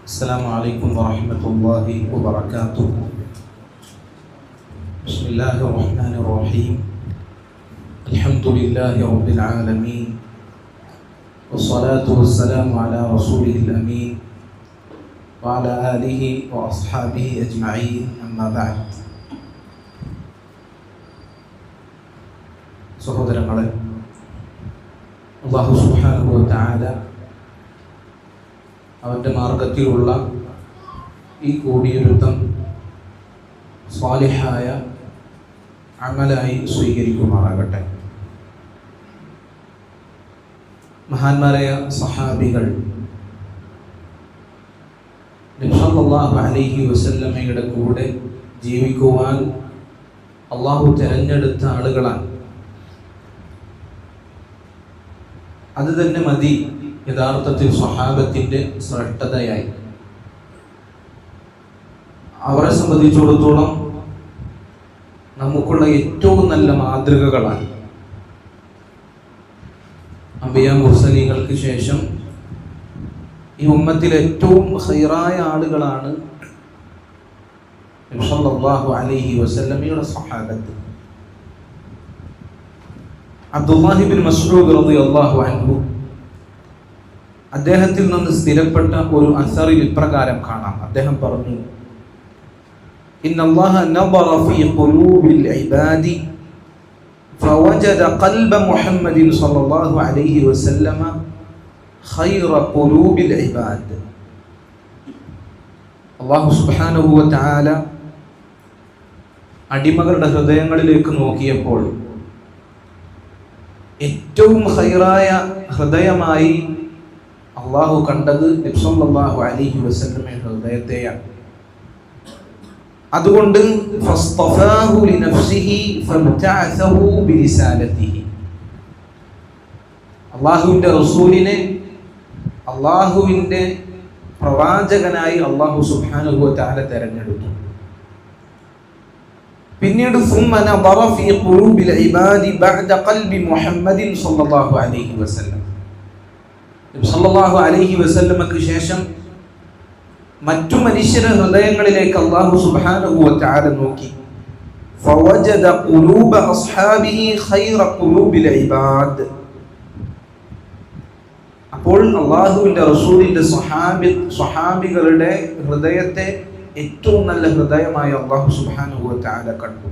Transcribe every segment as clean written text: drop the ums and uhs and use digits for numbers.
السلام عليكم ورحمة الله وبركاته. بسم الله الرحمن الرحيم. الحمد لله رب العالمين، والصلاة والسلام على رسوله الأمين وعلى آله وأصحابه أجمعين. أما بعد. സഹോദരങ്ങളെ, അല്ലാഹു സുബ്ഹാനഹു വ തആല അവൻ്റെ മാർഗത്തിലുള്ള ഈ കൂടിയൊരുത്തം സ്വാലിഹായ അമലായി സ്വീകരിക്കുമാറാകട്ടെ. മഹാന്മാരായ സഹാബികൾ നബി സല്ലല്ലാഹു അലൈഹി വസല്ലമയുടെ കൂടെ ജീവിക്കുവാൻ അല്ലാഹു തിരഞ്ഞെടുത്ത ആളുകളാണ്. അത് തന്നെ മതി യഥാർത്ഥത്തിൽ സ്വഹാബത്തിൻ്റെ ശ്രേഷ്ഠതയായി. അവരെ സംബന്ധിച്ചിടത്തോളം നമുക്കുള്ള ഏറ്റവും നല്ല മാതൃകകളാണ്. അംബിയാ മുർസലീങ്ങൾക്ക് ശേഷം ഈ ഉമ്മത്തിൽ ഏറ്റവും ഖൈറായ ആളുകളാണ് നബി സല്ലല്ലാഹു അലൈഹി വസല്ലമയുടെ സ്വഹാബത്ത്. അബ്ദുല്ലാഹി ഇബ്നു മസ്ഊദ് റളിയല്ലാഹു അൻഹു അദ്ദേഹത്തിൽ നിന്ന് സ്ഥിരപ്പെട്ട ഒരു അസറിൽ ഇപ്രകാരം കാണാം. അദ്ദേഹം പറഞ്ഞു, ഇന്നല്ലാഹ നദറ ഫീ ഖുലൂബിൽ ഇബാദി ഫവജദ ഖൽബ മുഹമ്മദിൻ സ്വല്ലല്ലാഹു അലൈഹി വസല്ലമ ഖൈറ ഖുലൂബിൽ ഇബാദ്. അല്ലാഹു സുബ്ഹാനഹു വ തആല അടിമകളുടെ ഹൃദയങ്ങളിലേക്ക് നോക്കിയപ്പോൾ ഏറ്റവും ഖൈറായ ഹൃദയമായി അള്ളാഹു കണ്ടത് നബി സല്ലല്ലാഹു അലൈഹി വസല്ലമയുടെ ഹൃദയത്തെയാണ്. അതുകൊണ്ട് ഫസ്തഫാഹു ലിനഫ്സിഹി ഫബ്തഅസഹു ബിരിസാലതിഹി. അള്ളാഹുവിൻ്റെ റസൂലിനെ അള്ളാഹുവിൻ്റെ പ്രവാചകനായി അള്ളാഹു സുബ്ഹാനഹു വ തആല തെരഞ്ഞെടുത്തു. പിന്നീട് ثم نظر في قلوب العباد بعد قلب محمد صلى الله عليه وسلم. നബി സല്ലല്ലാഹു അലൈഹി വസല്ലമക്ക് ശേഷം മറ്റു മനുഷ്യരുടെ ഹൃദയങ്ങളിലേക്ക് അല്ലാഹു സുബ്ഹാനഹു വ തആല നോക്കി. فوجد قلوب اصحابه خير قلوب العباد. അപ്പോൾ അല്ലാഹുവിൻ്റെ റസൂലിൻ്റെ സ്വഹാബികളുടെ ഹൃദയത്തെ ഏറ്റവും നല്ല ഹൃദയമായി അല്ലാഹു സുബ്ഹാനഹു വ തആല കണ്ടു.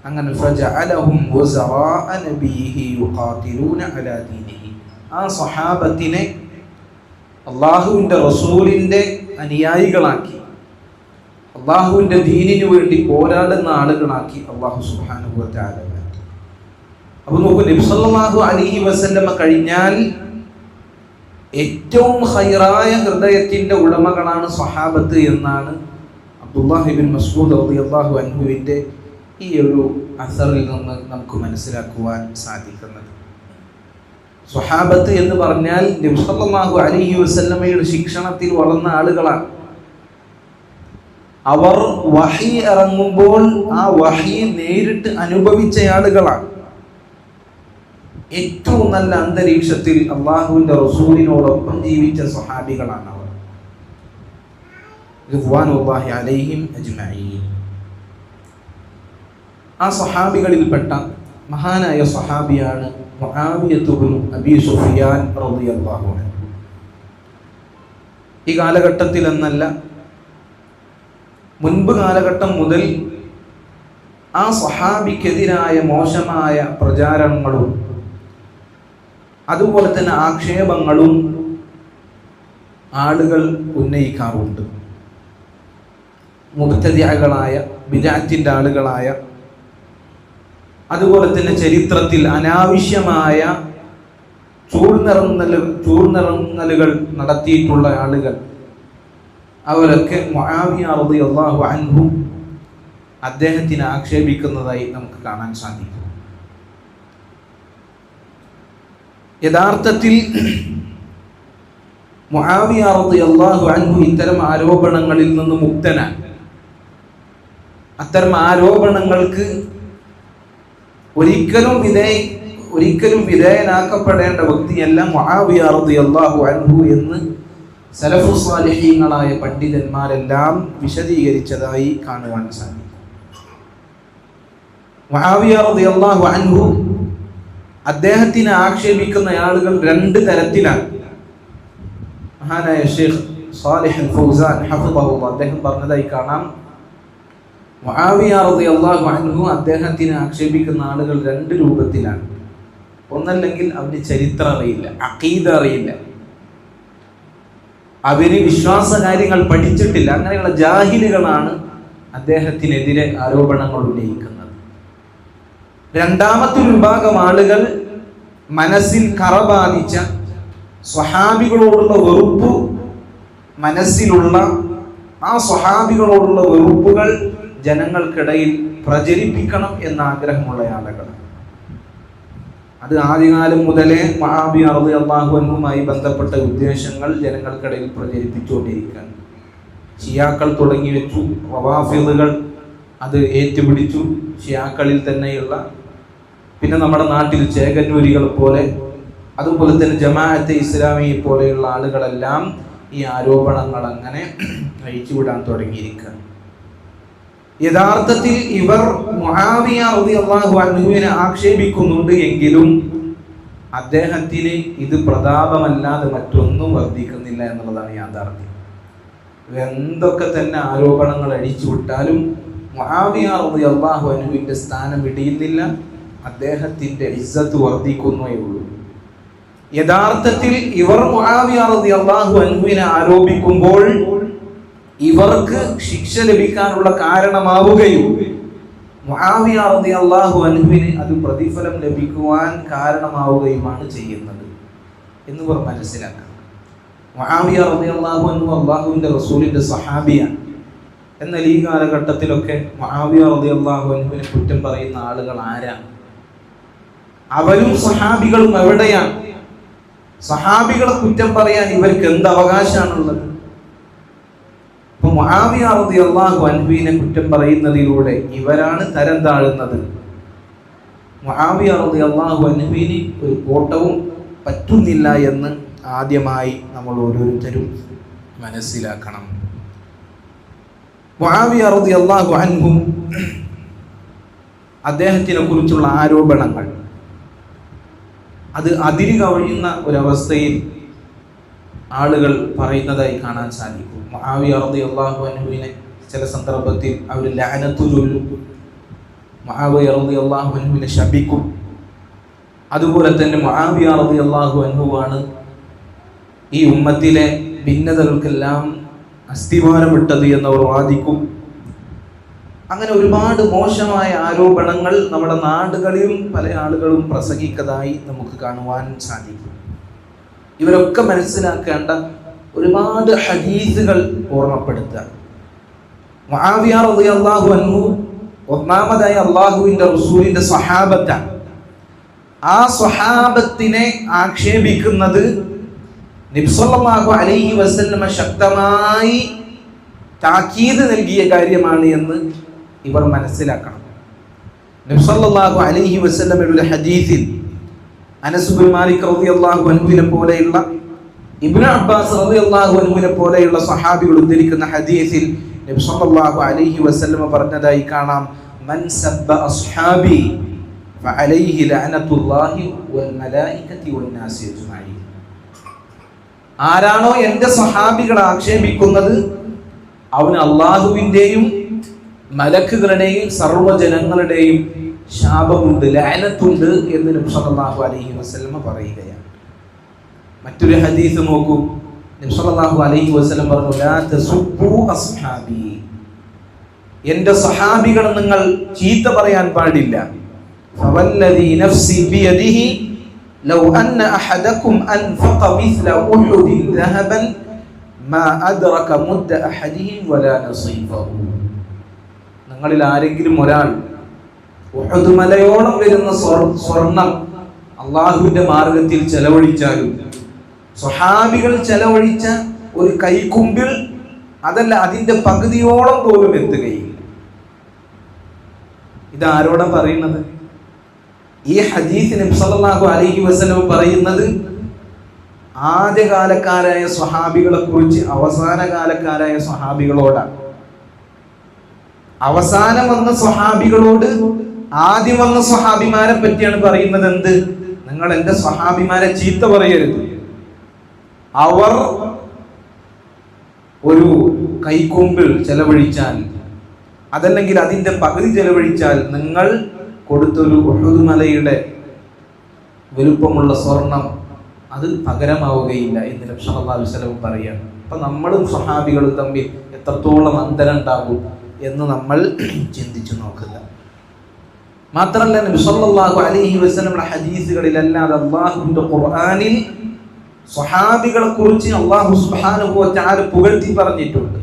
അങ്ങനെ ഫജഅലഹും വസറാഅ നബിയിഹി യുഖാതിലൂന അലാ ദീനിഹി. ആ സ്വഹാബത്തിനെ അള്ളാഹുവിൻ്റെ റസൂലിൻ്റെ അനുയായികളാക്കി, അള്ളാഹുവിൻ്റെ ദീനിനു വേണ്ടി പോരാടുന്ന ആളുകളാക്കി അള്ളാഹു സുബ്ഹാനഹു വ തആല മാറ്റി. അപ്പോൾ നോക്കൂ, നബി സല്ലല്ലാഹു അലൈഹി വസല്ലമ കഴിഞ്ഞാൽ ഏറ്റവും ഖൈറായ ഹൃദയത്തിൻ്റെ ഉടമകളാണ് സ്വഹാബത്ത് എന്നാണ് അബ്ദുല്ലാഹി ഇബ്നു മസ്ഊദ് റളിയല്ലാഹു അൻഹുവിൻ്റെ ഈ ഒരു അസറിൽ നിന്ന് നമുക്ക് മനസ്സിലാക്കുവാൻ സാധിക്കുന്നത്. സ്വഹാബത്ത് എന്ന് പറഞ്ഞാൽ നബി സല്ലല്ലാഹു അലൈഹി വസല്ലമയുടെ ശിക്ഷണത്തിൽ വളർന്ന ആളുകളാണ്. അവർ വഹി ഇറങ്ങുമ്പോൾ ആ വഹി നേരിട്ട് അനുഭവിച്ച ആളുകളാണ്. ഏറ്റവും നല്ല അന്തരീക്ഷത്തിൽ അള്ളാഹുവിൻ്റെ റസൂലിനോടൊപ്പം ജീവിച്ച സ്വഹാബികളാണ് അവർ. റിദ്വാനുല്ലാഹി അലൈഹിം അജ്മഈൻ. ആ സ്വഹാബികളിൽപ്പെട്ട മഹാനായ സ്വഹാബിയാണ് മുആവിയത്ത് ഇബ്നു അബീ സുഫിയാൻ റളിയല്ലാഹു അൻഹു. ഈ കാലഘട്ടത്തിൽ എന്നല്ല, മുൻപ് കാലഘട്ടം മുതൽ ആ സ്വഹാബിക്കെതിരായ മോശമായ പ്രചാരണങ്ങളും അതുപോലെ തന്നെ ആക്ഷേപങ്ങളും ആളുകൾ ഉന്നയിക്കാറുണ്ട്. മുബ്തദിഅകളായ, ബിദ്അത്തിന്റെ ആളുകളായ, അതുപോലെ തന്നെ ചരിത്രത്തിൽ അനാവശ്യമായ ചൂഴ്ന്നിറങ്ങലുകൾ നടത്തിയിട്ടുള്ള ആളുകൾ, അവരൊക്കെ മുആവിയ റളിയല്ലാഹു അൻഹു അദ്ദേഹത്തിനെ ആക്ഷേപിക്കുന്നതായി നമുക്ക് കാണാൻ സാധിക്കും. യഥാർത്ഥത്തിൽ മുആവിയ റളിയല്ലാഹു അൻഹു ഇത്തരം ആരോപണങ്ങളിൽ നിന്ന് മുക്തനാണ്. അത്തരം ആരോപണങ്ങൾക്ക് ഒരിക്കലും വിധേയനാക്കപ്പെടേണ്ട വ്യക്തിയല്ല മുആവിയ റളിയല്ലാഹു അൻഹു എന്ന് സലഫു സ്വാലിഹീങ്ങളായ പണ്ഡിതന്മാരെല്ലാം വിശദീകരിച്ചതായി കാണുവാൻ സാധിക്കും. മുആവിയ റളിയല്ലാഹു അൻഹു അദ്ദേഹത്തിനെ ആക്ഷേപിക്കുന്ന ആളുകൾ രണ്ട് തരത്തിലാണ്. മഹാനായ ഷെയ്ഖ് സാലിഹ് അൽ ഫൗസാൻ ഹഫിളഹുല്ലാഹ് അദ്ദേഹം പറഞ്ഞതായി കാണാം, മുആവിയ റളിയല്ലാഹു അൻഹു അദ്ദേഹത്തിനെ ആക്ഷേപിക്കുന്ന ആളുകൾ രണ്ട് രൂപത്തിലാണ്. ഒന്നല്ലെങ്കിൽ അവന് ചരിത്രം അറിയില്ല, അഖീദ അറിയില്ല, അവര് വിശ്വാസ കാര്യങ്ങൾ പഠിച്ചിട്ടില്ല, അങ്ങനെയുള്ള ജാഹിലുകളാണ് അദ്ദേഹത്തിനെതിരെ ആരോപണങ്ങൾ ഉന്നയിക്കുന്നത്. രണ്ടാമത്തെ വിഭാഗം ആളുകൾ മനസ്സിൽ കറ ബാധിച്ച, സ്വഹാബികളോടുള്ള വെറുപ്പ് മനസ്സിലുള്ള, ആ സ്വഹാബികളോടുള്ള വെറുപ്പുകൾ ജനങ്ങൾക്കിടയിൽ പ്രചരിപ്പിക്കണം എന്ന ആഗ്രഹമുള്ള ആളുകൾ. അത് ആദ്യകാലം മുതലേ മുആവിയ റളിയല്ലാഹു അൻഹുമായി ബന്ധപ്പെട്ട ഉദ്ദേശങ്ങൾ ജനങ്ങൾക്കിടയിൽ പ്രചരിപ്പിച്ചുകൊണ്ടിരിക്കുകയാണ്. ഷിയാക്കൾ തുടങ്ങി വെച്ചു, റവാഫിദുകൾ അത് ഏറ്റുപിടിച്ചു. ഷിയാക്കളിൽ തന്നെയുള്ള, പിന്നെ നമ്മുടെ നാട്ടിൽ ചേകന്നൂരികൾ പോലെ, അതുപോലെ തന്നെ ജമാഅത്തെ ഇസ്ലാമി പോലെയുള്ള ആളുകളെല്ലാം ഈ ആരോപണങ്ങൾ അങ്ങനെ അഴിച്ചുവിടാൻ തുടങ്ങിയിരിക്കുകയാണ്. യഥാർത്ഥത്തിൽ ഇവർ മുആവിയ റളിയല്ലാഹു അൻഹുവിനെ ആക്ഷേപിക്കുന്നുണ്ട് എങ്കിലും അദ്ദേഹത്തിന് ഇത് പ്രതാപമല്ലാതെ മറ്റൊന്നും വർദ്ധിക്കുന്നില്ല എന്നുള്ളതാണ് യാഥാർത്ഥ്യം. എന്തൊക്കെ തന്നെ ആരോപണങ്ങൾ അഴിച്ചുവിട്ടാലും മുആവിയ റളിയല്ലാഹു അൻഹുവിന്റെ സ്ഥാനം ഇടിയുന്നില്ല, അദ്ദേഹത്തിന്റെ ഇസ്സത്ത് വർദ്ധിക്കുന്നേ ഉള്ളൂ. യഥാർത്ഥത്തിൽ ഇവർ മുആവിയ റളിയല്ലാഹു അൻഹുവിനെ ആരോപിക്കുമ്പോൾ ഇവർക്ക് ശിക്ഷ ലഭിക്കാനുള്ള കാരണമാവുകയും മുആവിയ റളിയല്ലാഹു അൻഹുവിന് അത് പ്രതിഫലം ലഭിക്കുവാൻ കാരണമാവുകയുമാണ് ചെയ്യുന്നത് എന്നിവർ മനസ്സിലാക്കണം. മുആവിയ റളിയല്ലാഹു അൻഹു അല്ലാഹുവിന്റെ റസൂലിന്റെ സ്വഹാബിയാണ്. എന്നാൽ ഈ കാലഘട്ടത്തിലൊക്കെ മുആവിയ റളിയല്ലാഹു അൻഹുവിനെ കുറ്റം പറയുന്ന ആളുകൾ ആരാണ്? അവരും സ്വഹാബികളും എവിടെയാണ്? സ്വഹാബികളെ കുറ്റം പറയാൻ ഇവർക്ക് എന്ത് അവകാശമാണുള്ളത്? അപ്പൊ മുആവിയ റളിയല്ലാഹു അൻഹുവിനെ കുറ്റം പറയുന്നതിലൂടെ ഇവരാണ് തരം താഴുന്നത്. മുആവിയ റളിയല്ലാഹു അൻഹുവിന് ഒരു കോട്ടവും പറ്റുന്നില്ല എന്ന് ആദ്യമായി നമ്മൾ ഓരോരുത്തരും മനസ്സിലാക്കണം. മുആവിയ റളിയല്ലാഹു അൻഹു അദ്ദേഹത്തിനെ കുറിച്ചുള്ള ആരോപണങ്ങൾ അത് അതിര് കവിയുന്ന ഒരവസ്ഥയിൽ ആളുകൾ പറയുന്നതായി കാണാൻ സാധിക്കും. മുആവിയ റളിയല്ലാഹു അൻഹുവിനെ ചില സന്ദർഭത്തിൽ അവർ ലഅനത്തു ചൊല്ലും, മുആവിയ റളിയല്ലാഹു അൻഹുവിനെ ശപിക്കും. അതുപോലെ തന്നെ മുആവിയ റളിയല്ലാഹു അൻഹുവാണ് ഈ ഉമ്മത്തിലെ ഭിന്നതകൾക്കെല്ലാം അസ്ഥിവാരമിട്ടത് എന്നവർ വാദിക്കും. അങ്ങനെ ഒരുപാട് മോശമായ ആരോപണങ്ങൾ നമ്മുടെ നാടുകളിലും പല ആളുകളും പ്രസംഗിക്കതായി നമുക്ക് കാണുവാൻ സാധിക്കും. ഇവരൊക്കെ മനസ്സിലാക്കേണ്ട ഒരുപാട് ഹദീസുകൾ ഓർമ്മപ്പെടുത്തുക. മുആവിയ റളിയല്ലാഹു അൻഹു ഒന്നാമതായി അല്ലാഹുവിന്റെ റസൂലിന്റെ സ്വഹാബത്താണ്. ആ സ്വഹാബത്തിനെ ആക്ഷേപിക്കുന്നത് നബി സല്ലല്ലാഹു അലൈഹി വസല്ലമ ശക്തമായി താക്കീത് നൽകിയ കാര്യമാണ് എന്ന് ഇവർ മനസ്സിലാക്കണം. നബി സല്ലല്ലാഹു അലൈഹി വസല്ലമയുടെ ഹദീസിൽ അനസ് ബിൻ മാലിക് റളിയല്ലാഹു അൻഹുവിനെ പോലെയുള്ള, ഇബ്നു അബ്ബാസ് റളിയല്ലാഹു അൻഹുവിനെ പോലെയുള്ള സ്വഹാബികൾ ഉദ്ധരിക്കുന്ന ഹദീസിൽ നബി സല്ലല്ലാഹു അലൈഹി വസല്ലമ പറഞ്ഞതായി കാണാം, മൻ സബ്ബ അസ്ഹാബി ഫഅലൈഹി ലഅനത്തുല്ലാഹി വൽ മലായികതി വന്നാസി അജ്മഈൻ. ആരാണോ എൻ്റെ സ്വഹാബികളെ ആക്ഷേപിക്കുന്നത് അവന് അല്ലാഹുവിൻ്റെയും മലക്കുകളുടെയും സർവ്വജനങ്ങളുടെയും ശാപമുണ്ട്, ലഅനത്തുണ്ട് എന്ന് നബി സല്ലല്ലാഹു അലൈഹി വസല്ലമ പറയുകയാണ്. മറ്റൊരു ഹദീസ് നോക്കൂ, നബി സല്ലല്ലാഹു അലൈഹി വസല്ലം പറഞ്ഞു, ലാ തസുബ്ബു അസ്ഹാബി, എൻ്റെ സ്വഹാബികളെ നിങ്ങൾ ചീത്ത പറയാൻ പാടില്ല. ഫവല്ലദി നഫ്സി ബിയദിഹി ലൗ അന്ന അഹദകും അൻഫഖ മിസ്ല ഉഹുദിൻ ദഹബൻ മാ അദ്റക മുദ്ദ അഹദിഹിം വലാ നസീഫഹു. നിങ്ങളിൽ ആരെങ്കിലും ഒരാൾ ഉഹദ് മലയോളം വരുന്ന സ്വർണം അള്ളാഹുവിന്റെ മാർഗത്തിൽ ചെലവഴിച്ചാലും, സ്വഹാബികൾ ചെലവഴിച്ച ഒരു കൈക്കുമ്പിൾ അതല്ല അതിന്റെ പകുതിയോളം പോലും എത്തുകയില്ല. ഇതാരോടാ പറയുന്നത്? ഈ ഹദീസ് നബി സല്ലല്ലാഹു അലൈഹി വസല്ലം പറയുന്നത് ആദ്യകാലക്കാരായ സ്വഹാബികളെ കുറിച്ച് അവസാന കാലക്കാരായ സ്വഹാബികളോടാണ്. അവസാനം വന്ന സ്വഹാബികളോട് ആദ്യം വന്ന സ്വഹാബിമാരെ പറ്റിയാണ് പറയുന്നത്. എന്ത്? നിങ്ങൾ എന്റെ സ്വഹാബിമാരെ ചീത്ത പറയരുത്. അവർ ഒരു കൈക്കൊമ്പിൽ ചെലവഴിച്ചാൽ, അതല്ലെങ്കിൽ അതിന്റെ പകുതി ചെലവഴിച്ചാൽ നിങ്ങൾ കൊടുത്തൊരു ഉഹുദ് മലയുടെ വലുപ്പമുള്ള സ്വർണം അത് പകരമാവുകയില്ല എന്ന് നബി സല്ലല്ലാഹു അലൈഹി വസല്ലം പറയാണ്. അപ്പൊ നമ്മളും സ്വഹാബികളും തമ്മിൽ എത്രത്തോളം അന്തരം ഉണ്ടാകും എന്ന് നമ്മൾ ചിന്തിച്ചു നോക്കുക. മാത്രമല്ല നബി സല്ലല്ലാഹു അലൈഹി വസല്ലമയുടെ ഹദീസുകളിൽ അല്ലാതെ അല്ലാഹുവിന്റെ ഖുർആനിൽ സ്വഹാബികളെ കുറിച്ച് അല്ലാഹു സുബ്ഹാനഹു വ തആല പുകഴ്ത്തി പറഞ്ഞിട്ടുണ്ട്.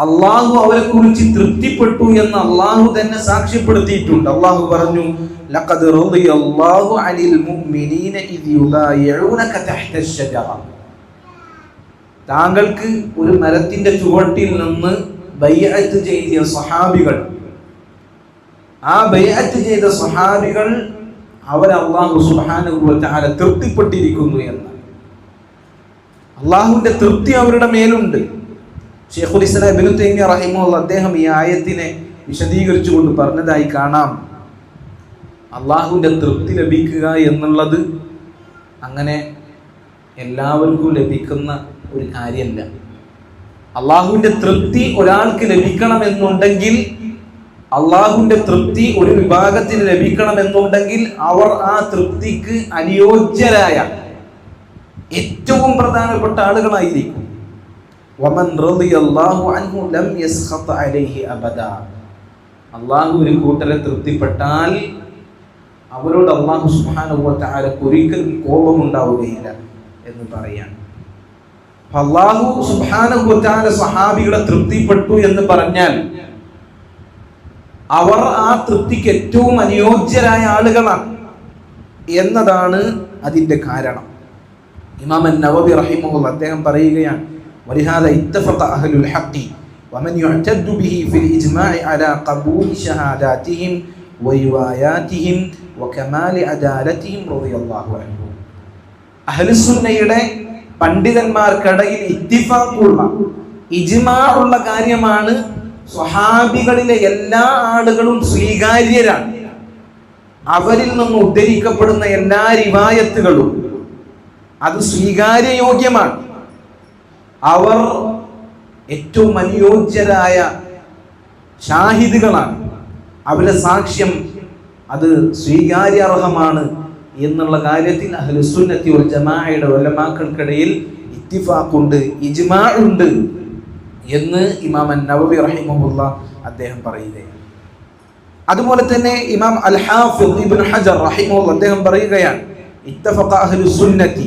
അല്ലാഹു അവരെ കുറിച്ച് തൃപ്തിപ്പെട്ടു എന്ന് അല്ലാഹു തന്നെ സാക്ഷ്യപ്പെടുത്തിയിട്ടുണ്ട്. അല്ലാഹു പറഞ്ഞു, ലഖദ് റളിയല്ലാഹു അനിൽ മുഅ്മിനീന ഇദ് യുബായിഊനക തഹ്ത അശ്ശജറ. താങ്കൾക്ക് ഒരു മരത്തിന്റെ ചുവട്ടിൽ നിന്ന് ബൈഅത്ത് ചെയ്ത സ്വഹാബികൾ, ആ ബൈഅത്ത് ചെയ്ത സ്വഹാബികൾ അവർ അല്ലാഹു സുബ്ഹാനഹു വ തആല തൃപ്തിപ്പെട്ടിരിക്കുന്നു എന്ന്. അല്ലാഹുവിന്റെ തൃപ്തി അവരുടെ മേലുണ്ട്. ശൈഖുൽ ഇസ്ലാം ഇബ്നു തൈമിയ്യ റഹിമഹുല്ലാഹ് അദ്ദേഹം ഈ ആയത്തിനെ വിശദീകരിച്ചുകൊണ്ട് പറഞ്ഞതായി കാണാം, അല്ലാഹുവിന്റെ തൃപ്തി ലഭിക്കുക എന്നുള്ളത് അങ്ങനെ എല്ലാവർക്കും ലഭിക്കുന്ന ഒരു കാര്യമല്ല. അല്ലാഹുവിന്റെ തൃപ്തി ഒരാൾക്ക് ലഭിക്കണമെന്നുണ്ടെങ്കിൽ, അള്ളാഹുവിന്റെ തൃപ്തി ഒരു വിഭാഗത്തിന് ലഭിക്കണമെന്നുണ്ടെങ്കിൽ അവർ ആ തൃപ്തിക്ക് അനുയോജ്യരായ ഏറ്റവും പ്രധാനപ്പെട്ട ആളുകളായിരിക്കും. വമൻ റളിയല്ലാഹു അൻഹു ലം യസ്ഖത അലൈഹി അബദാ. അള്ളാഹു ഒരു കൂട്ടരെ തൃപ്തിപ്പെട്ടാൽ അവരോട് അള്ളാഹു സുബ്ഹാനഹു വ തആലക്ക് ഒരിക്കലും കോപമുണ്ടാവുകയില്ല എന്ന് പറയാൻ. അള്ളാഹു സുബ്ഹാനഹു വ തആല സ്വഹാബികളെ തൃപ്തിപ്പെട്ടു എന്ന് പറഞ്ഞാൽ അവർ ആ തൃപ്തിക്ക് ഏറ്റവും അനുയോജ്യരായ ആളുകളാണ് എന്നതാണ് അതിന്റെ കാരണം. ഇമാം അൻ-നവവി റഹിമഹുല്ലാഹ് അദ്ദേഹം പറയുകയാണ്, വലിഹാദ ഇത്തഫഖ അഹ്ലുൽ ഹഖ് വമൻ യുഅ്തദു ബിഹി ഫിൽ ഇജ്മാഇ അലാ ഖബൂലി ഷഹാദാതിഹിം വരിവായാതിഹിം വകമാലി അദാലതിഹിം റളിയല്ലാഹു അൻഹു. അഹ്ലുസ് സുന്നയുടെ പണ്ഡിതന്മാർക്കിടയിൽ ഇത്തിഫാഖുള്ള ഇജ്മാഉള്ള കാര്യമാണ് സ്വഹാബികളിലെ എല്ലാ ആളുകളും സ്വീകാര്യരാണ്. അവരിൽ നിന്ന് ഉദ്ധരിക്കപ്പെടുന്ന എല്ലാ റിവായത്തുകളും അത് സ്വീകാര്യയോഗ്യമാണ്. അവർ ഏറ്റവും അനുയോജ്യരായ ഷാഹിദുകളാണ്. അവരുടെ സാക്ഷ്യം അത് സ്വീകാര്യാർഹമാണ് എന്നുള്ള കാര്യത്തിൽ അഹ്ലുസുന്നത്തി വൽ ജമാഅയുടെ ഉലമാക്കൾക്കിടയിൽ ഇത്തിഫാഖുണ്ട്, ഇജ്മാഉണ്ട് എന്ന് ഇമാം അൻ-നവവി റഹിമഹുല്ലാഹ് അദ്ദേഹം പറയുകയാണ്. അതുപോലെ തന്നെ ഇമാം അൽ-ഹാഫിദ് ഇബ്നു ഹജർ റഹിമഹുല്ലാഹ് അദ്ദേഹം പറയുകയാണ്, ഇത്തഫഖ അഹ്ലുസ് സുന്നത്തി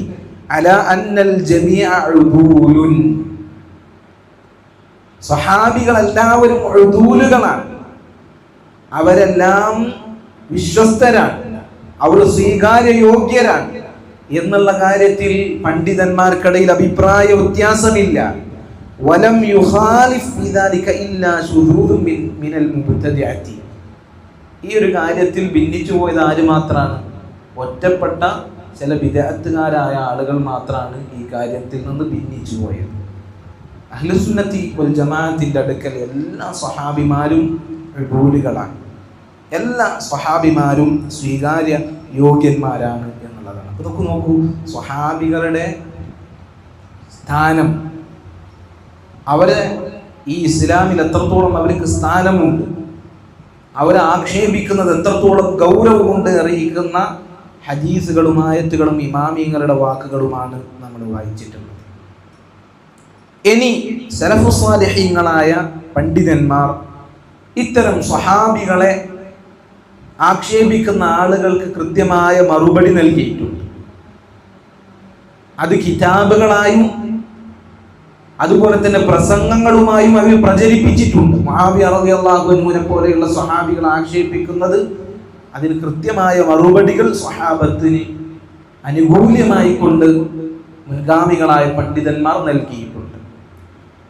അലാ അന്നൽ ജമീഅ ഉദൂലുൻ. സ്വഹാബികൾ എല്ലാവരും ഉദൂലുകളാണ്, അവരെല്ലാം വിശ്വസ്തരാണ്, അവർ സ്വീകാര്യയോഗ്യരാണ് എന്നുള്ള കാര്യത്തിൽ പണ്ഡിതന്മാർക്കിടയിൽ അഭിപ്രായ വ്യത്യാസമില്ല. വലം യുഖാലിഫ് ഫിദാലിക ഇല്ലാ ശുദൂദുൻ മിനൽ മുബ്തദിഅത്തി. ഈ ഒരു കാര്യത്തിൽ ഭിന്നിച്ചു പോയത് ആര് മാത്രമാണ്? ഒറ്റപ്പെട്ട ചില ബിദ്അത്തുകാരായ ആളുകൾ മാത്രമാണ് ഈ കാര്യത്തിൽ നിന്ന് ഭിന്നിച്ചു പോയത്. അഹ്ലുസുന്നത്തി വൽ ജമാഅത്തിന്റെ അടുക്കൽ എല്ലാ സ്വഹാബിമാരും ഉദൂലുകളാണ്, എല്ലാ സ്വഹാബിമാരും സ്വീകാര്യ യോഗ്യന്മാരാണ് എന്നുള്ളതാണ്. അപ്പൊ നമുക്ക് നോക്കൂ, സ്വഹാബികളുടെ സ്ഥാനം, അവരെ ഈ ഇസ്ലാമിൽ എത്രത്തോളം അവർക്ക് സ്ഥാനമുണ്ട്, അവരെ ആക്ഷേപിക്കുന്നത് എത്രത്തോളം ഗൗരവമുണ്ട് അറിയിക്കുന്ന ഹദീസുകളും ആയത്തുകളും ഇമാമിങ്ങളുടെ വാക്കുകളുമാണ് നമ്മൾ വായിച്ചിട്ടുള്ളത്. ഇനി സലഫു സ്വാലിഹീങ്ങളായ പണ്ഡിതന്മാർ ഇത്തരം സ്വഹാബികളെ ആക്ഷേപിക്കുന്ന ആളുകൾക്ക് കൃത്യമായ മറുപടി നൽകിയിട്ടുണ്ട്. അത് കിതാബുകളായും അതുപോലെ തന്നെ പ്രസംഗങ്ങളുമായും അവർ പ്രചരിപ്പിച്ചിട്ടുണ്ട്. മുആവിയ റളിയല്ലാഹു അൻഹുവിനെ പോലെയുള്ള സ്വഹാബികളെ ആക്ഷേപിക്കുന്നത്, അതിന് കൃത്യമായ മറുപടികൾ സ്വഹാബത്തിന് അനുകൂലമായി കൊണ്ട് മുൻഗാമികളായ പണ്ഡിതന്മാർ നൽകിയിട്ടുണ്ട്.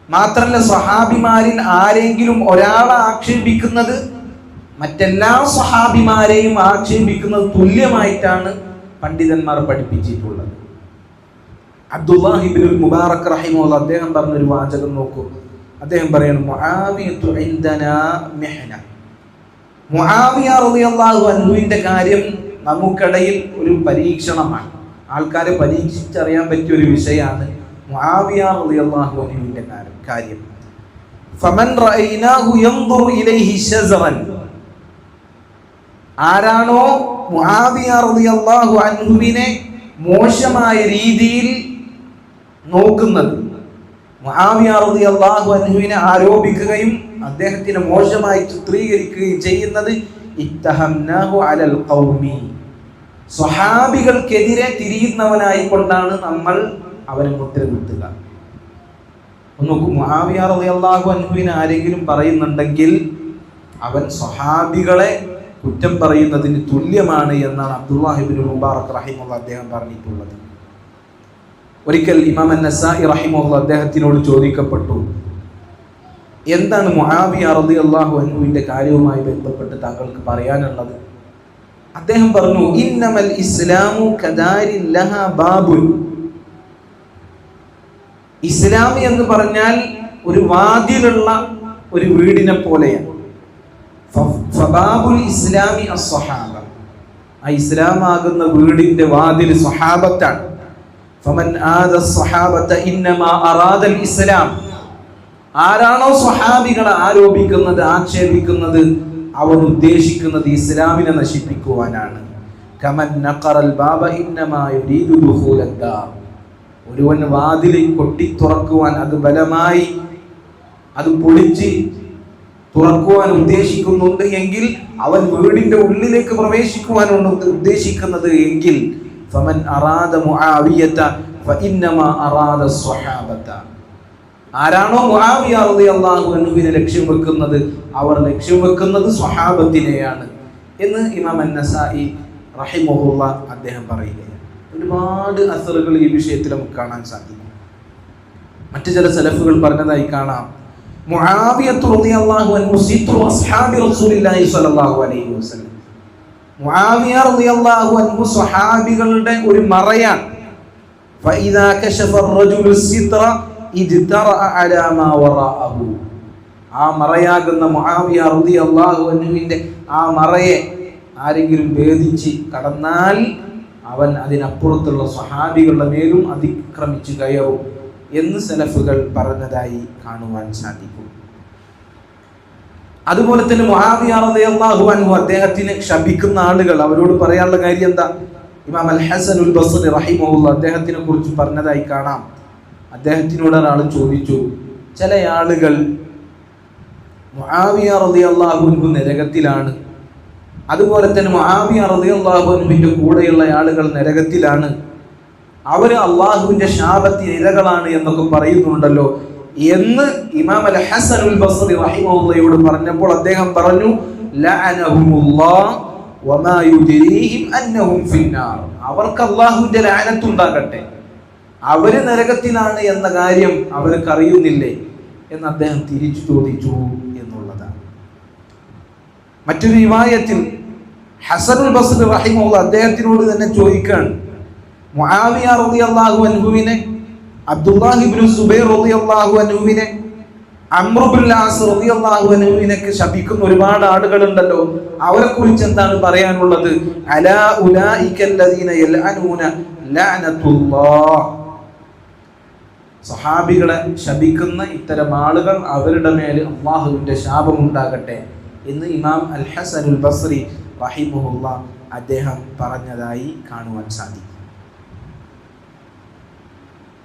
മാത്രമല്ല, സ്വഹാബിമാരിൽ ആരെങ്കിലും ഒരാളെ ആക്ഷേപിക്കുന്നത് മറ്റെല്ലാ സ്വഹാബിമാരെയും ആക്ഷേപിക്കുന്നത് തുല്യമായിട്ടാണ് പണ്ഡിതന്മാർ പഠിപ്പിച്ചിട്ടുള്ളത്. അബ്ദുല്ലാഹി ഇബ്നുൽ മുബാറക് റഹിമഹുല്ലാഹ് അദ്ദേഹം പറഞ്ഞൊരു വാചകം നോക്കൂ. അദ്ദേഹം പറയുന്നു, മുആവിയത്തു ഇൻദനാ മിഹ്ന. മുആവിയ റളിയല്ലാഹു അൻഹുവിന്റെ കാര്യം നമുക്കിടയിൽ ഒരു പരീക്ഷണമാണ്. ആൾക്കാരെ പരീക്ഷിച്ചറിയാൻ പറ്റിയ ഒരു വിഷയമാണ് മുആവിയ റളിയല്ലാഹു അൻഹുവിന്റെ കാര്യം. ഫമൻ റഅയ്നാഹു യൻദുർ ഇലൈഹി ശസറൻ. ആരാണോ മുആവിയ റളിയല്ലാഹു അൻഹുവിനെ മോശമായ രീതിയിൽ നോക്കുന്നത്, മുആവിയ റളിയല്ലാഹു അൻഹുവിനെ ആരോപിക്കുകയും അദ്ദേഹത്തിനെ മോശമായി ചിത്രീകരിക്കുകയും ചെയ്യുന്നത്, ഇത്തഹംനാഹു അലൽ ഖൗമി, സ്വഹാബികൾക്കെതിരെ തിരിയുന്നവനായിക്കൊണ്ടാണ് നമ്മൾ അവനെ മുദ്ര കുത്തുക. നോക്കൂ, മുആവിയ റളിയല്ലാഹു അൻഹുവിനെ ആരെങ്കിലും പറയുന്നുണ്ടെങ്കിൽ അവൻ സ്വഹാബികളെ കുറ്റം പറയുന്നതിന് തുല്യമാണ് എന്നാണ് അബ്ദുല്ലാഹി ഇബ്നുൽ മുബാറക് റഹിമഹുല്ലാഹ് അദ്ദേഹം പറഞ്ഞിട്ടുള്ളത്. ഒരിക്കൽ ഇമാം അൻ-നസാഇ റഹിമഹുല്ലാഹ് അദ്ദേഹത്തിനോട് ചോദിക്കപ്പെട്ടു, എന്താണ് മുആവിയ റളിയല്ലാഹു അൻഹുവിന്റെ കാര്യവുമായി ബന്ധപ്പെട്ട് താങ്കൾക്ക് പറയാനുള്ളത്? അദ്ദേഹം പറഞ്ഞു, ഇന്നമൽ ഇസ്ലാമു കദാരിൻ ലഹാ ബാബുൻ. ഇസ്ലാം എന്ന് പറഞ്ഞാൽ ഒരു വാതിലുള്ള ഒരു വീടിനെ പോലെയാണ്. ഫബാബുൽ ഇസ്ലാമി അസ്സഹാബ. ആ ഇസ്ലാമാകുന്ന വീടിന്റെ വാതിൽ സ്വഹാബത്താണ്. ഫമൻ ആദ സ്വഹാബത ഇന്നമാ അറാദൽ ഇസ്ലാം. ആരാണോ സ്വഹാബികളെ ആരോപിക്കുന്നത്, ആക്ഷേപിക്കുന്നത്, അവൻ ഉദ്ദേശിക്കുന്നത് ഇസ്ലാമിനെ നശിപ്പിക്കുവാനാണ്. കമൻ നഖറൽ ബാബ ഇന്നമാ യുരീദു ദുഖൂലൽ ദാർ. ഒരുവൻ വാതിൽ കൊട്ടി തുറക്കുവാൻ, അത് ബലമായി അത് പൊളിച്ച് തുറക്കുവാൻ ഉദ്ദേശിക്കുന്നുണ്ട് എങ്കിൽ, അവൻ വീടിന്റെ ഉള്ളിലേക്ക് പ്രവേശിക്കുവാനാണ് ഉദ്ദേശിക്കുന്നത് എങ്കിൽ, ഫമൻ അറാദ മുആവിയത ഫഇന്നമാ അറാദ സ്വഹാബത. ആരാണോ മുആവിയ റളിയല്ലാഹു അൻഹുവിനെ ലക്ഷ്യം വെക്കുന്നത്, അവർ ലക്ഷ്യം വെക്കുന്നത് സ്വഹാബത്തിനെയാണ് എന്ന് ഇമാം അൻ-നസാഇ റഹിമഹുല്ലാഹ് അദ്ദേഹം പറയുകയാണ്. ഒരുപാട് അസറുകൾ ഈ വിഷയത്തിൽ നമുക്ക് കാണാൻ സാധിക്കും. മറ്റു ചില സലഫുകൾ പറഞ്ഞതായി കാണാം, മുആവിയ റളിയല്ലാഹു അൻഹു സിത്രു അസ്ഹാബി റസൂലില്ലാഹി സ്വല്ലല്ലാഹു അലൈഹി വസല്ലം. മുആവിയ റളിയല്ലാഹു അൻഹു സ്വഹാബികളുടെ ഒരു മറയാണ്. ഫഇദാ കശഫ അർ-റജുലു സിത്ര ഇജ്തറഅ അലാ മാ വറാഅഹു. ആ മറയാകുന്ന മുആവിയ റളിയല്ലാഹു അൻഹുവിന്റെ ആ മറയെ ആരെങ്കിലും ഭേദിച്ച് കടന്നാൽ അവൻ അതിനപ്പുറത്തുള്ള സ്വഹാബികളുടെ മേലും അതിക്രമിച്ചു കയറും എന്ന് സലഫുകൾ പറഞ്ഞതായി കാണുവാൻ സാധിക്കും. അതുപോലെ തന്നെ മുആവിയ റളിയല്ലാഹു അൻഹു അദ്ദേഹത്തിനെ ശപിക്കുന്ന ആളുകൾ, അവരോട് പറയാനുള്ള കാര്യം എന്താ? ഇമാം അൽ ഹസനുൽ ബസ്രി റഹിമഹുല്ലാഹ് അദ്ദേഹത്തിനെ കുറിച്ച് പറഞ്ഞതായി കാണാം. അദ്ദേഹത്തിനോട് ഒരാൾ ചോദിച്ചു, ചില ആളുകൾ മുആവിയ റളിയല്ലാഹു അൻഹു നരകത്തിലാണ്, അതുപോലെ തന്നെ മുആവിയ റളിയല്ലാഹു അൻഹുവിന്റെ കൂടെയുള്ള ആളുകൾ നരകത്തിലാണ്, അവര് അള്ളാഹുവിന്റെ ശാപത്തിന് ഇരകളാണ് എന്നൊക്കെ പറയുന്നുണ്ടല്ലോ എന്ന് ഇമാം അൽ ഹസനുൽ ബസ്രി റഹിമഹുല്ലാഹയോട് പറഞ്ഞപ്പോൾ അദ്ദേഹം പറഞ്ഞു, ലഅനഹുമുല്ലാഹ് വമാ യുദ്രീഹിം അന്നഹും ഫിന്നാർ. അവർക്ക് അള്ളാഹുവിന്റെ ലഅനത്ത് ഉണ്ടാകട്ടെ, അവര് നരകത്തിലാണ് എന്ന കാര്യം അവർക്ക് അറിയുന്നില്ലേ എന്ന് അദ്ദേഹം തിരിച്ചു ചോദിച്ചു എന്നുള്ളതാണ്. മറ്റൊരു റിവായത്തിൽ ഹസനുൽ ബസ്രി റഹിമഹുല്ലാഹ് അദ്ദേഹത്തിനോട് തന്നെ ചോദിക്കുകയാണ്, മുആവിയ റളിയല്ലാഹു അൻഹുവിനെ, അബ്ദുല്ലാഹി ഇബ്നു സുബൈർ റളിയല്ലാഹു അൻഹുവിനെ, അംർ ഇബ്നുൽ ആസ് റളിയല്ലാഹു അൻഹുവിനൊക്കെ ശപിക്കുന്ന ഒരുപാട് ആളുകളുണ്ടല്ലോ, അവരെ കുറിച്ച് എന്താണ് പറയാനുള്ളത്? അലാ ഉലൈകല്ലദീന യൽഅനൂന ലഅനത്തുല്ലാഹ്. സ്വഹാബികളെ ശപിക്കുന്ന ഇത്തരം ആളുകൾ, അവരുടെ മേൽ അല്ലാഹുവിന്റെ ശാപം ഉണ്ടാകട്ടെ എന്ന് ഇമാം അൽ ഹസനുൽ ബസ്രി റഹിമഹുല്ലാഹ് അദ്ദേഹം പറഞ്ഞതായി കാണുവാൻ സാധിക്കും.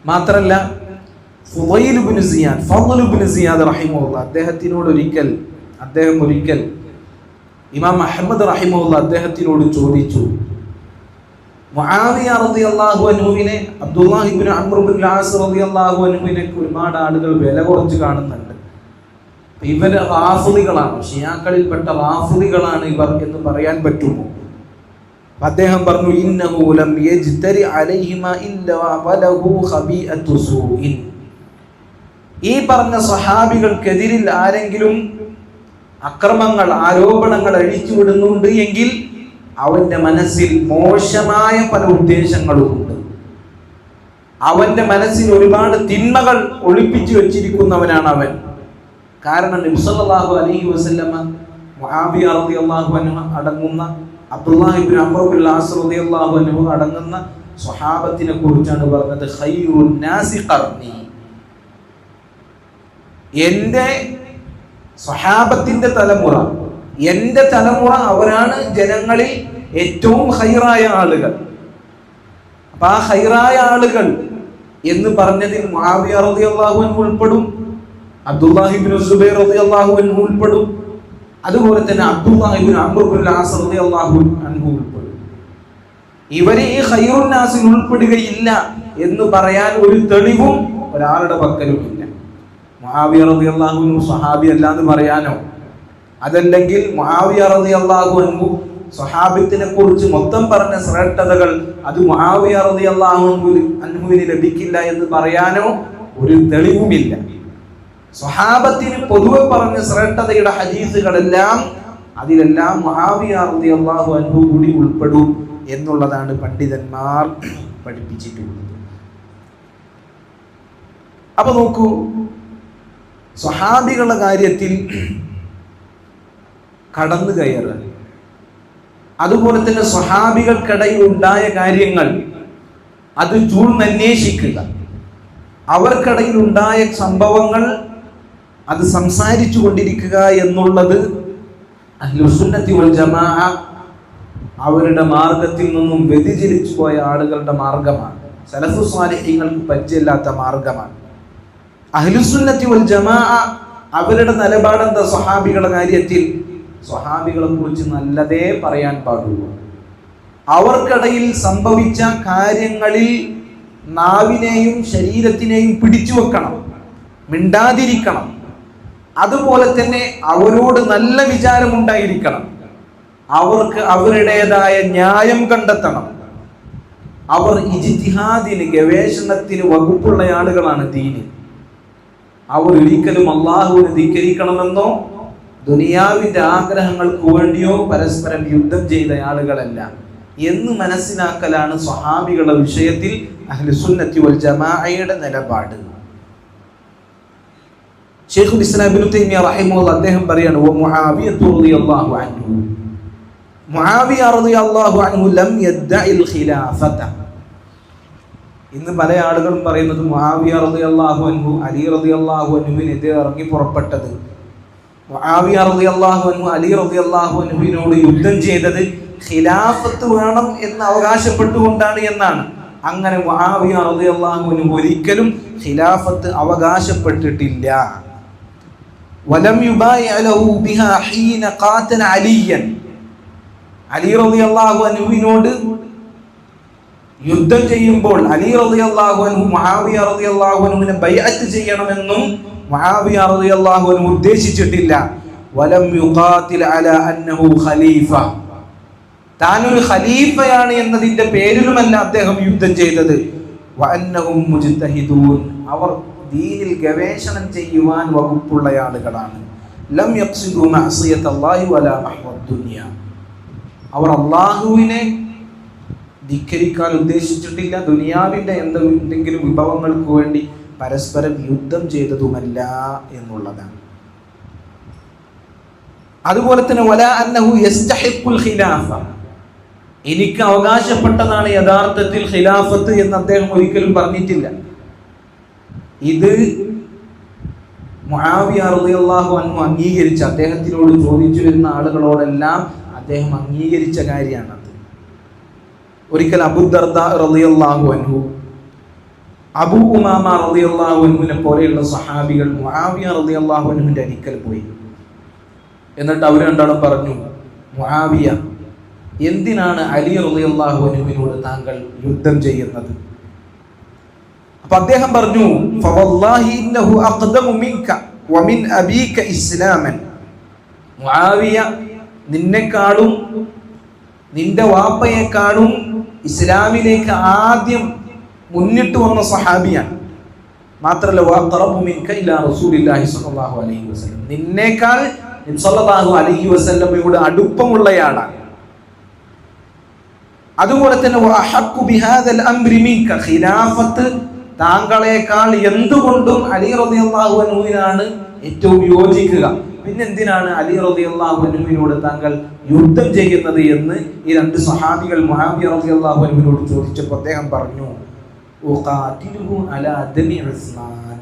മാത്രല്ല, ഫുളൈൽ ഇബ്നു സിയാദ് റഹിമഹുല്ലാഹ് അദ്ദേഹത്തിനോട് ഒരിക്കൽ ഇമാം അഹ്മദ് റഹിമഹുല്ലാഹ് അദ്ദേഹത്തിനോട് ചോദിച്ചു, മുആവിയ റളിയല്ലാഹു അൻഹുവിനെ, അബ്ദുല്ലാഹി ഇബ്നു അംർ ഇബ്നുൽ ആസ് റളിയല്ലാഹു അൻഹുവിനെ ഒരുപാട് ആളുകൾ വില കുറച്ച് കാണുന്നുണ്ട്. ഇവര് റാഫിദികളാണ്, ഷിയാക്കളിൽപ്പെട്ട റാഫിദികളാണ് ഇവർ എന്ന് പറയാൻ പറ്റുമോ? അദ്ദേഹം പറഞ്ഞു, ഇന്നഹു ലം യജ്തരി അലൈഹിമാ ഇല്ലാ വലഹു ഖബീഅത്തു സൂഇൻ. ഈ പറഞ്ഞ സ്വഹാബികൾക്കെതിരിൽ ആരെങ്കിലും അക്രമങ്ങൾ, ആരോപണങ്ങൾ അഴിച്ചുവിടുന്നുണ്ട് എങ്കിൽ അവന്റെ മനസ്സിൽ മോശമായ പല ഉദ്ദേശങ്ങളുമുണ്ട്. അവന്റെ മനസ്സിൽ ഒരുപാട് തിന്മകൾ ഒളിപ്പിച്ചു വെച്ചിരിക്കുന്നവനാണ് അവൻ. കാരണം നബി സല്ലല്ലാഹു അലൈഹി വസല്ലമ മുആവിയ റളിയല്ലാഹു അൻഹു അടങ്ങുന്ന അബ്ദുല്ലാഹ് ഇബ്നു അംർ ഇബ്നുൽ ആസ് റളിയല്ലാഹു അൻഹു അടങ്ങുന്ന സ്വഹാബത്തിനെ കുറിച്ചാണ് പറഞ്ഞത്, ഖൈറുൻ നാസി ഖർനി, എൻ്റെ സ്വഹാബത്തിന്റെ തലമുറ, എൻ്റെ തലമുറ അവരാണ് ജനങ്ങളിൽ ഏറ്റവും ഖൈറായ ആളുകൾ. അപ്പൊ ആ ഖൈറായ ആളുകൾ എന്ന് പറഞ്ഞതിൽ മുആവിയ റളിയല്ലാഹു അൻഹു ഉൾപ്പെടും, അബ്ദുല്ലാഹി ഇബ്നു സുബൈർ റളിയല്ലാഹു അൻഹു ഉൾപ്പെടും, അതുപോലെ തന്നെ അബ്ദുല്ലാഹി ഇബ്നു അംർ ഇബ്നുൽ ആസ് റളിയല്ലാഹു അൻഹു ഉൾപ്പെടും. ഇവരെ ഈ ഖൈറുൻ നാസിൽ ഉൾപ്പെടുകയില്ല എന്ന് പറയാൻ ഒരു തെളിവും ഒരാളുടെ പക്കലുമില്ല. മുആവിയ റളിയല്ലാഹു അൻഹു സ്വഹാബി അല്ല എന്ന് പറയാനോ, അതല്ലെങ്കിൽ മുആവിയ റളിയല്ലാഹു അൻഹു സ്വഹാബത്തിനെ കുറിച്ച് മൊത്തം പറഞ്ഞ ശ്രേഷ്ഠതകൾ അത് മുആവിയ റളിയല്ലാഹു അൻഹുവിന് ലഭിക്കില്ല എന്ന് പറയാനോ ഒരു തെളിവുമില്ല. സ്വഹാബത്തിന് പൊതുവെ പറഞ്ഞ ശ്രേഷ്ഠതയുടെ ഹദീസുകളെല്ലാം അതിലെല്ലാം മുആവിയ റളിയല്ലാഹു അൻഹു കൂടി ഉൾപ്പെടും എന്നുള്ളതാണ് പണ്ഡിതന്മാർ പഠിപ്പിച്ചിട്ടുള്ളത്. അപ്പൊ നോക്കൂ, സ്വഹാബികളുടെ കാര്യത്തിൽ കടന്നു കയറുക, അതുപോലെ തന്നെ സ്വഹാബികൾക്കിടയിൽ ഉണ്ടായ കാര്യങ്ങൾ അത് ചൂഴ്ന്നന്വേഷിക്കുക, അവർക്കിടയിൽ ഉണ്ടായ സംഭവങ്ങൾ അത് സംസാരിച്ചു കൊണ്ടിരിക്കുക എന്നുള്ളത് അഹ്ലുസുന്നത്തി വൽ ജമാഅ അവരുടെ മാർഗത്തിൽ നിന്നും വ്യതിചലിച്ചു പോയ ആളുകളുടെ മാർഗമാണ്. സലഫു സ്വാലിഹീങ്ങൾക്ക് പരിചയമില്ലാത്ത മാർഗമാണ്. അഹ്ലുസുന്നത്തി വൽ ജമാഅ അവരുടെ നിലപാടെന്താ? സ്വഹാബികളുടെ കാര്യത്തിൽ സ്വഹാബികളെ കുറിച്ച് നല്ലതേ പറയാൻ പാടുള്ളൂ. അവർക്കിടയിൽ സംഭവിച്ച കാര്യങ്ങളിൽ നാവിനെയും ശരീരത്തിനെയും പിടിച്ചു വെക്കണം, മിണ്ടാതിരിക്കണം. അതുപോലെ തന്നെ അവരോട് നല്ല വിചാരമുണ്ടായിരിക്കണം. അവർക്ക് അവരുടേതായ ന്യായം കണ്ടെത്തണം. അവർ ഇജ്തിഹാദിന്, ഗവേഷണത്തിന് വകുപ്പുള്ള ആളുകളാണ് ദീനിൽ. അവർ ഒരിക്കലും അള്ളാഹുവിനെ ധിക്കരിക്കണമെന്നോ ദുനിയാവിന്റെ ആഗ്രഹങ്ങൾക്ക് വേണ്ടിയോ പരസ്പരം യുദ്ധം ചെയ്ത ആളുകളല്ല എന്ന് മനസ്സിലാക്കലാണ് സ്വഹാബികളുടെ വിഷയത്തിൽ അഹ്ലുസുന്നത്തി വൽ ജമാഅയുടെ നിലപാട്. ശൈഖുൽ ഇസ്ലാം ഇബ്നു തൈമിയ്യ റഹിമഹുല്ലാഹ് അദ്ദേഹം പറയാണ്, മുആവിയ റളിയല്ലാഹു അൻഹു, മുആവിയ റളിയല്ലാഹു അൻഹു ലം യദ്ദഇൽ ഖിലാഫത. ഇന്ന് പല ആളുകളും പറയുന്നത് മുആവിയ റളിയല്ലാഹു അൻഹു അലി റളിയല്ലാഹു അൻഹുവിനെതിരെ ഇറങ്ങി പുറപ്പെട്ടത്, മുആവിയ റളിയല്ലാഹു അൻഹു അലി റളിയല്ലാഹു അൻഹുവിനോട് യുദ്ധം ചെയ്തത് ഖിലാഫത്ത് വേണം എന്ന് അവകാശപ്പെട്ടുകൊണ്ടാണ് എന്നാണ്. അങ്ങനെ മുആവിയ റളിയല്ലാഹു അൻഹു ഒരിക്കലും ഖിലാഫത്ത് അവകാശപ്പെട്ടിട്ടില്ല. വലം യുബായിഅ ലഹു ബിഹാ ഹീന ഖാതല അലിയൻ, അലി റളിയല്ലാഹു അൻഹുവിനോട് യുദ്ധം ചെയ്യുമ്പോൾ അലി റളിയല്ലാഹു അൻഹു മുആവിയ റളിയല്ലാഹു അൻഹുവിനെ ബൈഅത്ത് ചെയ്യണമെന്നും മുആവിയ റളിയല്ലാഹു അൻഹു ഉദ്ദേശിച്ചിട്ടില്ല. വലം യുഖാതിൽ അലാ അന്നഹു ഖലീഫ, താനൊരു ഖലീഫയാണ് എന്നതിന്റെ പേരിലുമല്ല അദ്ദേഹം യുദ്ധം ചെയ്തത്. വഅന്നഹും മുജ്തഹിദൂൻ, അവർ ദീനിൽ ഗവേഷണം ചെയ്യുവാൻ വകുപ്പുള്ള ആളുകളാണ്. ലം യഖ്സിദു മഅസിയത്തല്ലാഹി വലാ മഹ്വദ് ദുനിയ, അവർ അല്ലാഹുവിനെ ധിക്കരിക്കാൻ ഉദ്ദേശിച്ചിട്ടില്ല, ദുനിയാവിന്റെ എന്തെങ്കിലും വിഭവങ്ങൾക്ക് വേണ്ടി പരസ്പരം യുദ്ധം ചെയ്തതുമല്ല എന്നുള്ളതാണ്. അതുപോലെ തന്നെ വലാ അന്നഹു യസ്തഹിഖുൽ ഖിലാഫ, എനിക്ക് അവകാശപ്പെട്ടതാണ് യഥാർത്ഥത്തിൽ ഖിലാഫത്ത് എന്ന് അദ്ദേഹം ഒരിക്കലും പറഞ്ഞിട്ടില്ല. ഇത് മുആവിയ റളിയല്ലാഹു അൻഹു അംഗീകരിച്ച, അദ്ദേഹത്തിനോട് ചോദിച്ചു വരുന്ന ആളുകളോടെല്ലാം അദ്ദേഹം അംഗീകരിച്ച കാര്യമാണത്. ഒരിക്കൽ അബൂ ദർദാ റളിയല്ലാഹു അൻഹു, അബൂ ഉമാമ റളിയല്ലാഹു അൻഹുവിനെ പോലെയുള്ള സഹാബികൾ മുആവിയ റളിയല്ലാഹു അൻഹുവിന്റെ അടുക്കൽ പോയി. എന്നിട്ട് അവർ രണ്ടാളും പറഞ്ഞു, മുആവിയ, എന്തിനാണ് അലി റളിയല്ലാഹു അൻഹുവിനോട് താങ്കൾ യുദ്ധം ചെയ്യുന്നത്? അപ്പൊ അദ്ദേഹം പറഞ്ഞു, ഫവല്ലാഹി ഇന്നഹു അഖ്ദമു മിൻക വമിൻ അബീക ഇസ്ലാമൻ, മുആവിയ നിന്നെക്കാളും നിന്റെ വാപ്പയെക്കാളും ഇസ്ലാമിലേക്ക് ആദ്യം മുന്നിട്ട് വന്ന സഹാബിയാണ്. മാത്രമല്ല വഖറബു മിൻക ഇലാ റസൂലില്ലാഹി സ്വല്ലല്ലാഹു അലൈഹി വസല്ലം, നിന്നേക്കാൾ നബി സ്വല്ലല്ലാഹു അലൈഹി വസല്ലമയോട് അടുപ്പമുള്ളയാളാണ്. അതുപോലെ തന്നെ വഅഹഖു ബിഹാദൽ അംരി മിൻക, ഖിലാഫത്ത് താങ്കളെക്കാൾ എന്തുകൊണ്ടും അലി റളിയല്ലാഹു അൻഹുവിനാണ് ഏറ്റവും യോജിക്കുക. പിന്നെന്തിനാണ് അലി റളിയല്ലാഹു അൻഹുവിനോട് താങ്കൾ യുദ്ധം ചെയ്യുന്നത് എന്ന് ഈ രണ്ട് സ്വഹാബികൾ മുആവിയ റളിയല്ലാഹു അൻഹുവിനോട് ചോദിച്ചപ്പോൾ അദ്ദേഹം പറഞ്ഞു, ഉഖാതിലുഹു അലാ ദമി ഉസ്മാൻ,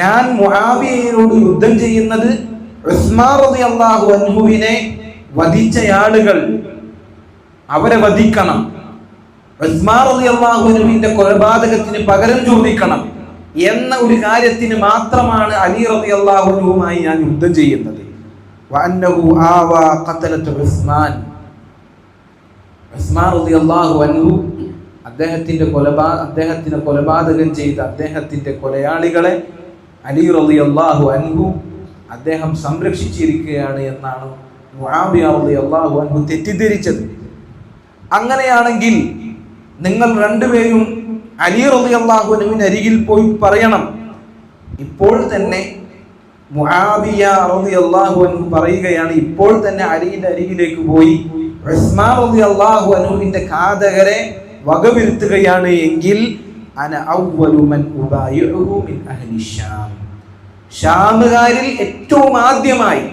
ഞാൻ മുആവിയയോട് യുദ്ധം ചെയ്യുന്നത് ഉസ്മാൻ റളിയല്ലാഹു അൻഹുവിനെ വധിച്ച ആളുകൾ അവരെ വധിക്കണം, ഉസ്മാൻ റളിയല്ലാഹു അൻഹുവിന്റെ കൊലപാതകത്തിന് പകരം ചോദിക്കണം എന്ന ഒരു കാര്യത്തിന് മാത്രമാണ് അലി റളിയല്ലാഹു അൻഹുമായി ഞാൻ യുദ്ധം ചെയ്യുന്നത്. വഅന്നഹു ആവാ ഖതലത ഉസ്മാൻ, ഉസ്മാൻ റളിയല്ലാഹു അൻഹു അദ്ദേഹത്തിനെ കൊലപാതകം ചെയ്ത അദ്ദേഹത്തിന്റെ കൊലയാളികളെ അലി റളിയല്ലാഹു അൻഹു അദ്ദേഹം സംരക്ഷിച്ചിരിക്കുകയാണ് എന്നാണ് മുആവിയ റളിയല്ലാഹു അൻഹു തെറ്റിദ്ധരിച്ചത്. അങ്ങനെയാണെങ്കിൽ നിങ്ങൾ രണ്ടുപേരും അലി റളിയല്ലാഹു അൻഹുവിന് അരികിൽ പോയി പറയണം. ഇപ്പോൾ തന്നെ മുആവിയ റളിയല്ലാഹു അൻഹു പറയുകയാണ്, ഇപ്പോൾ തന്നെ അലിയുടെ അരികിലേക്ക് പോയി ഉസ്മാൻ റളിയല്ലാഹു അൻഹുവിന്റെ ഘാതകരെ വകവരുത്തുകയാണ് എങ്കിൽ അന അവ്വലു മൻ ഉബായിഉഹു മിൻ അഹ്ലി ശാം, ഷാമുകാരിൽ ഏറ്റവും ആദ്യമായി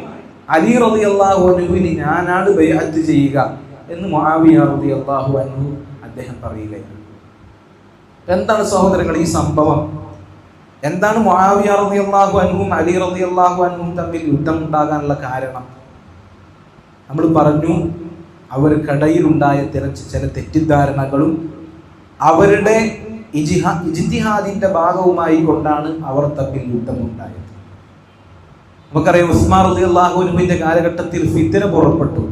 അലി റളിയല്ലാഹു അൻഹുവിന് ഞാനാണ് ബൈഅത്ത് ചെയ്യുക എന്ന് മുആവിയ റളിയല്ലാഹു അൻഹു അദ്ദേഹം പറയുകയാണ്. എന്താണ് സഹോദരങ്ങൾ ഈ സംഭവം? എന്താണ് മുആവിയ റളിയല്ലാഹു അൻഹും അലി റളിയല്ലാഹു അൻഹും തമ്മിൽ യുദ്ധം ഉണ്ടാകാനുള്ള കാരണം? നമ്മൾ പറഞ്ഞു, അവർക്കിടയിലുണ്ടായ ചില തെറ്റിദ്ധാരണകളും അവരുടെ ഇജ്തിഹാദിന്റെ ഭാഗവുമായി കൊണ്ടാണ് അവർ തമ്മിൽ യുദ്ധമുണ്ടായത്. നമുക്കറിയാം, ഉസ്മാൻ റളിയല്ലാഹു അൻഹുവിന്റെ കാലഘട്ടത്തിൽ ഫിത്ന പുറപ്പെട്ടു.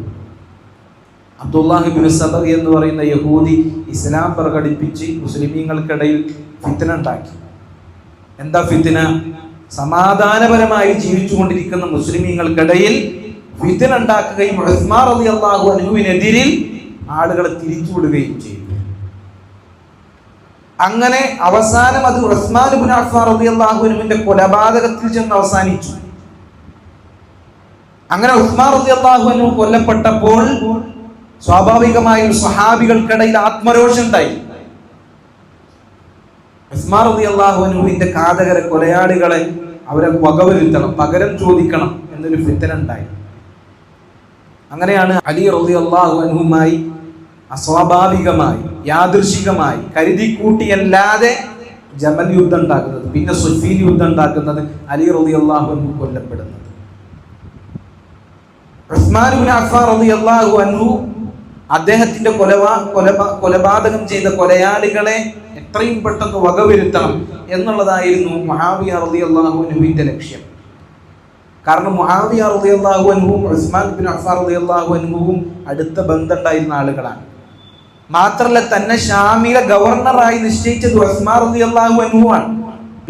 അബ്ദുല്ലാഹ് ഇബ്നു സബ എന്ന് പറയുന്ന യഹൂദി ഇസ്ലാം പ്രകടിപ്പിച്ച് മുസ്ലിമീങ്ങൾക്കിടയിൽ ഫിത്ന ഉണ്ടാക്കി. എന്താ ഫിത്ന? സമാധാനപരമായി ജീവിച്ചുകൊണ്ടിരിക്കുന്ന മുസ്ലിമീങ്ങൾക്കിടയിൽ ഫിത്ന ഉണ്ടാക്കുകയും ഉസ്മാൻ റളിയല്ലാഹു അൻഹുവിനെതിരിൽ ആളുകളെ തിരിച്ചുവിടുകയും ചെയ്തു. അങ്ങനെ അവസാനം അത് ഉസ്മാൻ ഇബ്നു അഫ്ഫാൻ റളിയല്ലാഹു അൻഹുവിന്റെ കൊലപാതകത്തിൽ ചെന്ന് അവസാനിച്ചു. അങ്ങനെ ഉസ്മാൻ റളിയല്ലാഹു അൻഹു കൊല്ലപ്പെട്ടപ്പോൾ സ്വാഭാവികമായും സ്വഹാബികൾക്കിടയിൽ ആത്മരോഷം ഉണ്ടായി. ഉസ്മാൻ റളിയല്ലാഹു അൻഹുവിന്റെ ഘാതകരെ, കൊലയാളികളെ അവരെ വകവരുത്തണം, പകരം ചോദിക്കണം എന്നൊരു ഫിത്ന ഉണ്ടായി. അങ്ങനെയാണ് അലി റളിയല്ലാഹു അൻഹുമായി അസ്വാഭാവികമായി, യാദൃശികമായി, കരുതിക്കൂട്ടിയല്ലാതെ ജമൽ യുദ്ധം ഉണ്ടാക്കുന്നത്, പിന്നെ സുഫീൻ യുദ്ധം ഉണ്ടാക്കുന്നത്, അലി റളിയല്ലാഹു അൻഹു കൊല്ലപ്പെടുന്നത്. ഉസ്മാൻ ഇബ്നു അഫ്ഫാൻ റളിയല്ലാഹു അൻഹു അദ്ദേഹത്തിന്റെ കൊലപാതകം ചെയ്ത കൊലയാളികളെ എത്രയും പെട്ടെന്ന് വകവരുത്തണം എന്നുള്ളതായിരുന്നു മുആവിയ റളിയല്ലാഹു അൻഹുവിന്റെ ലക്ഷ്യം. കാരണം മുആവിയ റളിയല്ലാഹു അൻഹുവും ഉസ്മാൻ ഇബ്നു അഫ്ഫാൻ റളിയല്ലാഹു അൻഹുവും അടുത്ത ബന്ധമുണ്ടായിരുന്ന ആളുകളാണ്. മാത്രമല്ല, തന്നെ ഷാമിലെ ഗവർണറായി നിശ്ചയിച്ചത് ഉസ്മാൻ റളിയല്ലാഹു അൻഹുവാണ്.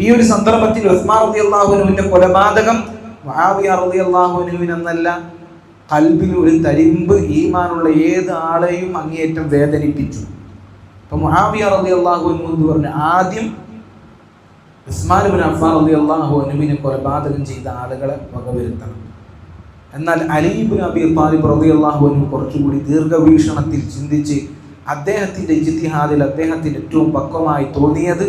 ഈ ഒരു സന്ദർഭത്തിൽ ഉസ്മാൻ റളിയല്ലാഹു അൻഹുവിന്റെ കൊലപാതകം മുആവിയ റളിയല്ലാഹു അൻഹുവിനെന്നല്ല, ഖൽബിൽ ഒരു തരിമ്പ് ഈമാനുള്ള ഏത് ആളെയും അങ്ങേയറ്റം വേദനിപ്പിച്ചു. അപ്പൊ മുആവിയ റളിയല്ലാഹു അൻഹു എന്ന് പറഞ്ഞ ആദ്യം ഉസ്മാൻ ഇബ്നു അഫ്ഫാൻ റളിയല്ലാഹു അൻഹുവിനെ കൊലപാതകം ചെയ്ത ആളുകളെ വകവരുത്തണം. എന്നാൽ അലി ഇബ്നു അബീ ത്വാലിബ് റളിയല്ലാഹു അൻഹു കുറച്ചുകൂടി ദീർഘവീക്ഷണത്തിൽ ചിന്തിച്ച് അദ്ദേഹത്തിന്റെ ഇജ്തിഹാദിൽ അദ്ദേഹത്തിന് ഏറ്റവും പക്വമായി തോന്നിയത്,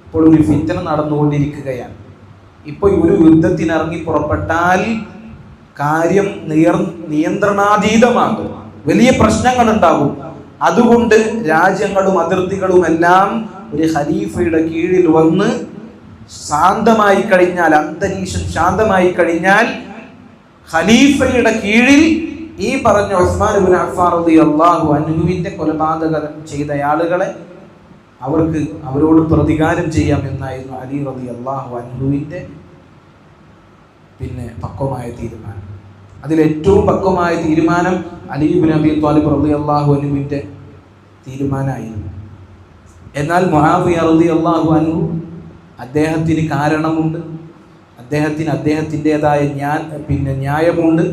ഇപ്പോൾ ഒരു ഫിത്ന നടന്നുകൊണ്ടിരിക്കുകയാണ്. ഇപ്പോൾ ഒരു യുദ്ധത്തിന് ഇറങ്ങി പുറപ്പെട്ടാൽ കാര്യം നിയന്ത്രണാതീതമാകും, വലിയ പ്രശ്നങ്ങൾ ഉണ്ടാകും. അതുകൊണ്ട് രാജ്യങ്ങളും അതിർത്തികളും എല്ലാം ഒരു ഖലീഫയുടെ കീഴിൽ വന്ന് ശാന്തമായി കഴിഞ്ഞാൽ, അന്തരീക്ഷം ശാന്തമായി കഴിഞ്ഞാൽ, ഖലീഫയുടെ കീഴിൽ ഈ പറഞ്ഞ ഉസ്മാൻ ഇബ്നു അഫ്ഫാൻ റളിയല്ലാഹു അൻഹുവിന്റെ കൊലപാതകം ചെയ്ത ആളുകളെ അവരോട് പ്രതികാരം ചെയ്യാം എന്നായിരുന്നു അലി റളിയല്ലാഹു അൻഹുവിന്റെ പക്വമായ തീരുമാനം. അതിലേറ്റവും പക്വമായ തീരുമാനം അലി ഇബ്നു അബീ ത്വാലിബ് റളിയല്ലാഹു അൻഹുവിന്റെ തീരുമാനമായിരുന്നു. എന്നാൽ മുആവിയ റളിയല്ലാഹു അൻഹു അദ്ദേഹത്തിന് കാരണമുണ്ട്, അദ്ദേഹത്തിൻ്റെതായ ന്യായമുണ്ട്,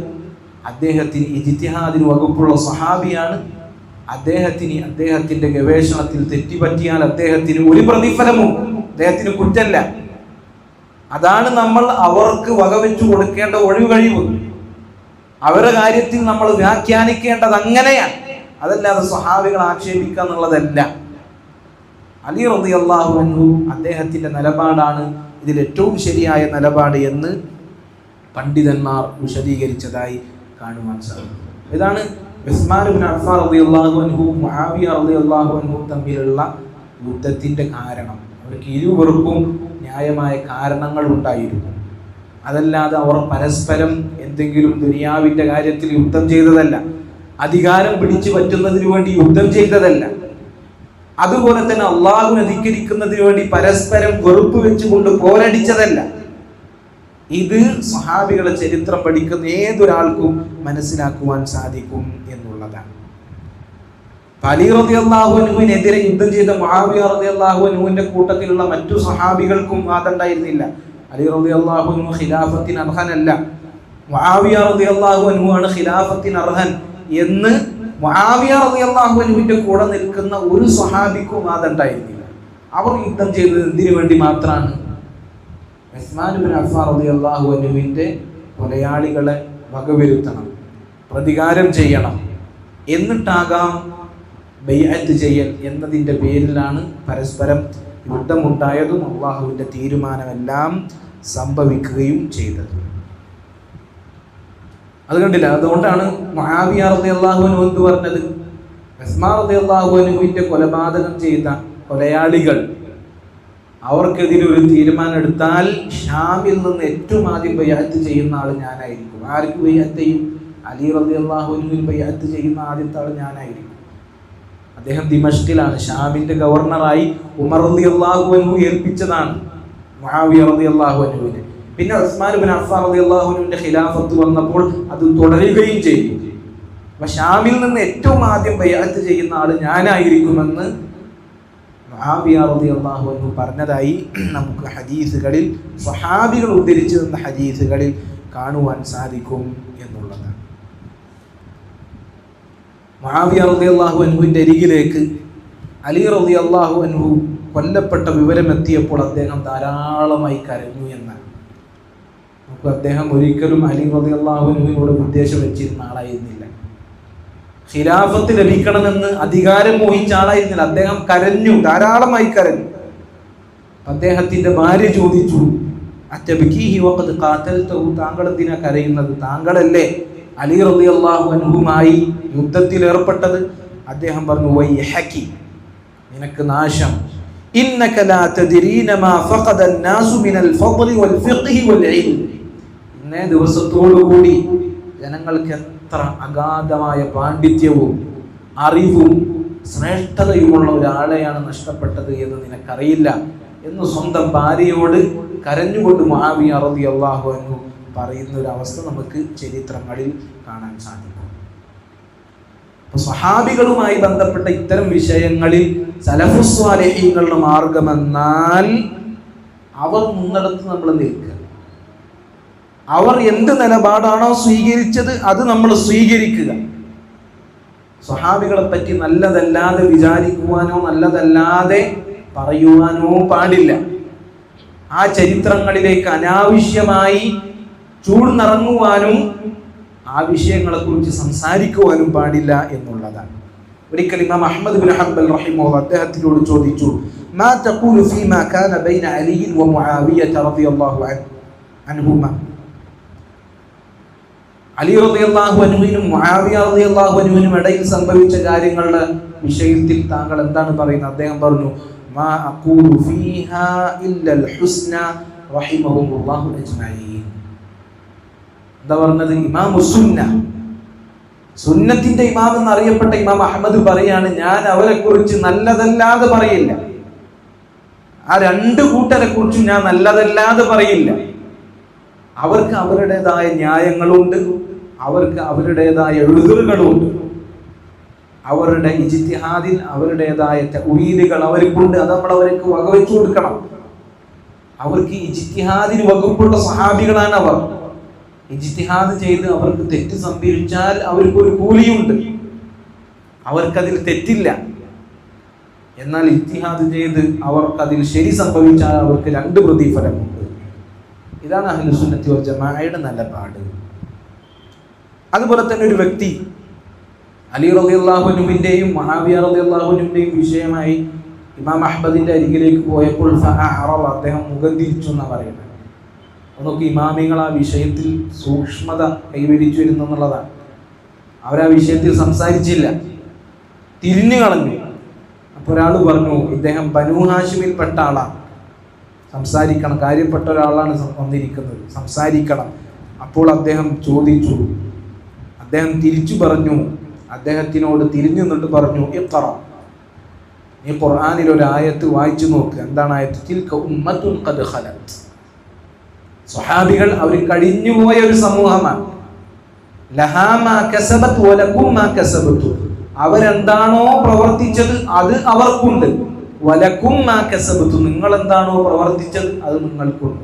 അദ്ദേഹത്തിന് ഇജ്തിഹാദിന് വകുപ്പുള്ള സ്വഹാബിയാണ്. അദ്ദേഹത്തിന്റെ ഗവേഷണത്തിൽ തെറ്റുപറ്റിയാൽ അദ്ദേഹത്തിന് ഒരു പ്രതിഫലവും, അദ്ദേഹത്തിന് കുറ്റല്ല. അതാണ് നമ്മൾ അവർക്ക് വകവെച്ചു കൊടുക്കേണ്ട ഒഴികഴിവ്. അവരുടെ കാര്യത്തിൽ നമ്മൾ വ്യാഖ്യാനിക്കേണ്ടത് അങ്ങനെയാണ്, അതല്ലാതെ സ്വഹാബികൾ ആക്ഷേപിക്കുക എന്നുള്ളതല്ല. അലി റളിയല്ലാഹു അൻഹു അദ്ദേഹത്തിൻ്റെ നിലപാടാണ് ഇതിൽ ഏറ്റവും ശരിയായ നിലപാട് എന്ന് പണ്ഡിതന്മാർ വിശദീകരിച്ചതായി കാണുവാൻ സാധിക്കും. ഇതാണ് ഉസ്മാൻ ഇബ്നു അഫ്ഫാൻ റളിയല്ലാഹു അൻഹു മുആവിയ റളിയല്ലാഹു അൻഹു തമ്മിലുള്ള യുദ്ധത്തിൻ്റെ കാരണം. അവർക്ക് ഇരുവർക്കും ന്യായമായ കാരണങ്ങൾ ഉണ്ടായിരുന്നു. അതല്ലാതെ അവർ പരസ്പരം എന്തെങ്കിലും ദുനിയാവിൻ്റെ കാര്യത്തിൽ യുദ്ധം ചെയ്തതല്ല, അധികാരം പിടിച്ചു പറ്റുന്നതിന് വേണ്ടി യുദ്ധം ചെയ്തതല്ല, അതുപോലെ തന്നെ അള്ളാഹുവിനെ ധിക്കരിക്കുന്നതിന് വേണ്ടി പരസ്പരം വെറുപ്പ് വെച്ചുകൊണ്ട് പോരടിച്ചതല്ല. ഇത് സ്വഹാബികളുടെ ചരിത്രം പഠിക്കുന്ന ഏതൊരാൾക്കും മനസ്സിലാക്കുവാൻ സാധിക്കും എന്നുള്ളതാണ്. അലി റളിയല്ലാഹു അൻഹുവിനെതിരെ യുദ്ധം ചെയ്ത മുആവിയ റളിയല്ലാഹു അൻഹുവിന്റെ കൂട്ടത്തിലുള്ള മറ്റു സ്വഹാബികൾക്കും വാദമുണ്ടായിരുന്നില്ല. അലി റളിയല്ലാഹു അൻഹു ഖിലാഫത്തിന് അർഹനല്ല, മുആവിയ റളിയല്ലാഹു അൻഹു ആണ് ഖിലാഫത്തിന് അർഹൻ എന്ന് മുആവിയ റളിയല്ലാഹു അൻഹുവിന്റെ കൂടെ നിൽക്കുന്ന ഒരു സ്വഹാബിക്കും വാദമുണ്ടായിരുന്നില്ല. അവർ യുദ്ധം ചെയ്തത് എന്തിനു വേണ്ടി മാത്രമാണ്? ഉസ്മാൻ ഇബ്നു അഫ്ഫാൻ റളിയല്ലാഹു അൻഹുവിന്റെ കൊലയാളികളെ വകവരുത്തണം, പ്രതികാരം ചെയ്യണം, എന്നിട്ടാകാം ബൈഅത്ത് ചെയ്യൽ എന്നതിൻ്റെ പേരിലാണ് പരസ്പരം യുദ്ധമുണ്ടായതും അള്ളാഹുവിൻ്റെ തീരുമാനമെല്ലാം സംഭവിക്കുകയും ചെയ്തത്. അത് കണ്ടില്ല. അതുകൊണ്ടാണ് മുആവിയ റളിയല്ലാഹു അൻഹു എന്ന് പറഞ്ഞത്, ഉസ്മാൻ റളിയല്ലാഹു അൻഹുവിന്റെ കൊലപാതകം ചെയ്ത കൊലയാളികൾ അവർക്കെതിരെ ഒരു തീരുമാനം എടുത്താൽ ഷാമിൽ നിന്ന് ഏറ്റവും ആദ്യം ബൈഅത്ത് ചെയ്യുന്ന ആൾ ഞാനായിരിക്കും. ആർക്ക് ബൈഅത്ത് ചെയ്യും? അലി റളിയല്ലാഹു അൻഹുവിന് ബൈഅത്ത് ചെയ്യുന്ന ആദ്യത്തെ ആൾ ഞാനായിരിക്കും. അദ്ദേഹം ദിമഷ്കിലാണ്, ഷാമിന്റെ ഗവർണറായി ഉമർ റളിയല്ലാഹു അൻഹു ഏൽപ്പിച്ചതാണ് മുആവിയ റളിയല്ലാഹു അൻഹുവിനെ. പിന്നെ ഉസ്മാൻ ഇബ്നു അഫ്ഫാൻ റളിയല്ലാഹു അൻഹുവിന്റെ ഖിലാഫത്ത് വന്നപ്പോൾ അത് തുടരുകയും ചെയ്തു. അപ്പൊ ഷാമിൽ നിന്ന് ഏറ്റവും ആദ്യം ബൈഅത്ത് ചെയ്യുന്ന ആൾ ഞാനായിരിക്കുമെന്ന് മുആവിയ റളിയല്ലാഹു അൻഹു പറഞ്ഞതായി നമുക്ക് ഹദീസുകളിൽ സ്വഹാബികൾ ഉദ്ധരിച്ചു തന്ന ഹദീസുകളിൽ കാണുവാൻ സാധിക്കും എന്നുള്ളതാണ്. മുആവിയ റളിയല്ലാഹു അൻഹുവിന്റെ അരികിലേക്ക് അലി റളിയല്ലാഹു അൻഹു കൊല്ലപ്പെട്ട വിവരം എത്തിയപ്പോൾ അദ്ദേഹം ധാരാളമായി കരഞ്ഞു എന്നാണ്. നമുക്ക് അദ്ദേഹം ഒരിക്കലും അലി റളിയല്ലാഹു അൻഹുവിനോട് ഉദ്ദേശം വെച്ചിരുന്ന ആളായിരുന്നില്ല. ഖിലാഫത്ത് ലഭിക്കണമെന്ന് അധികാരം മോഹിച്ച ആളായിരുന്നില്ല. അദ്ദേഹം കരഞ്ഞു, ധാരാളമായി കരഞ്ഞു. അദ്ദേഹത്തിന്റെ ഭാര്യ ചോദിച്ചു, അത്തബ്കീഹി വഖദ് ഖാതൽതഹു, താങ്കൾ എന്തിനാ കരയുന്നത്? താങ്കളല്ലേ അലി റളിയല്ലാഹു അൻഹുമായി യുദ്ധത്തിൽ ഏർപ്പെട്ടത്? അദ്ദേഹം പറഞ്ഞു, വൈഹകി, നിനക്ക് നാശം. ഇന്നക ലാ തദ്രീന മാ ഫഖദ അന്നാസു മിനൽ ഫദ്ലി വൽ ഫിഖ്ഹി വൽ ഇൽം. ഇന്നേ ദിവസത്തോടുകൂടി ജനങ്ങൾക്ക് എത്ര അഗാധമായ പാണ്ഡിത്യവും അറിവും ശ്രേഷ്ഠതയുമുള്ള ഒരാളെയാണ് നഷ്ടപ്പെട്ടത് എന്ന് നിനക്കറിയില്ല എന്ന് സ്വന്തം ഭാര്യയോട് കരഞ്ഞുകൊണ്ട് മുആവിയ റളിയല്ലാഹു അൻഹു പറയുന്ന ഒരു അവസ്ഥ നമുക്ക് ചരിത്രങ്ങളിൽ കാണാൻ സാധിക്കും. സ്വഹാബികളുമായി ബന്ധപ്പെട്ട ഇത്തരം വിഷയങ്ങളിൽ സലഫുസ് സ്വാലിഹീങ്ങളുടെ മാർഗമെന്നാൽ അവർ മുന്നിടത്ത് നമ്മൾ നിൽക്കുക. അവർ എന്ത് നിലപാടാണോ സ്വീകരിച്ചത് അത് നമ്മൾ സ്വീകരിക്കുക. സ്വഹാബികളെ പറ്റി നല്ലതല്ലാതെ വിചാരിക്കുവാനോ നല്ലതല്ലാതെ പറയുവാനോ പാടില്ല. ആ ചരിത്രങ്ങളിലേക്ക് അനാവശ്യമായി ചൂഴ്ന്നിറങ്ങുവാനും ആ വിഷയങ്ങളെ കുറിച്ച് സംസാരിക്കുവാനും പാടില്ല എന്നുള്ളതാണ്. ഒരിക്കൽ ഇമാം അഹ്മദ് ബിൻ ഹംബൽ റഹിമഹുല്ലാഹ് അദ്ദേഹത്തിനോട് ചോദിച്ചു, മാ തഖൂലു ഫീമാ കാന ബൈന അലി വ മുആവിയ റളിയല്ലാഹു അൻഹുമാ, അലി റളിയല്ലാഹു അൻഹുവിനും മുആവിയ റളിയല്ലാഹു അൻഹുവിനും ഇടയിൽ സംഭവിച്ച കാര്യങ്ങളുടെ വിഷയത്തിൽ താങ്കൾ എന്താണ് പറയുന്നത്? അദ്ദേഹം പറഞ്ഞു, മാ അഖൂലു ഫീഹാ ഇല്ലൽ ഹുസ്ന റഹിമഹുല്ലാഹു അജ്മഈൻ. എന്താ പറഞ്ഞത്? ഇമാം സുന്ന, സുന്നത്തിന്റെ ഇമാം എന്നറിയപ്പെട്ട ഇമാം അഹ്മദ് പറയാണ്, ഞാൻ അവരെ കുറിച്ച് നല്ലതല്ലാതെ പറയില്ല. ആ രണ്ടു കൂട്ടരെ കുറിച്ചും ഞാൻ നല്ലതല്ലാതെ പറയില്ല. അവർക്ക് അവരുടേതായ ന്യായങ്ങളുണ്ട്, അവർക്ക് അവരുടേതായ എഴുതുകളുണ്ട്, അവരുടെ ഇജ്തിഹാദിൽ അവരുടേതായ തഅ്വീലുകൾ അവർക്കുണ്ട്. അത് നമ്മൾ അവർക്ക് വകവെച്ചു കൊടുക്കണം. അവർക്ക് ഇജ്തിഹാദിന് വകുപ്പുള്ള സ്വഹാബികളാണ് അവർ. ഇജ്തിഹാദ് ചെയ്ത് അവർക്ക് തെറ്റ് സംഭവിച്ചാൽ അവർക്കൊരു കൂലിയുണ്ട്, അവർക്കതിൽ തെറ്റില്ല. എന്നാൽ ഇജ്തിഹാദ് ചെയ്ത് അവർക്കതിൽ ശരി സംഭവിച്ചാൽ അവർക്ക് രണ്ട് പ്രതിഫലമുണ്ട്. ഇതാണ് അഹ്ലുസ് സുന്നത്തി വൽ ജമാഅയുടെ നിലപാട്. അതുപോലെ തന്നെ ഒരു വ്യക്തി അലി റളിയല്ലാഹു അൻഹുവിന്റെയും മുആവിയ റളിയല്ലാഹു അൻഹുവിന്റെയും വിഷയമായി ഇമാം അഹ്മദിന്റെ അരികിലേക്ക് പോയപ്പോൾ അദ്ദേഹം മുഖം തിരിച്ചു എന്നാണ് പറയുന്നത്. അതൊക്കെ ഇമാമിങ്ങൾ ആ വിഷയത്തിൽ സൂക്ഷ്മത കൈവരിച്ചു വരുന്നെന്നുള്ളതാണ്. അവരാ വിഷയത്തിൽ സംസാരിച്ചില്ല, തിരിഞ്ഞു കളഞ്ഞു. അപ്പോൾ ഒരാൾ പറഞ്ഞു, ഇദ്ദേഹം ബനൂ ഹാഷിമിൽപ്പെട്ട ആളാണ്, സംസാരിക്കണം, കാര്യപ്പെട്ട ഒരാളാണ് വന്നിരിക്കുന്നത്, സംസാരിക്കണം. അപ്പോൾ അദ്ദേഹം ചോദിച്ചു, അദ്ദേഹം തിരിച്ചു പറഞ്ഞു, അദ്ദേഹത്തിനോട് തിരിഞ്ഞു നിന്നിട്ട് പറഞ്ഞു, ഇഖ്റ, നീ ഖുർആനിൽ ഒരു ആയത്ത് വായിച്ചു നോക്ക്. എന്താണ് ആയത്ത്? തിൽക ഉമ്മത്തുൻ ഖദ് ഖലത്. സ്വഹാബികൾ അവർ കഴിഞ്ഞുപോയ ഒരു സമൂഹമാണ്. ലഹാ മാ കസബത് വലകും മാ കസബതു, അവരെന്താണോ പ്രവർത്തിച്ചത് അത് അവർക്കുണ്ട്. വലകും മാ കസബതു, നിങ്ങൾ എന്താണോ പ്രവർത്തിച്ചത് അത് നിങ്ങൾക്കുണ്ട്.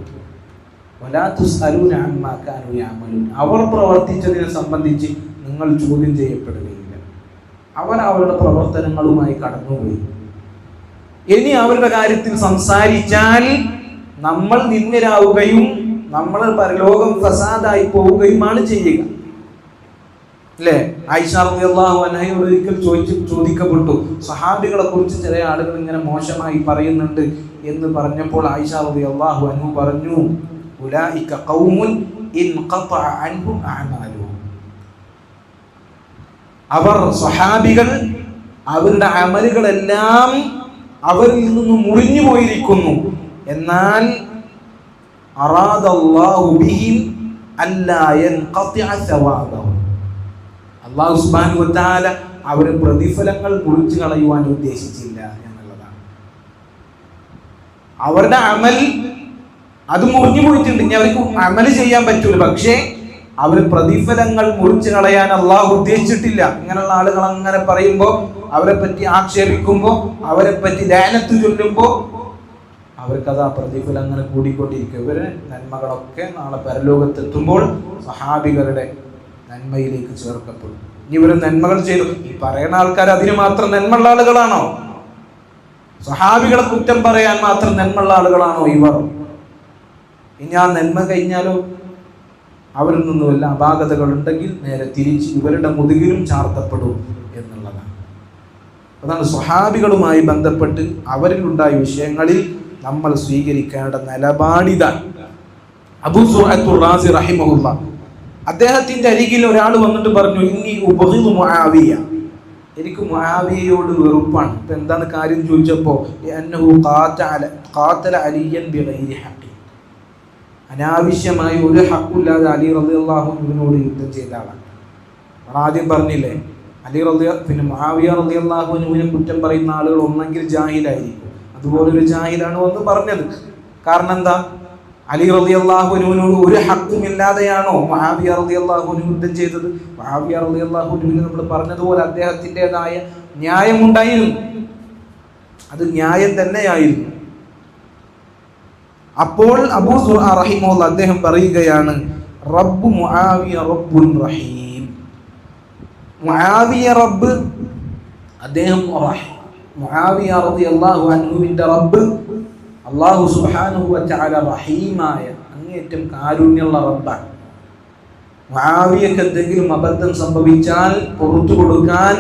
വലാ തുസ്അലൂന അമ്മാ കാനൂ യഅമലൂൻ, അവർ പ്രവർത്തിച്ചതിനെ സംബന്ധിച്ച് നിങ്ങൾ ചോദ്യം ചെയ്യപ്പെടുകയില്ല. അവർ അവരുടെ പ്രവർത്തനങ്ങളുമായി കടന്നുപോയി. ഇനി അവരുടെ കാര്യത്തിൽ സംസാരിച്ചാൽ നമ്മൾ നിന്ദ്യരാവുകയും നമ്മൾ പരലോകം ഫസാദായി പോവുകയുമാണ് ചെയ്യുക. അല്ലേ? ആയിഷ റളിയല്ലാഹു അൻഹയോട് ഒരിക്കൽ ചോദിക്കപ്പെട്ടു, സഹാബികളെ കുറിച്ച് ചില ആളുകൾ ഇങ്ങനെ മോശമായി പറയുന്നുണ്ട് എന്ന് പറഞ്ഞപ്പോൾ ആയിഷ റളിയല്ലാഹു അൻഹ പറഞ്ഞു, ഉലൈക ഖൗമുൻ ഇൻഖതഅ അൻഹും അഅമാലുഹും, അവർ സ്വഹാബികൾ അവരുടെ അമലുകളെല്ലാം അവരിൽ നിന്ന് മുറിഞ്ഞു പോയിരിക്കുന്നു. എന്നാൽ അറാദല്ലാഹു ബിഹിം അല്ലാ യൻഖതിഅ സവാബഹും, അല്ലാഹു സുബ്ഹാനഹു വ തആല അവരുടെ പ്രതിഫലങ്ങൾ മുറിച്ചു കളയുവാൻ ഉദ്ദേശിച്ചില്ല എന്നുള്ളതാണ്. അവരുടെ അമൽ അത് മുറിഞ്ഞു പോയിട്ടുണ്ട്, ഇനി അവർക്ക് അമൽ ചെയ്യാൻ പറ്റൂല. പക്ഷേ അവർ പ്രതിഫലങ്ങൾ മുറിച്ചു കളയാൻ അള്ളാഹു ഉദ്ദേശിച്ചിട്ടില്ല. ഇങ്ങനെയുള്ള ആളുകൾ അങ്ങനെ പറയുമ്പോൾ, അവരെ പറ്റി ആക്ഷേപിക്കുമ്പോൾ, അവരെ പറ്റി ലാനത്ത് ചൊല്ലുമ്പോൾ അവർക്കത് ആ പ്രതിഫലം അങ്ങനെ കൂടിക്കൊണ്ടിരിക്കും. ഇവരെ നന്മകളൊക്കെ നാളെ പരലോകത്തെത്തുമ്പോൾ സഹാബികളുടെ നന്മയിലേക്ക് ചേർക്കപ്പെടും. ഇവർ നന്മകൾ ചെയ്തു, ഈ പറയുന്ന ആൾക്കാർ അതിന് മാത്രം നന്മയുള്ള ആളുകളാണോ? സഹാബികളെ കുറ്റം പറയാൻ മാത്രം നന്മയുള്ള ആളുകളാണോ ഇവർ? ഇനി ആ നന്മ കഴിഞ്ഞാലോ അവരിൽ നിന്നും വല്ല അപാകതകൾ ഉണ്ടെങ്കിൽ നേരെ തിരിച്ച് ഇവരുടെ മുതുകിലും ചാർത്തപ്പെടും എന്നുള്ളതാണ്. അതാണ് സ്വഹാബികളുമായി ബന്ധപ്പെട്ട് അവരിലുണ്ടായ വിഷയങ്ങളിൽ നമ്മൾ സ്വീകരിക്കേണ്ട നിലപാടിതാണ്. അബൂ സുഅത്തുർ റാസി റഹിമഹുല്ലാ, അദ്ദേഹത്തിന്റെ അരികിൽ ഒരാൾ വന്നിട്ട് പറഞ്ഞു, ഇന്നി ഉബഗിദു മുആവിയ, എനിക്ക് മുആവിയയോട് വെറുപ്പാണ്. ഇപ്പൊ എന്താണ് കാര്യം ചോദിച്ചപ്പോ, അന്നഹു ഖാതല അലിയൻ ബിഗൈരി ഹഖ്, അനാവശ്യമായി ഒരു ഹക്കില്ലാതെ അലി റളിയല്ലാഹു അൻഹുവിനോട് യുദ്ധം ചെയ്ത ആളാണ്. ആദ്യം പറഞ്ഞില്ലേ, അലി പിന്നെ മുആവിയ റളിയല്ലാഹു അൻഹുവിനെ കുറ്റം പറയുന്ന ആളുകൾ ഒന്നെങ്കിൽ ജാഹിലായിരിക്കും. അതുപോലൊരു ജാഹിലാണ് വന്ന് പറഞ്ഞത്. കാരണം എന്താ? അലി റളിയല്ലാഹു അൻഹുവിനോട് ഒരു ഹക്കും ഇല്ലാതെയാണോ മുആവിയ റളിയല്ലാഹു അൻഹു യുദ്ധം ചെയ്തത്? മുആവിയ റളിയല്ലാഹു അൻഹുവിന് നമ്മൾ പറഞ്ഞതുപോലെ അദ്ദേഹത്തിൻ്റെതായ ന്യായമുണ്ടായിരുന്നു, അത് ന്യായം തന്നെയായിരുന്നു. അപ്പോൾ അബൂ സുഅ റഹിമഹുല്ലാ അദ്ദേഹം പറയുകയാണ്, റബ്ബു മുആവിയ റബ്ബുൻ റഹീം, മുആവിയ റബ്ബ്, അദ്ദേഹം മുആവിയ റളിയല്ലാഹു അൻഹുവിന്റെ റബ്ബ് അല്ലാഹു സുബ്ഹാനഹു വ തആല റഹീമായ അങ്ങേയറ്റം കാരുണ്യമുള്ള റബ്ബാണ്. മുആവിയക്ക് എന്തെങ്കിലും അബദ്ധം സംഭവിച്ചാൽ പുറത്തു കൊടുക്കാൻ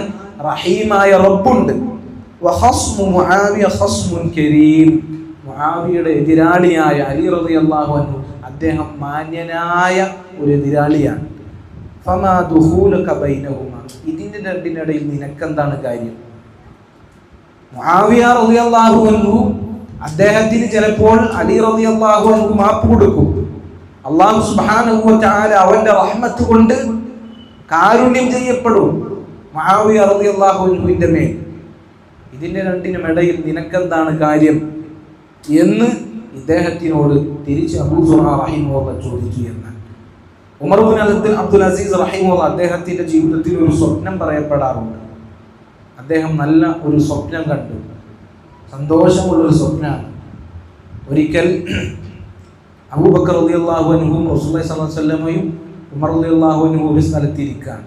റഹീമായ റബ്ബുണ്ട്. വഖസ്മു മുആവിയ ഖസ്മുൻ കരീം, മുആവിയയുടെ എതിരാളിയായ അലി റളിയല്ലാഹു അൻഹു അദ്ദേഹം മാന്യനായ ഒരു എതിരാളിയാണ്. ഫമാ ദുഖൂലക ബൈനഹുമാ, ഇതിന്റെ രണ്ടിനിടയിൽ നിനക്കെന്താണ് കാര്യം? മുആവിയ റളിയല്ലാഹു അൻഹു അദ്ദേഹത്തിന് ചിലപ്പോൾ അലി റളിയല്ലാഹു അൻഹു മാപ്പ് കൊടുക്കും. അല്ലാഹു സുബ്ഹാനഹു വ തആല അവന്റെ റഹ്മത്ത് കൊണ്ട് കാരുണ്യം ചെയ്യപ്പെടും മുആവിയ റളിയല്ലാഹു അൻഹുവിന്റെ മേൽ. ഇതിന്റെ രണ്ടിനും ഇടയിൽ നിനക്കെന്താണ് കാര്യം എന്ന് ഇദ്ദേഹത്തിനോട് തിരിച്ച് അബൂ സുഅ റഹിമഹുല്ലാഹ് ചോദിച്ചു എന്നാണ്. ഉമർ ഇബ്നു അബ്ദുൽ അസീസ് റഹിമഹുല്ലാഹ് അദ്ദേഹത്തിന്റെ ജീവിതത്തിൽ ഒരു സ്വപ്നം പറയപ്പെടാറുണ്ട്. അദ്ദേഹം നല്ല ഒരു സ്വപ്നം കണ്ടു, സന്തോഷമുള്ളൊരു സ്വപ്നമാണ്. ഒരിക്കൽ അബൂബക്കർ റളിയല്ലാഹു അൻഹുവും റസൂലുള്ളാഹി സ്വല്ലല്ലാഹു അലൈഹി വസല്ലമയും ഉമർ റളിയല്ലാഹു അൻഹു ഒരു സ്ഥലത്തിരിക്കുകയാണ്.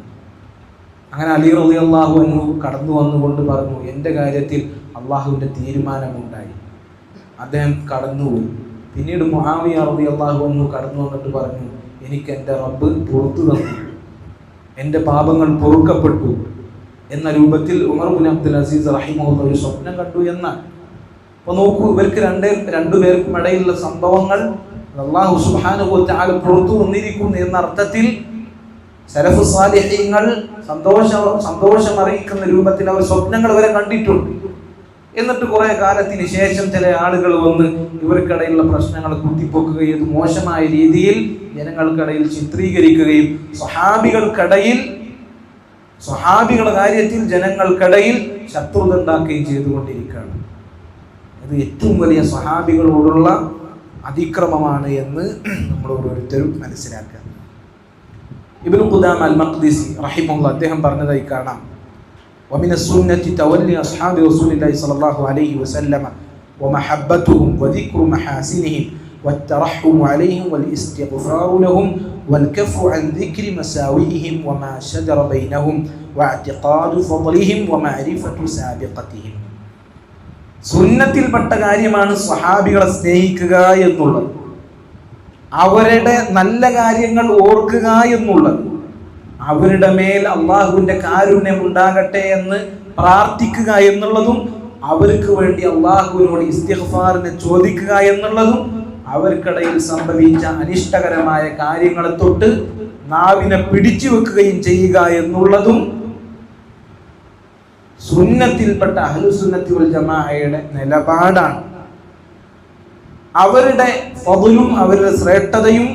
അങ്ങനെ അലി റളിയല്ലാഹു അൻഹു കടന്നു വന്നുകൊണ്ട് പറഞ്ഞു, എൻ്റെ കാര്യത്തിൽ അള്ളാഹുവിൻ്റെ തീരുമാനമുണ്ടായി. അദ്ദേഹം കടന്നുപോയി. പിന്നീട് മുആവിയ റളിയല്ലാഹു അൻഹു കടന്നു വന്നിട്ട് പറഞ്ഞു, എനിക്ക് എൻ്റെ റബ്ബ് പുറത്തു തന്നു, എൻ്റെ പാപങ്ങൾ പൊറുക്കപ്പെട്ടു എന്ന രൂപത്തിൽ ഉമർ ഇബ്നു അബ്ദുൽ അസീസ് റഹിമഹുല്ലാഹ് ഒരു സ്വപ്നം കണ്ടു എന്നാണ്. അപ്പോൾ നോക്കൂ, ഇവർക്ക് രണ്ടുപേർക്കും ഇടയിലുള്ള സംഭവങ്ങൾ അല്ലാഹു സുബ്ഹാനഹു വ തആല പുറത്തു വന്നിരിക്കുന്നു എന്ന അർത്ഥത്തിൽ സലഫ് സാലിഹീങ്ങൾ സന്തോഷം അറിയിക്കുന്ന രൂപത്തിൽ അവർ സ്വപ്നങ്ങൾ വരെ കണ്ടിട്ടുണ്ട്. എന്നിട്ട് കുറെ കാലത്തിന് ശേഷം ചില ആളുകൾ വന്ന് ഇവർക്കിടയിലുള്ള പ്രശ്നങ്ങൾ കുത്തിപ്പൊക്കുകയും മോശമായ രീതിയിൽ ജനങ്ങൾക്കിടയിൽ ചിത്രീകരിക്കുകയും സ്വഹാബികളുടെ കാര്യത്തിൽ ജനങ്ങൾക്കിടയിൽ ശത്രുത ഉണ്ടാക്കുകയും ചെയ്തുകൊണ്ടിരിക്കുകയാണ്. അത് ഏറ്റവും വലിയ സ്വഹാബികളോടുള്ള അതിക്രമമാണ് എന്ന് നമ്മൾ ഓരോരുത്തരും മനസ്സിലാക്കുക. ഇബ്നു ഖുദാമ അൽ മഖ്ദിസി റഹിമഹുല്ലാഹ് അദ്ദേഹം പറഞ്ഞതായി കാണാം, ومن السنة تولي أصحاب رسول الله صلى الله عليه وسلم ومحبتهم وذكر محاسنهم والترحم عليهم والاستغفار لهم والكف عن ذكر مساوئهم وما شجر بينهم واعتقاد فضلهم ومعرفة سابقتهم. സുന്നത്തിൽപ്പെട്ട കാര്യമാണ് സ്വഹാബികളെ സ്നേഹിക്കുക എന്നുള്ളത്, അവരുടെ നല്ല കാര്യങ്ങൾ ഓർക്കുക എന്നുള്ളത്, അവരുടെ മേൽ അള്ളാഹുവിന്റെ കാരുണ്യം ഉണ്ടാകട്ടെ എന്ന് പ്രാർത്ഥിക്കുക എന്നുള്ളതും, അവർക്ക് വേണ്ടി അള്ളാഹുവിനോട് ഇസ്തിഗ്ഫാറിനെ ചോദിക്കുക എന്നുള്ളതും, അവർക്കിടയിൽ സംഭവിച്ച അനിഷ്ടകരമായ കാര്യങ്ങളെ തൊട്ട് നാവിനെ പിടിച്ചു വെക്കുകയും ചെയ്യുക എന്നുള്ളതും സുന്നത്തിൽപ്പെട്ട അഹ്ലുസുന്നത്തി വൽ ജമാഅയുടെ നിലപാടാണ്. അവരുടെ ഫദ്ലും അവരുടെ ശ്രേഷ്ഠതയും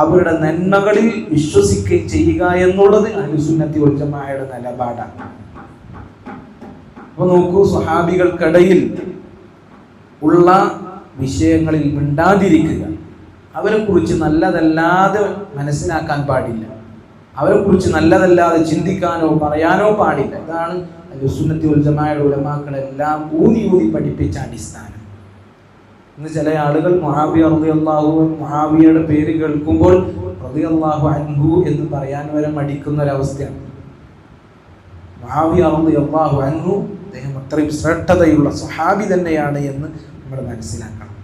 അവരുടെ നന്മകളിൽ വിശ്വസിക്കുകയും ചെയ്യുക എന്നുള്ളത് അഹ്ലുസുന്നത്തി വൽ ജമാഅയുടെ നിലപാടാണ്. അപ്പൊ നോക്കൂ, സ്വഹാബികൾക്കിടയിൽ ഉള്ള വിഷയങ്ങളിൽ മിണ്ടാതിരിക്കുക, അവരെ കുറിച്ച് നല്ലതല്ലാതെ മനസ്സിലാക്കാൻ പാടില്ല, അവരെ കുറിച്ച് നല്ലതല്ലാതെ ചിന്തിക്കാനോ പറയാനോ പാടില്ല. ഇതാണ് അഹ്ലുസുന്നത്തി വൽ ജമാഅയുടെ ഉലമാക്കളെല്ലാം ഊതി പഠിപ്പിച്ച അടിസ്ഥാനം. ഇന്ന് ചില ആളുകൾ മുആവിയ റളിയല്ലാഹു അൻഹു, മുആവിയയുടെ പേര് കേൾക്കുമ്പോൾ റളിയല്ലാഹു അൻഹു എന്ന് പറയാൻ വരെ മടിക്കുന്ന ഒരവസ്ഥയാണ്. മുആവിയ റളിയല്ലാഹു അൻഹു അദ്ദേഹം അത്രയും ശ്രേഷ്ഠതയുള്ള സ്വഹാബി തന്നെയാണ് എന്ന് നമ്മൾ മനസ്സിലാക്കണം.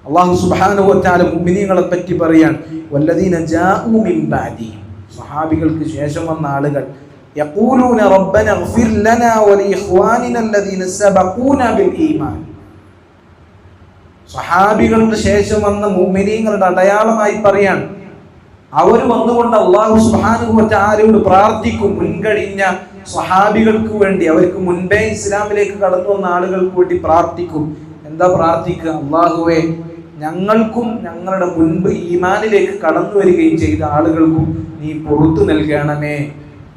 അല്ലാഹു സുബ്ഹാനഹു വ തആല മുഅ്മിനീങ്ങളെ പറ്റി പറയാൻ, വല്ലദീന ജാഉ മിൻ ബഅദി, സ്വഹാബികൾക്ക് ശേഷം വന്ന ആളുകൾ, യഖൂലൂന റബ്ബന ഇഗ്ഫിർ ലനാ വലിഇഖ്വാനിന അല്ലദീന സബഖൂന ബിൽ ഈമാൻ. സ്വഹാബികളുടെ ശേഷം വന്ന മുഅ്മിനീങ്ങളുടെ അടയാളമായി പറയാൻ, അവർ വന്നുകൊണ്ട് അല്ലാഹു സുബ്ഹാനഹു വ തആലയോട് പ്രാർത്ഥിക്കും. മുൻകഴിഞ്ഞ സ്വഹാബികൾക്ക് വേണ്ടി, അവർക്ക് മുൻപേ ഇസ്ലാമിലേക്ക് കടന്നു വന്ന ആളുകൾക്ക് വേണ്ടി പ്രാർത്ഥിക്കും. എന്താ പ്രാർത്ഥിക്കുക? അല്ലാഹുവേ, ഞങ്ങൾക്കും ഞങ്ങളുടെ മുൻപ് ഈമാനിലേക്ക് കടന്നു വരികയും ചെയ്ത ആളുകൾക്കും നീ പുറത്തു നൽകണമേ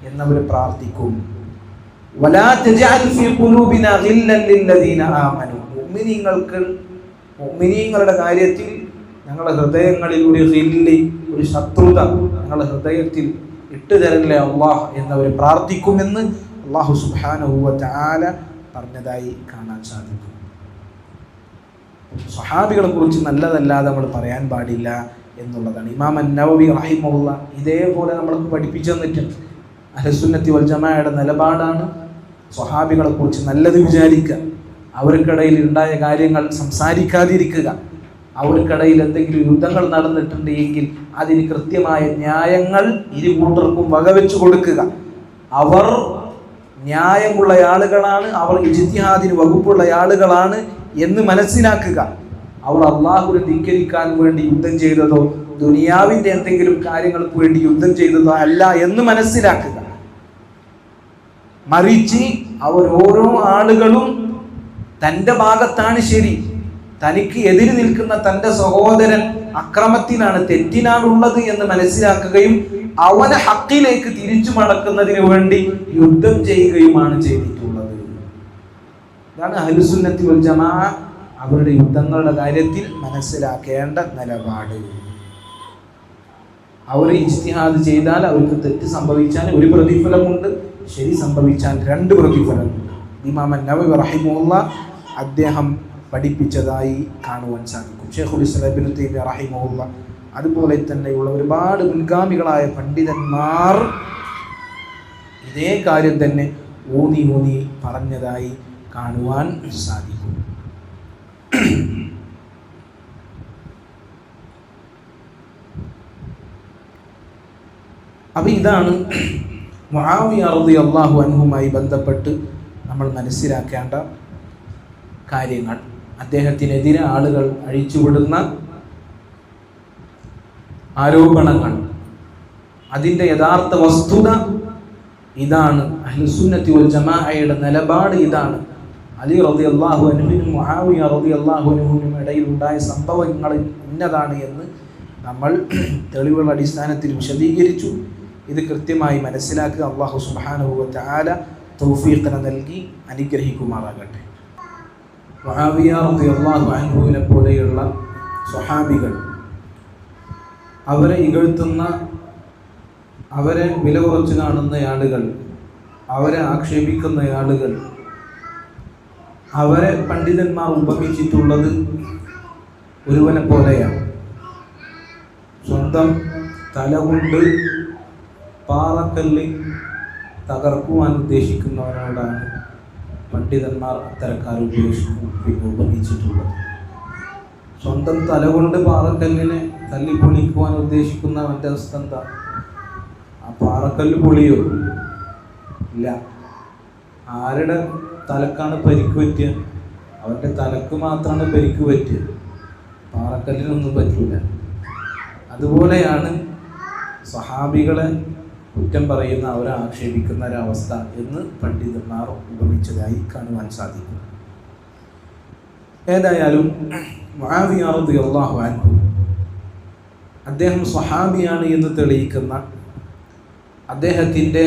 എന്നവർ പ്രാർത്ഥിക്കും. വലാ തജഅൽ ഫീ ഖുലൂബിനാ ഗില്ലൻ ലില്ലദീന ആമനു. മുഅ്മിനീങ്ങളുടെ കാര്യത്തിൽ ഞങ്ങളുടെ ഹൃദയങ്ങളിൽ ഒരു ഗില്ല്, ഒരു ശത്രുത ഞങ്ങളുടെ ഹൃദയത്തിൽ ഇട്ടുതരല്ലേ അല്ലാഹ് എന്നവർ പ്രാർത്ഥിക്കുമെന്ന് അല്ലാഹു സുബ്ഹാനഹു വ തആല പറഞ്ഞതായി കാണാൻ സാധിക്കും. സ്വഹാബികളെ കുറിച്ച് നല്ലതല്ലാതെ നമ്മൾ പറയാൻ പാടില്ല എന്നുള്ളതാണ്. ഇമാം അൻ-നവവി റഹിമഹുല്ലാഹ് ഇതേപോലെ നമ്മൾക്ക് പഠിപ്പിച്ചു തന്നിട്ടുണ്ട്. അഹ്ലുസുന്നത്തി വൽ ജമാഅയുടെ നിലപാടാണ് സ്വഹാബികളെ കുറിച്ച് നല്ലത് വിചാരിക്കുക, അവർക്കിടയിൽ ഉണ്ടായ കാര്യങ്ങൾ സംസാരിക്കാതിരിക്കുക, അവർക്കിടയിൽ എന്തെങ്കിലും യുദ്ധങ്ങൾ നടന്നിട്ടുണ്ട് എങ്കിൽ അതിന് കൃത്യമായ ന്യായങ്ങൾ ഇരു കൂട്ടർക്കും വകവെച്ചു കൊടുക്കുക. അവർ ന്യായമുള്ള ആളുകളാണ്, അവർ ഇജ്തിഹാദിന് വകുപ്പുള്ള ആളുകളാണ് എന്ന് മനസ്സിലാക്കുക. അവർ അള്ളാഹുവിനെ ധിക്കരിക്കാൻ വേണ്ടി യുദ്ധം ചെയ്തതോ ദുനിയാവിൻ്റെ എന്തെങ്കിലും കാര്യങ്ങൾക്ക് വേണ്ടി യുദ്ധം ചെയ്തതോ അല്ല എന്ന് മനസ്സിലാക്കുക. മറിച്ച് അവർ ഓരോ ആളുകളും തൻ്റെ ഭാഗത്താണ് ശരി, തനിക്ക് എതിര് നിൽക്കുന്ന തൻ്റെ സഹോദരൻ അക്രമത്തിനാണ്, തെറ്റിനാണുള്ളത് എന്ന് മനസ്സിലാക്കുകയും അവനെ ഹക്കിലേക്ക് തിരിച്ചു മടക്കുന്നതിന് വേണ്ടി യുദ്ധം ചെയ്യുകയുമാണ് ചെയ്തിട്ടുള്ളത്. ഇതാണ് അഹ്ലുസുന്നത്തി വൽ ജമാഅ അവരുടെ യുദ്ധങ്ങളുടെ കാര്യത്തിൽ മനസ്സിലാക്കേണ്ട നിലപാട്. അവർ ഇജ്തിഹാദ് ചെയ്താൽ അവർക്ക് തെറ്റ് സംഭവിച്ചാൽ ഒരു പ്രതിഫലമുണ്ട്, ശരി സംഭവിച്ചാൽ 2 പ്രതിഫലമുണ്ട്. ഇമാം അൻ-നവവി റഹിമഹുല്ലാഹ് അദ്ദേഹം പഠിപ്പിച്ചതായി കാണുവാൻ സാധിക്കും. ശൈഖുൽ ഇസ്ലാം ഇബ്നു തൈമിയ്യ റഹിമഹുല്ലാഹ് അതുപോലെ തന്നെയുള്ള ഒരുപാട് മുൻഗാമികളായ പണ്ഡിതന്മാർ ഇതേ കാര്യം തന്നെ ഊന്നി പറഞ്ഞതായി കാണുവാൻ സാധിക്കും. അപ്പോൾ ഇതാണ് മുആവിയ റളിയല്ലാഹു അൻഹുമായി ബന്ധപ്പെട്ട് നമ്മൾ മനസ്സിലാക്കേണ്ട കാര്യങ്ങൾ. അദ്ദേഹത്തിനെതിരെ ആളുകൾ അഴിച്ചുവിടുന്ന ആരോപണങ്ങൾ, അതിൻ്റെ യഥാർത്ഥ വസ്തുത ഇതാണ്. അഹ്ലുസുന്നത്തി വൽ ജമാഅയുടെ നിലപാട് ഇതാണ്. അലി റളിയല്ലാഹു അൻഹുവിനും മുആവിയ റളിയല്ലാഹു അൻഹുവിനും ഇടയിൽ ഉണ്ടായ സംഭവങ്ങൾ ഇന്നതാണ് എന്ന് നമ്മൾ തെളിവുകളുടെ അടിസ്ഥാനത്തിൽ വിശദീകരിച്ചു. ഇത് കൃത്യമായി മനസ്സിലാക്കുക. അല്ലാഹു സുബ്ഹാനഹു വ തആല തൗഫീഖ് നൽകി അനുഗ്രഹിക്കുമാറാകട്ടെ. മുആവിയ റളിയല്ലാഹു അൻഹുവിനെ പോലെയുള്ള സ്വഹാബികൾ, അവരെ ഇകഴ്ത്തുന്ന, അവരെ വില കുറച്ച് കാണുന്ന ആളുകൾ, അവരെ ആക്ഷേപിക്കുന്ന ആളുകൾ, അവരെ പണ്ഡിതന്മാർ ഉപമിച്ചിട്ടുള്ളത് ഒരുവനെ പോലെയാണ്. സ്വന്തം തലകൊണ്ട് പാറക്കല്ല് തകർക്കുവാൻ ഉദ്ദേശിക്കുന്നവനോടാണ് പണ്ഡിതന്മാർ അത്തരക്കാർ ഉപമിച്ചിട്ടുള്ളത്. സ്വന്തം തലകൊണ്ട് പാറക്കല്ലിനെ തല്ലിപ്പൊളിക്കുവാൻ ഉദ്ദേശിക്കുന്നവൻ്റെ അവസ്ഥ എന്താ? ആ പാറക്കല്ല് പൊളിയോ? ഇല്ല. ആരുടെ തലക്കാണ് പരിക്ക് പറ്റുക? അവൻ്റെ തലക്ക് മാത്രമാണ് പരിക്ക് പറ്റുക, പാറക്കല്ലിനൊന്നും പറ്റില്ല. അതുപോലെയാണ് സ്വഹാബികളെ കുറ്റം പറയുന്ന, അവരെ ആക്ഷേപിക്കുന്ന ഒരവസ്ഥ എന്ന് പണ്ഡിതന്മാർ ഉപമിച്ചതായി കാണുവാൻ സാധിക്കും. ഏതായാലും മുആവിയ റളിയല്ലാഹു അൻഹു അദ്ദേഹം സ്വഹാബിയാണ് എന്ന് തെളിയിക്കുന്ന, അദ്ദേഹത്തിൻ്റെ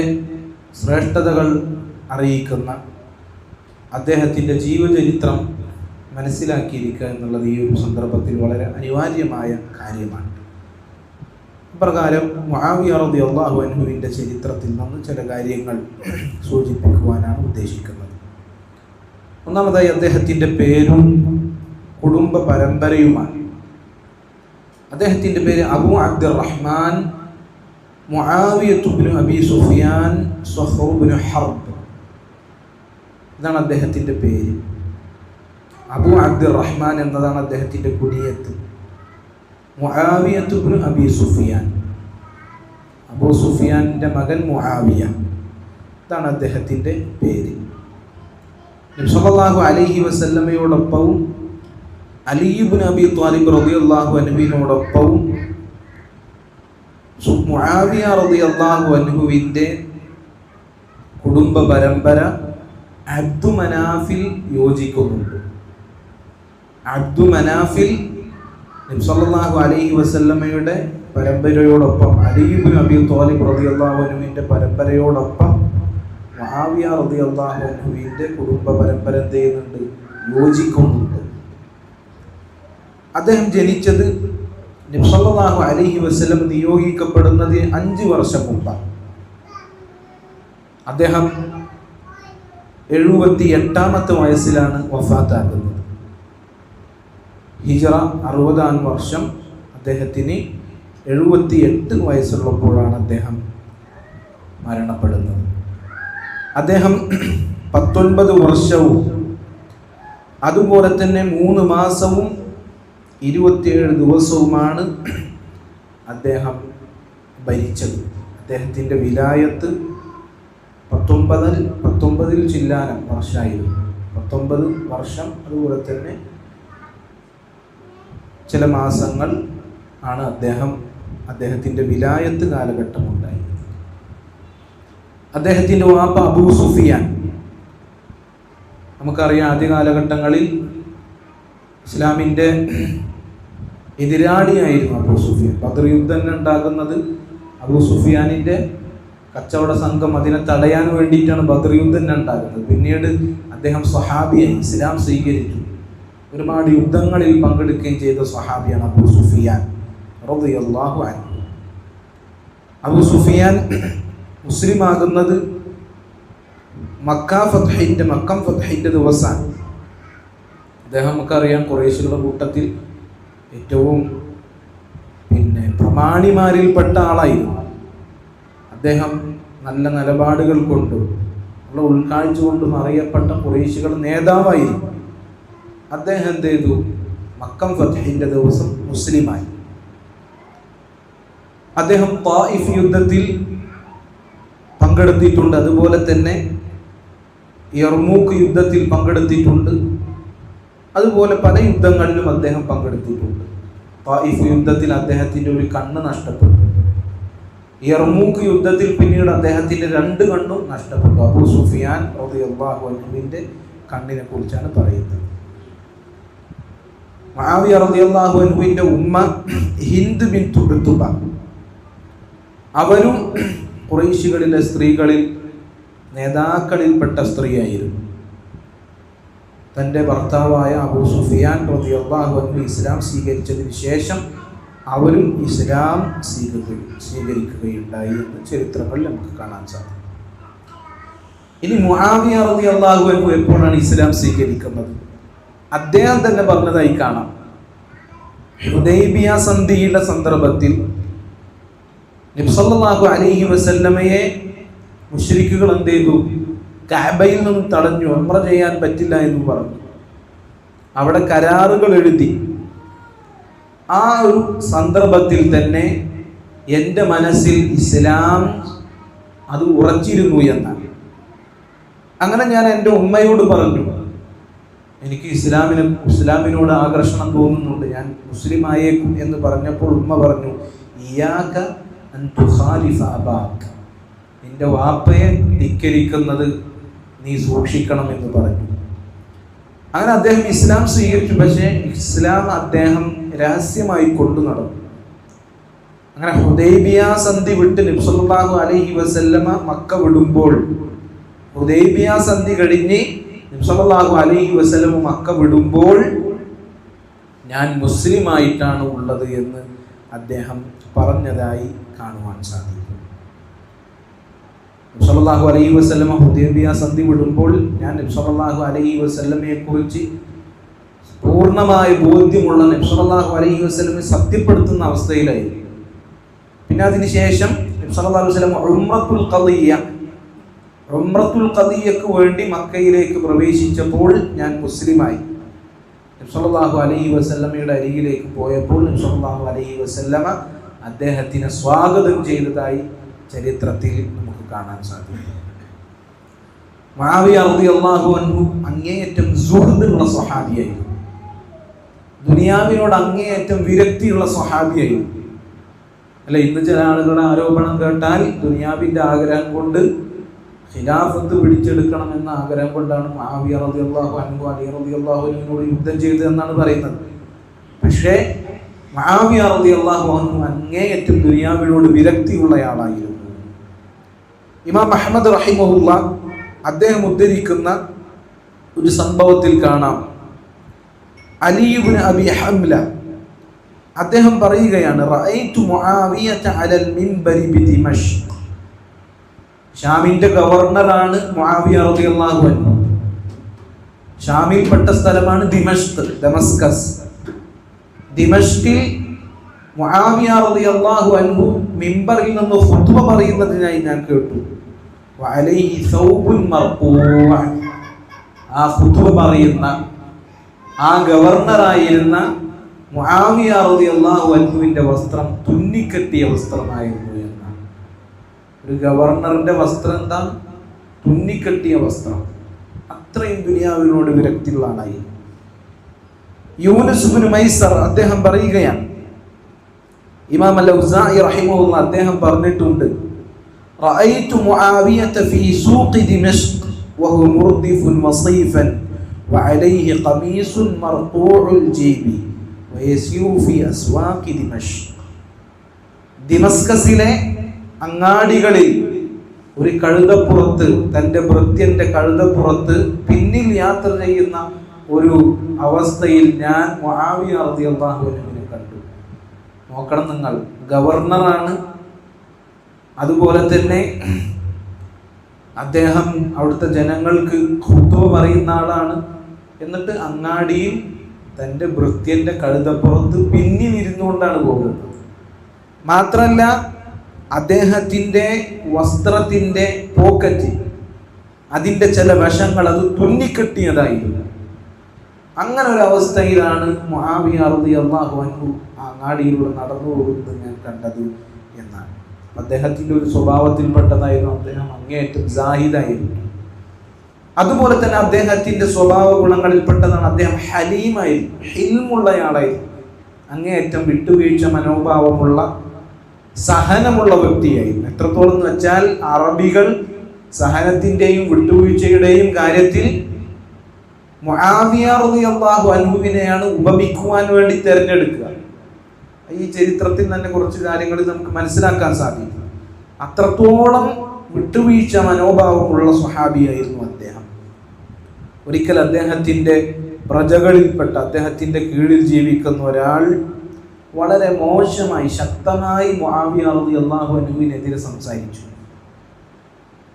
ശ്രേഷ്ഠതകൾ അറിയിക്കുന്ന, അദ്ദേഹത്തിൻ്റെ ജീവചരിത്രം മനസ്സിലാക്കിയിരിക്കുക എന്നുള്ളത് ഈ ഒരു സന്ദർഭത്തിൽ വളരെ അനിവാര്യമായ കാര്യമാണ്. ഇപ്രകാരം മുആവിയ റളിയല്ലാഹു അൻഹുവിൻ്റെ ചരിത്രത്തിൽ നിന്ന് ചില കാര്യങ്ങൾ സൂചിപ്പിക്കുവാനാണ് ഉദ്ദേശിക്കുന്നത്. ഒന്നാമതായി അദ്ദേഹത്തിൻ്റെ പേരും കുടുംബ പരമ്പരയുമാണ്. അദ്ദേഹത്തിൻ്റെ പേര് അബൂ അബ്ദുറഹ്മാൻ മുആവിയത്ത് ഇബ്നു അബീ സുഫിയാൻ സ്വഹ്ർ ഇബ്നു ഹർബ്. ഇതാണ് അദ്ദേഹത്തിൻ്റെ പേര്. അബൂ അബ്ദുറഹ്മാൻ എന്നതാണ് അദ്ദേഹത്തിൻ്റെ കുനിയത്ത്. മുആവിയത്ത് ഇബ്നു അബീ സുഫിയാൻ, അബൂ സുഫിയാൻ്റെ മകൻ മുആവിയ, ഇതാണ് അദ്ദേഹത്തിൻ്റെ പേര്. നബി സല്ലല്ലാഹു അലൈഹി വസല്ലമയോടൊപ്പവും അലി ഇബ്നു അബീ ത്വാലിബ് റളിയല്ലാഹു അൻഹുവിനോടൊപ്പവും മുആവിയ റളിയല്ലാഹു അൻഹുവിൻ്റെ കുടുംബ പരമ്പര അബ്ദു മനാഫിൽ യോജിക്കുന്നുണ്ട്. അബ്ദു മനാഫിൽ നബി സല്ലല്ലാഹു അലൈഹി വസല്ലമയുടെ പരമ്പരയോടൊപ്പം അലി ഇബ്നു അബീ ത്വാലിബ് റളിയല്ലാഹു അൻഹുവിൻ്റെ പരമ്പരയോടൊപ്പം മുആവിയ റളിയല്ലാഹു അൻഹുവിൻ്റെ കുടുംബ പരമ്പര എന്ത് ചെയ്യുന്നുണ്ട്? യോജിക്കുന്നുണ്ട്. അദ്ദേഹം ജനിച്ചത് നബി സല്ലല്ലാഹു അലൈഹി വസല്ലം നിയോഗിക്കപ്പെടുന്നതിന് 5 വർഷം മുമ്പാണ്. അദ്ദേഹം 78ാമത്തെ വയസ്സിലാണ് വഫാത്താകുന്നത്. ഹിജ്റ 60-ാം വർഷം, അദ്ദേഹത്തിന് 78 വയസ്സുള്ളപ്പോഴാണ് അദ്ദേഹം മരണപ്പെടുന്നത്. അദ്ദേഹം 19 വർഷവും അതുപോലെ തന്നെ 3 മാസവും 27 ദിവസവുമാണ് അദ്ദേഹം ഭരിച്ചത്. അദ്ദേഹത്തിൻ്റെ വിലായത്ത് 19 ചില്ലാനം വർഷമായിരുന്നു. 19 വർഷം അതുപോലെ തന്നെ ചില മാസങ്ങൾ ആണ് അദ്ദേഹത്തിൻ്റെ വിലായത്ത് കാലഘട്ടം ഉണ്ടായി. അദ്ദേഹത്തിൻ്റെ വാപ്പ അബൂ സുഫിയാൻ, നമുക്കറിയാം ആദ്യ കാലഘട്ടങ്ങളിൽ ഇസ്ലാമിൻ്റെ എതിരാളിയായിരുന്നു അബൂ സുഫിയാൻ. ബദർ യുദ്ധം ഉണ്ടാകുന്നത് അബൂ സുഫിയാനിൻ്റെ കച്ചവട സംഘം അതിനെ തടയാൻ വേണ്ടിയിട്ടാണ് ബദർ യുദ്ധം ഉണ്ടാകുന്നത്. പിന്നീട് അദ്ദേഹം സ്വഹാബിയായി ഇസ്ലാം സ്വീകരിച്ചു. ഒരുപാട് യുദ്ധങ്ങളിൽ പങ്കെടുക്കുകയും ചെയ്ത സ്വഹാബിയാണ് അബൂ സുഫിയാൻ റളിയല്ലാഹു അൻഹു. അബൂ സുഫിയാൻ മുസ്ലിം ആകുന്നത് മക്കം ഫത്ഹിൻ്റെ ദിവസമാണ്. അദ്ദേഹം നമുക്കറിയാം ഖുറൈശികളുടെ കൂട്ടത്തിൽ ഏറ്റവും പ്രമാണിമാരിൽപ്പെട്ട ആളായിരുന്നു. അദ്ദേഹം നല്ല നിലപാടുകൾ കൊണ്ടും ഉള്ള ഉൾക്കാഴ്ച കൊണ്ടും അറിയപ്പെട്ട ഖുറൈശികളുടെ നേതാവായിരുന്നു. അദ്ദേഹം എന്ത് ചെയ്തു? മക്കം ഫത്ഹിൻ്റെ ദിവസം മുസ്ലിമായി. അദ്ദേഹം തായിഫ് യുദ്ധത്തിൽ പങ്കെടുത്തിട്ടുണ്ട്. അതുപോലെ തന്നെ യർമൂക്ക് യുദ്ധത്തിൽ പങ്കെടുത്തിട്ടുണ്ട്. അതുപോലെ പല യുദ്ധങ്ങളിലും അദ്ദേഹം പങ്കെടുത്തിട്ടുണ്ട്. തായിഫ് യുദ്ധത്തിൽ അദ്ദേഹത്തിൻ്റെ ഒരു കണ്ണ് നഷ്ടപ്പെട്ടു. യർമൂക്ക് യുദ്ധത്തിൽ പിന്നീട് അദ്ദേഹത്തിൻ്റെ 2 കണ്ണും നഷ്ടപ്പെട്ടു. അബൂ സുഫിയാൻ റളിയല്ലാഹു അൻഹുവിൻ്റെ കണ്ണിനെ കുറിച്ചാണ് പറയുന്നത്. മുആവിയ റളിയല്ലാഹു അൻഹുവിൻ്റെ ഉമ്മ ഹിന്ദ് ബിൻത് ഉത്ബ, അവരും ഖുറൈശികളിലെ സ്ത്രീകളിൽ നേതാക്കളിൽപ്പെട്ട സ്ത്രീയായിരുന്നു. തൻ്റെ ഭർത്താവായ അബൂ സുഫിയാൻ റളിയല്ലാഹു അൻഹു ഇസ്ലാം സ്വീകരിച്ചതിന് ശേഷം അവരും ഇസ്ലാം സ്വീകരിക്കുകയുണ്ടായി എന്ന് ചരിത്രങ്ങളിൽ നമുക്ക് കാണാൻ സാധിക്കും. ഇനി മുആവിയ റളിയല്ലാഹു അൻഹു എപ്പോഴാണ് ഇസ്ലാം സ്വീകരിക്കുന്നത്? അദ്ദേഹം തന്നെ പറഞ്ഞതായി കാണാം. ഹുദൈബിയ സന്ധിയുടെ സന്ദർഭത്തിൽ നബി സല്ലല്ലാഹു അലൈഹി വസല്ലമയെ മുശ്രിക്കുകൾ എന്ത് ചെയ്തു? കഅബയിൽ നിന്ന് തടഞ്ഞു. ഉംറ ചെയ്യാൻ പറ്റില്ല എന്ന് പറഞ്ഞു. അവിടെ കരാറുകൾ എഴുതി. ആ ഒരു സന്ദർഭത്തിൽ തന്നെ എൻ്റെ മനസ്സിൽ ഇസ്ലാം അത് ഉറച്ചിരുന്നു എന്നാണ്. അങ്ങനെ ഞാൻ എൻ്റെ ഉമ്മയോട് പറഞ്ഞു, എനിക്ക് ഇസ്ലാമിനോട് ആകർഷണം തോന്നുന്നുണ്ട്, ഞാൻ മുസ്ലിം ആയേക്കും എന്ന് പറഞ്ഞപ്പോൾ ഉമ്മ പറഞ്ഞു, ഇയ്യാക അൻ തുഖാലിഫ അബാക, നിന്റെ വാപ്പയെ ധിക്കരിക്കുന്നത് നീ സൂക്ഷിക്കണം എന്ന് പറഞ്ഞു. അങ്ങനെ അദ്ദേഹം ഇസ്ലാം സ്വീകരിച്ചു. പക്ഷേ ഇസ്ലാം അദ്ദേഹം രഹസ്യമായി കൊണ്ടു നടന്നു. അങ്ങനെ ഹുദൈബിയ സന്ധി വിട്ട് നബി സല്ലല്ലാഹു അലൈഹി വസല്ലമ മക്ക വിടുമ്പോൾ, ഹുദൈബിയ സന്ധി കഴിഞ്ഞ് നബി സല്ലല്ലാഹു അലൈഹി വസല്ലമ മക്ക വിടുമ്പോൾ ഞാൻ മുസ്ലിമായിട്ടാണ് ഉള്ളത് എന്ന് അദ്ദേഹം പറഞ്ഞതായി കാണുവാൻ സാധിക്കും. നബി സല്ലല്ലാഹു അലൈഹി വസല്ലമ ഹുദൈബിയ സന്ധി വിടുമ്പോൾ ഞാൻ നബി സല്ലല്ലാഹു അലൈഹി വസല്ലമയെ കുറിച്ച് പൂർണ്ണമായ ബോധ്യമുള്ള നബി സല്ലല്ലാഹു അലൈഹി വസല്ലമയെ സത്യപ്പെടുത്തുന്ന അവസ്ഥയിലായിരുന്നു. പിന്നെ അതിനുശേഷം നബി സല്ലല്ലാഹു അലൈഹി വസല്ലം ഉംറത്തുൽ ഖദിയ്യക്ക് വേണ്ടി മക്കയിലേക്ക് പ്രവേശിച്ചപ്പോൾ ഞാൻ മുസ്ലിമായി. നബി സല്ലല്ലാഹു അലൈഹി വസല്ലമയുടെ അരികിലേക്ക് പോയപ്പോൾ നബി സല്ലല്ലാഹു അലൈഹി വസല്ലമ അദ്ദേഹത്തിനെ സ്വാഗതം ചെയ്തതായി ചരിത്രത്തിൽ നമുക്ക് കാണാൻ സാധിക്കും. മുആവിയ റളിയല്ലാഹു അൻഹു അങ്ങേയറ്റം സുഹൃദുള്ള സ്വഹാബിയായിരുന്നു. ദുനിയാവിനോട് അങ്ങേയറ്റം വിരക്തിയുള്ള സ്വഹാബിയായിരുന്നു. അല്ല, ഇന്ന് ചില ആളുകളുടെ ആരോപണം കേട്ടാൽ ദുനിയാവിൻ്റെ ആഗ്രഹം കൊണ്ട് ഖിലാഫത്ത് പിടിച്ചെടുക്കണം എന്ന ആഗ്രഹം കൊണ്ടാണ് മുആവിയ റളിയല്ലാഹു അൻഹു അലി റളിയല്ലാഹു അൻഹുവിനോട് യുദ്ധം ചെയ്തതെന്നാണ് പറയുന്നത്. പക്ഷേ മുആവിയ റളിയല്ലാഹു അൻഹു അങ്ങേയറ്റം ദുനിയാവിനോട് വിരക്തിയുള്ളയാളായിരുന്നു. ഇമാം അഹ്മദ് റഹിമഹുല്ലാ അദ്ദേഹം ഉദ്ധരിക്കുന്ന ഒരു സംഭവത്തിൽ കാണാം, അലി ഇബ്നു അബി ഹംല അദ്ദേഹം പറയുകയാണ്, റഅയ്തു മുആവിയത അലൽ മിൻബരി ബിദിമഷ്ക്. ഷാമിന്റെ ഗവർണറാണ് മുആവിയ റളിയല്ലാഹു അൻഹു. ഷാമിൽപ്പെട്ട സ്ഥലമാണ് ദമസ്കസ്. ദിമഷ്കിൽ മുആവിയ റളിയല്ലാഹു അൻഹു മിമ്പറിൽ നിന്ന് ഖുത്ബ പറയുന്നതിനായി ഞാൻ കേട്ടു. വഅലൈഹി സൗബുൻ മർഖൂ'. ആ ഖുത്ബ പറയുന്ന ആ ഗവർണറായിരുന്ന മുആവിയ റളിയല്ലാഹു അൻഹുവിന്റെ വസ്ത്രം തുന്നിക്കെട്ടിയ വസ്ത്രമായിരുന്നു എന്നാണ്. ഒരു ഗവർണറിന്റെ വസ്ത്രം എന്താ? തുന്നിക്കെട്ടിയ വസ്ത്രം. അത്രയും ദുനിയാവിനോട് വിരക്തിയുള്ള ആളായിരുന്നു. യൂനുസ് ഇബ്നു മൈസർ അദ്ദേഹം പറയുകയാണ്, ഇമാം അൽ-ഔസാഇ റഹിമഹുല്ലാഹ് അദ്ദേഹം പറഞ്ഞിട്ടുണ്ട്, റഅയ്തു മുആവിയത ഫീ സൂഖി ദിമഷ്ക് വഹുവ മുർദിഫുൻ വസീഫൻ വഅലൈഹി ഖമീസുൻ മർഖൂഉൽ ജീബി വയസിറു ഫീ അസ്വാഖി ദിമഷ്ക്. ദിമസ്കസിലെ അങ്ങാടികളിൽ ഒരു കഴുതപ്പുറത്ത്, തൻ്റെ ഭൃത്യന്റെ കഴുതപ്പുറത്ത് പിന്നിൽ യാത്ര ചെയ്യുന്ന ഒരു അവസ്ഥയിൽ ഞാൻ മുആവിയ റളിയല്ലാഹു അൻഹുവിനെ കണ്ടു. നോക്കണം നിങ്ങൾ, ഗവർണറാണ്, അതുപോലെ തന്നെ അദ്ദേഹം അവിടുത്തെ ജനങ്ങൾക്ക് ഖുത്ബ പറയുന്ന ആളാണ്. എന്നിട്ട് അങ്ങാടിയിൽ തൻ്റെ ഭൃത്യന്റെ കഴുതപ്പുറത്ത് പിന്നിൽ ഇരുന്നുകൊണ്ടാണ് പോകുന്നത്. മാത്രമല്ല അദ്ദേഹത്തിൻ്റെ വസ്ത്രത്തിൻ്റെ പോക്കറ്റ്, അതിൻ്റെ ചില വശങ്ങൾ അത് തുന്നിക്കെട്ടിയതായിരുന്നു. അങ്ങനെ ഒരു അവസ്ഥയിലാണ് മുആവിയ റളിയല്ലാഹു അൻഹു അങ്ങാടിയിലൂടെ നടന്നു പോകുന്നത് ഞാൻ കണ്ടത് എന്നാണ്. അദ്ദേഹത്തിൻ്റെ ഒരു സ്വഭാവത്തിൽപ്പെട്ടതായിരുന്നു, അദ്ദേഹം അങ്ങേയറ്റം സാഹിദായിരുന്നു. അതുപോലെ തന്നെ അദ്ദേഹത്തിന്റെ സ്വഭാവ ഗുണങ്ങളിൽപ്പെട്ടതാണ് അദ്ദേഹം ഹലീമായിരുന്നു, ഹിൽമുള്ളയാളായിരുന്നു. അങ്ങേയറ്റം വിട്ടുവീഴ്ച മനോഭാവമുള്ള സഹനമുള്ള വ്യക്തിയായിരുന്നു. എത്രത്തോളം എന്ന് വെച്ചാൽ അറബികൾ സഹനത്തിന്റെയും വിട്ടുവീഴ്ചയുടെയും കാര്യത്തിൽ മുആവിയ റളിയല്ലാഹു അൻഹുവിനെയാണ് ഉപമിക്കുവാൻ വേണ്ടി തിരഞ്ഞെടുക്കുക. ഈ ചരിത്രത്തിൽ തന്നെ കുറച്ച് കാര്യങ്ങൾ നമുക്ക് മനസ്സിലാക്കാൻ സാധിക്കും. അത്രത്തോളം വിട്ടുവീഴ്ച മനോഭാവമുള്ള സ്വഹാബിയായിരുന്നു അദ്ദേഹം. ഒരിക്കൽ അദ്ദേഹത്തിന്റെ പ്രജകളിൽപ്പെട്ട, അദ്ദേഹത്തിന്റെ കീഴിൽ ജീവിക്കുന്ന ഒരാൾ വളരെ മോശമായി ശക്തമായി മുആവിയ റളിയല്ലാഹു അൻഹുവിനെതിരെ സംസാരിച്ചു.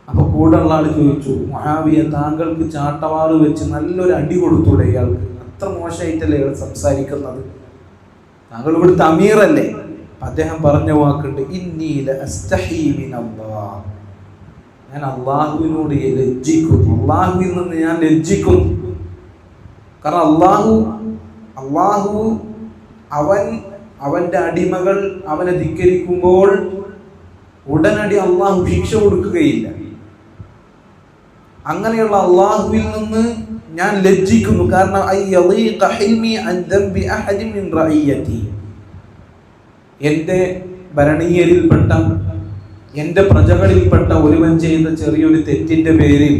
അപ്പൊ കൂടെയുള്ള ആൾ ചോദിച്ചു, മുആവിയ താങ്കൾക്ക് ചാട്ടവാറ് വെച്ച് നല്ലൊരു അടി കൊടുത്തൂടെ ഇയാൾക്ക്? അത്ര മോശമായിട്ടല്ലേ ഇയാൾ സംസാരിക്കുന്നത്? താങ്കൾ ഇവിടുത്തെ അമീറല്ലേ? അദ്ദേഹം പറഞ്ഞ വാക്കുണ്ട്, ഇന്നി ലഅസ്തഹീ മിനല്ലാഹ്, ഞാൻ അള്ളാഹുവിനോട് ലജ്ജിക്കും, അള്ളാഹുവിൽ നിന്ന് ഞാൻ ലജ്ജിക്കും. കാരണം അള്ളാഹു അവന്റെ അടിമകൾ അവനെ ധിക്കരിക്കുമ്പോൾ ഉടനടി അള്ളാഹു ശിക്ഷ കൊടുക്കുകയില്ല. അങ്ങനെയുള്ള അള്ളാഹുവിൽ നിന്ന് ഞാൻ ലജ്ജിക്കുന്നു. കാരണം എൻ്റെ ഭരണീയരിൽപ്പെട്ട, എൻ്റെ പ്രജകളിൽപ്പെട്ട ഒരുവൻ ചെയ്ത ചെറിയൊരു തെറ്റിന്റെ പേരിൽ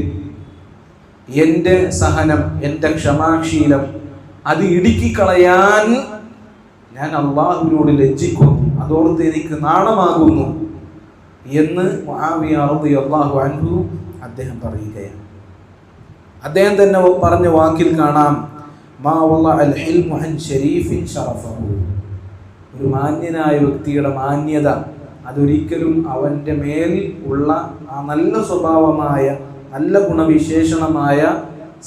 എൻ്റെ സഹനം, എൻ്റെ ക്ഷമാശീലം അത് ഇടുക്കിക്കളയാൻ ഞാൻ അള്ളാഹുവിനോട് ലജ്ജിക്കുന്നു, അതോർത്ത് എനിക്ക് നാണമാകുന്നു എന്ന് മുആവിയ റളിയല്ലാഹു അൻഹു അദ്ദേഹം പറയുകയാണ്. അദ്ദേഹം തന്നെ പറഞ്ഞ വാക്കിൽ കാണാം, മാ വളഅൽ ഹിൽമു അൻ ശരീഫിൻ ശറഫഹു, ഒരു മാന്യനായ വ്യക്തിയുടെ മാന്യത അതൊരിക്കലും അവൻ്റെ മേൽ ഉള്ള ആ നല്ല സ്വഭാവമായ, നല്ല ഗുണവിശേഷണമായ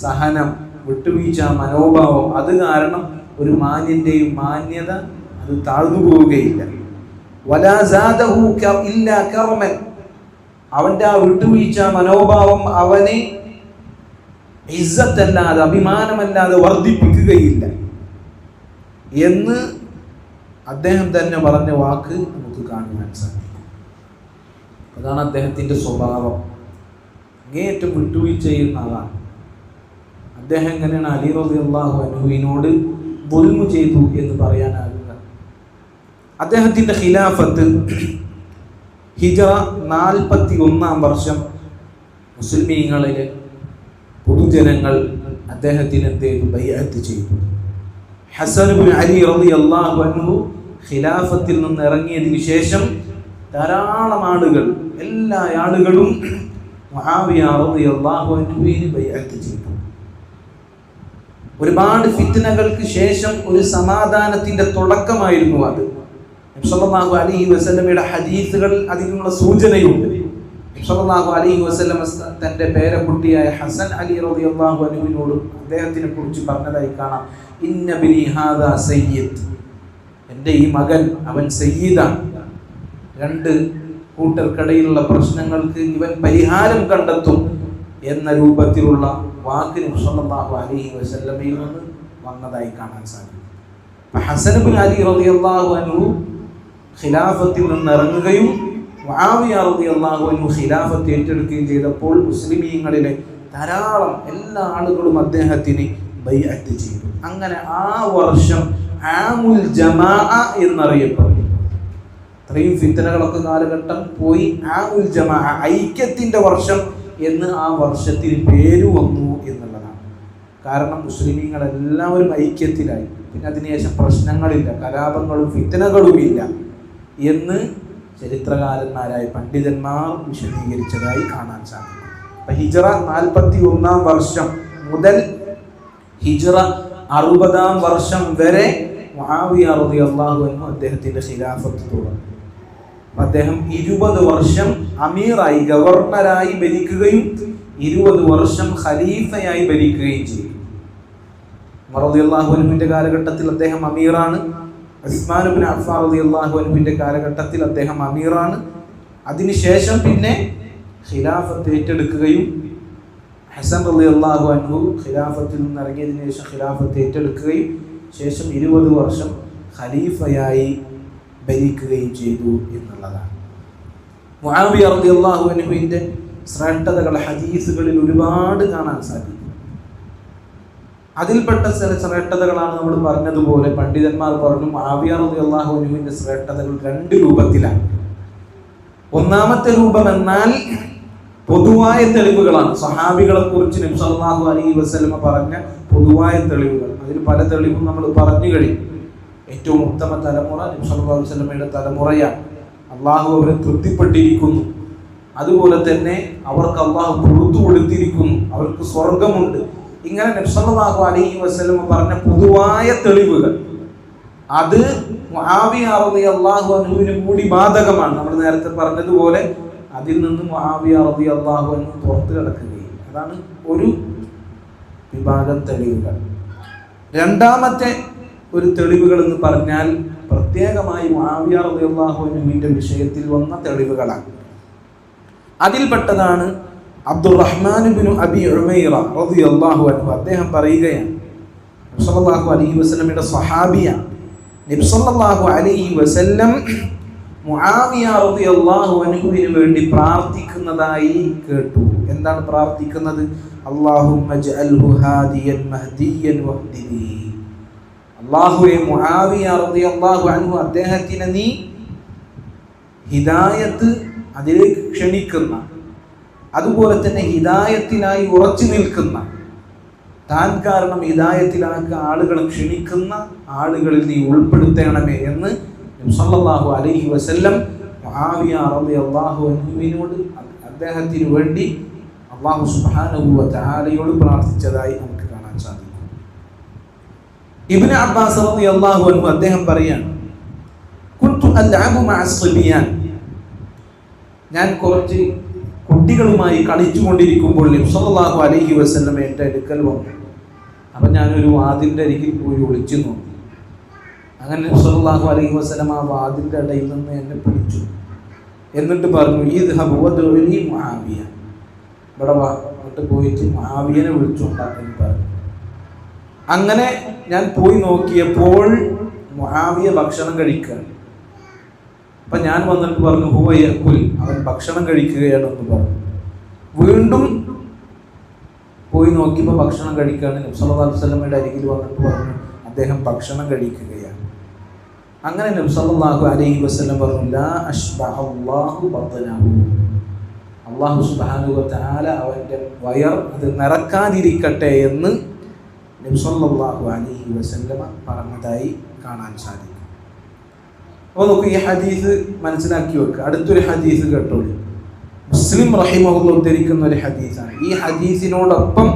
സഹനം, വിട്ടുവീഴ്ച മനോഭാവം, അത് കാരണം ഒരു മാന്യന്റെയും മാന്യത അത് താഴ്ന്നു പോവുകയില്ല. വലാ സാദഹു ഇല്ലാ കർമൻ, അവന്റെ ആ വിട്ടുവീഴ്ച മനോഭാവം അവനെ ഇസ്സത്തല്ലാതെ, അഭിമാനമല്ലാതെ വർദ്ധിപ്പിക്കുകയില്ല എന്ന് അദ്ദേഹം തന്നെ പറഞ്ഞ വാക്ക് നമുക്ക് കാണുവാൻ സാധിക്കും. അതാണ് അദ്ദേഹത്തിന്റെ സ്വഭാവം. അങ്ങേയറ്റം വിട്ടുവീഴ്ച ചെയ്യുന്ന ആളാണ് അദ്ദേഹം. എങ്ങനെയാണ് അലി റളിയല്ലാഹു അൻഹുവിനോട് ദുൽമു ചെയ്തു എന്ന് പറയാനാകുക? അദ്ദേഹത്തിന്റെ ഖിലാഫത്ത് ഹിജ്റ 41 വർഷം മുസ്ലിമീങ്ങളിലെ പൊതുജനങ്ങൾ അദ്ദേഹത്തിന് എന്ത് ചെയ്തു? ബൈഅത്ത് ചെയ്തു. ഹസൻ ഇബ്നു അലി റളിയല്ലാഹു അൻഹു ഖിലാഫത്തിൽ നിന്ന് ഇറങ്ങിയതിനു ശേഷം ധാരാളം ആളുകൾ, എല്ലാ ആളുകളും മുആവിയ റളിയല്ലാഹു അൻഹുവിന് ബൈഅത്ത് ചെയ്തു. ഒരുപാട് ഫിത്നകൾക്ക് ശേഷം ഒരു സമാധാനത്തിന്റെ തുടക്കമായിരുന്നു അത്. നബി സല്ലല്ലാഹു അലൈഹി വസല്ലമയുടെ ഹദീസുകൾ അതിനുള്ള സൂചനയുണ്ട്. നബി സല്ലല്ലാഹു അലൈഹി വസല്ലം തന്റെ പേരക്കുട്ടിയായ ഹസൻ അലി റളിയല്ലാഹു അൻഹുവിനോട് അദ്ദേഹത്തിനെ കുറിച്ച് പറഞ്ഞതായി കാണാം, ഇന്ന ബിനി ഹാദാ സയ്യിദ്, എൻ്റെ ഈ മകൻ അവൻ സയ്യിദാണ്. രണ്ട് കൂട്ടർക്കിടയിലുള്ള പ്രശ്നങ്ങൾക്ക് ഇവൻ പരിഹാരം കണ്ടെത്തും എന്ന രൂപത്തിലുള്ള വാക്ക് നബി സല്ലല്ലാഹു അലൈഹി വസല്ലമയിൽ നിന്ന് വന്നതായി കാണാൻ സാധിക്കും. ഹസൻ ഇബ്നു അലി റളിയല്ലാഹു അൻഹു ഖിലാഫത്തിൽ നിന്ന് ഇറങ്ങുകയും മുആവിയ റളിയല്ലാഹു അൻഹു ഖിലാഫത്ത് ഏറ്റെടുക്കുകയും ചെയ്തപ്പോൾ മുസ്ലിമീങ്ങളിലെ ധാരാളം എല്ലാ ആളുകളും അദ്ദേഹത്തിന് ബൈഅത്ത് ചെയ്തു. അങ്ങനെ ആ വർഷം ആമുൽ ജമാഅ എന്നറിയപ്പെടും. ഇത്രയും ഫിത്നകളൊക്കെ കാലഘട്ടം പോയി ആമുൽ ജമാഅ, ഐക്യത്തിന്റെ വർഷം എന്ന് ആ വർഷത്തിന് പേര് വന്നു എന്നുള്ളതാണ്. കാരണം മുസ്ലിമീങ്ങൾ എല്ലാവരും ഐക്യത്തിലായി. പിന്നെ അതിനുശേഷം പ്രശ്നങ്ങളില്ല, കലാപങ്ങളും ഫിത്നകളും ഇല്ല എന്ന് ചരിത്രകാരന്മാരായ പണ്ഡിതന്മാർ വിശദീകരിച്ചതായി കാണാൻ സാധിക്കും. അപ്പൊ ഹിജ്റ 41 വർഷം മുതൽ ഹിജ്റ 60 വർഷം വരെ മുആവിയ റളിയല്ലാഹു അൻഹു അദ്ദേഹത്തിന്റെ ഖിലാഫത്ത് തുടർന്നു. അദ്ദേഹം 20 വർഷം അമീറായി, ഗവർണറായി ഭരിക്കുകയും 20 വർഷം ഖലീഫയായി ഭരിക്കുകയും ചെയ്തു. ഉമർ റളിയല്ലാഹു അൻഹുവിന്റെ കാലഘട്ടത്തിൽ അദ്ദേഹം അമീറാണ്. ഉസ്മാൻ ഇബ്നു അഫ്ഫാൻ റളിയല്ലാഹു അൻഹുവിന്റെ കാലഘട്ടത്തിൽ അദ്ദേഹം അമീറാണ്. അതിനുശേഷം പിന്നെ ഖിലാഫത്ത് ഏറ്റെടുക്കുകയും ഹസൻ റളിയല്ലാഹു അൻഹു ഖിലാഫത്തിൽ നിന്ന് ഇറങ്ങിയതിനു ശേഷം ഖിലാഫത്ത് ഏറ്റെടുക്കുകയും ശേഷം 20 വർഷം ഖലീഫയായി ഭരിക്കുകയും ചെയ്തു എന്നുള്ളതാണ്. മുആവിയ റളിയല്ലാഹു അൻഹുവിന്റെ ശ്രേഷ്ഠതകൾ ഹദീസുകളിൽ ഒരുപാട് കാണാൻ സാധിക്കും. അതിൽപ്പെട്ട ചില ശ്രേഷ്ഠതകളാണ് നമ്മൾ പറഞ്ഞതുപോലെ പണ്ഡിതന്മാർ പറഞ്ഞു മുആവിയ റളിയല്ലാഹു അൻഹുവിന്റെ ശ്രേഷ്ഠതകൾ 2 രൂപത്തിലാണ്. ഒന്നാമത്തെ രൂപം എന്നാൽ പൊതുവായ തെളിവുകളാണ്. സ്വഹാബികളെ കുറിച്ച് നബി സല്ലല്ലാഹു അലൈഹി വസല്ലമ പറഞ്ഞ പൊതുവായ തെളിവുകൾ. അതിൽ പല തെളിവും നമ്മൾ പറഞ്ഞു കഴിഞ്ഞു. ഏറ്റവും ഉത്തമ തലമുറ നബി സല്ലല്ലാഹു അലൈഹി വസല്ലമയുടെ തലമുറയാണ്. അള്ളാഹു അവരെ തൃപ്തിപ്പെട്ടിരിക്കുന്നു. അതുപോലെ തന്നെ അവർക്ക് അള്ളാഹു പുറത്തു കൊടുത്തിരിക്കുന്നു. അവർക്ക് സ്വർഗമുണ്ട്. ഇങ്ങനെ നബി സല്ലല്ലാഹു അലൈഹി വസല്ലമ പറഞ്ഞ പൊതുവായ തെളിവുകൾ അത് മുആവിയ റളിയല്ലാഹു അൻഹുവിന് കൂടി ബാധകമാണ്. നമ്മൾ നേരത്തെ പറഞ്ഞതുപോലെ അതിൽ നിന്ന് മുആവിയ റളിയല്ലാഹു അൻഹു പുറത്തു കിടക്കുകയും അതാണ് ഒരു വിഭാഗം തെളിവുകൾ. രണ്ടാമത്തെ ഒരു തെളിവുകൾ എന്ന് പറഞ്ഞാൽ പ്രത്യേകമായി മുആവിയ റളിയല്ലാഹു അൻഹുവിന്റെ വിഷയത്തിൽ വന്ന തെളിവുകളാണ്. അതിൽപ്പെട്ടതാണ് അബ്ദുറഹ്മാൻ ഇബ്നു അബി ഉമൈറ റളിയല്ലാഹു അൻഹു. അദ്ദേഹം പറയുകയാണ്, നബി സല്ലല്ലാഹു അലൈഹി വസല്ലമയുടെ സ്വഹാബിയാണ്. നബി സല്ലല്ലാഹു അലൈഹി വസല്ലം മുആവിയ റളിയല്ലാഹു അൻഹുവിന് വേണ്ടി പ്രാർത്ഥിക്കുന്നതായി കേട്ടു. എന്താണ് പ്രാർത്ഥിക്കുന്നത്? അല്ലാഹുമ്മ ജഅൽഹു ഹാദിയൻ മഹ്ദിയൻ വഹ്ദിനി. അല്ലാഹുവേ, മുആവിയ റളിയല്ലാഹു അൻഹു അദ്ദേഹത്തിനെ നീ ഹിദായത്ത് അതിലേക്ക് ക്ഷണിക്കുന്ന, അതുപോലെ തന്നെ ഹിദായത്തിനായി ഉറച്ചു നിൽക്കുന്ന, താൻ കാരണം ഹിദായത്തിലാക്കുക ആളുകളെ ക്ഷണിക്കുന്ന ആളുകളിൽ നീ ഉൾപ്പെടുത്തണമേ എന്ന് നബി സല്ലല്ലാഹു അലൈഹി വസല്ലം മുആവിയ റളിയല്ലാഹു അൻഹുവിനോട് അദ്ദേഹത്തിന് വേണ്ടി അല്ലാഹു സുബ്ഹാനഹു വ തആലയോട് പ്രാർത്ഥിച്ചതായി നമുക്ക് കാണാൻ സാധിക്കും. ഇബ്നു അബ്ബാസ് റളിയല്ലാഹു അൻഹു അദ്ദേഹം പറയാണ്, കുൻതു അൽഅബു മഅസ്-സിബിയാൻ, ഞാൻ കുറച്ച് കുട്ടികളുമായി കളിച്ചുകൊണ്ടിരിക്കുമ്പോൾ നബി സല്ലല്ലാഹു അലൈഹി വസല്ലം എൻ്റെ അടുക്കൽ വന്നു. അപ്പം ഞാനൊരു വാതിലിൻ്റെ അരികിൽ പോയി ഒളിച്ചു നോക്കി. അങ്ങനെ നബി സല്ലല്ലാഹു അലൈഹി വസല്ലം ആ വാതിലിൻ്റെ ഇടയിൽ നിന്ന് എന്നെ പിടിച്ചു. എന്നിട്ട് പറഞ്ഞു, ഇദ്ഹബ് വദ്ഉനി മുആവിയ, ഇവിടെ അങ്ങോട്ട് പോയിട്ട് മുആവിയനെ വിളിച്ചുണ്ടാക്കുന്നു പറഞ്ഞു. അങ്ങനെ ഞാൻ പോയി നോക്കിയപ്പോൾ മുആവിയ ഭക്ഷണം കഴിക്കുകയാണ്. അപ്പം ഞാൻ വന്നിട്ട് പറഞ്ഞു, ഹുവ യഅകുൽ, അവൻ ഭക്ഷണം കഴിക്കുകയാണെന്ന് പറഞ്ഞു. വീണ്ടും പോയി നോക്കിയപ്പോൾ ഭക്ഷണം കഴിക്കുകയാണ്. നബി സല്ലല്ലാഹു അലൈഹി വസല്ലമയുടെ അരികിൽ വന്നിട്ട് പറഞ്ഞു, അദ്ദേഹം ഭക്ഷണം കഴിക്കുകയാണ്. അങ്ങനെ നബി സല്ലല്ലാഹു അലൈഹി വസല്ലം പറഞ്ഞു, ലാ അശ്ബഅല്ലാഹു ബത്നഹു, അല്ലാഹു സുബ്ഹാനഹു വ തആല അവൻ്റെ വയർ അത് നിറക്കാതിരിക്കട്ടെ എന്ന് നബി സല്ലല്ലാഹു അലൈഹി വസല്ലം പറഞ്ഞതായി കാണാൻ സാധിക്കും. അപ്പോൾ നമുക്ക് ഈ ഹദീസ് മനസ്സിലാക്കി വെക്കുക. അടുത്തൊരു ഹദീസ് കേട്ടോളൂ. മുസ്ലിം റഹിമഹുല്ലാഹ് ഉദ്ധരിക്കുന്ന ഒരു ഹദീസാണ്. ഈ ഹദീസിനോടൊപ്പം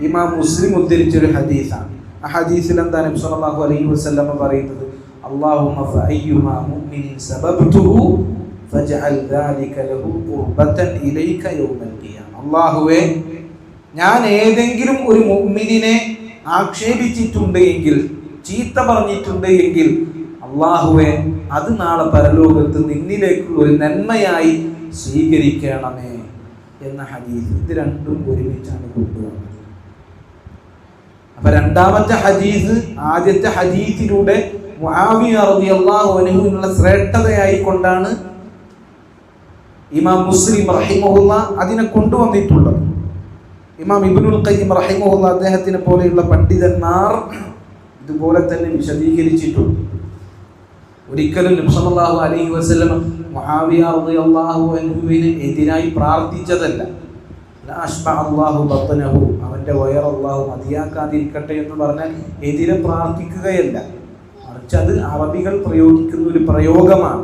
ഇമാം മുസ്ലിം ഉദ്ധരിച്ചൊരു ഹദീസാണ്. ആ ഹദീസിൽ എന്താണ് നബി സല്ലല്ലാഹു അലൈഹി വസല്ലം പറയുന്നത്? അല്ലാഹുമ്മ ഫഅയ്യുമാ മുഅ്മിനിൻ സബബ്തുഹു ഫജ്അൽ ദാലിക ലഹു ഖുർബതൻ ഇലൈക യൗമൽ ഖിയാമ. അല്ലാഹുവേ, ഞാൻ ഏതെങ്കിലും ഒരു മുഅ്മിനിനെ ആക്ഷേപിച്ചിട്ടുണ്ട് എങ്കിൽ, ചീത്ത പറഞ്ഞിട്ടുണ്ട് എങ്കിൽ, അല്ലാഹുവേ, അത് നാളെ പരലോകത്ത് നിന്നിലേക്കുള്ള ഒരു നന്മയായി സ്വീകരിക്കണമേ എന്ന ഹദീസ്. ഇത് രണ്ടും ഒരുമിച്ചാണ് കൊണ്ടുവന്നത്. അപ്പൊ രണ്ടാമത്തെ ഹദീസ് ആദ്യത്തെ ഹദീസിലൂടെ മുആവിയ റളിയല്ലാഹു അൻഹുവിനുള്ള ശ്രേഷ്ഠതയായി കൊണ്ടാണ് ഇമാം മുസ്ലിം റഹിമഹുല്ലാഹ് അതിനെ കൊണ്ടുവന്നിട്ടുള്ളത്. ഇമാം ഇബ്നുൽ ഖയ്യിം റഹിമഹുല്ലാഹ് അദ്ദേഹത്തിനെ പോലെയുള്ള പണ്ഡിതന്മാർ ഇതുപോലെ തന്നെ വിശദീകരിച്ചിട്ടുണ്ട്. ഒരിക്കലും നബി സല്ലല്ലാഹു അലൈഹി വസല്ലം മുആവിയ റളിയല്ലാഹു അൻഹുവിന് എതിരായി പ്രാർത്ഥിച്ചതല്ല. ലാ അശ്ബഅല്ലാഹു ബത്നഹു, അവൻ്റെ വയർ അല്ലാഹു മതിയാക്കാതിരിക്കട്ടെ എന്ന് പറഞ്ഞാൽ എതിരെ പ്രാർത്ഥിക്കുകയല്ല, മറിച്ച് അത് അറബികൾ പ്രയോഗിക്കുന്ന ഒരു പ്രയോഗമാണ്.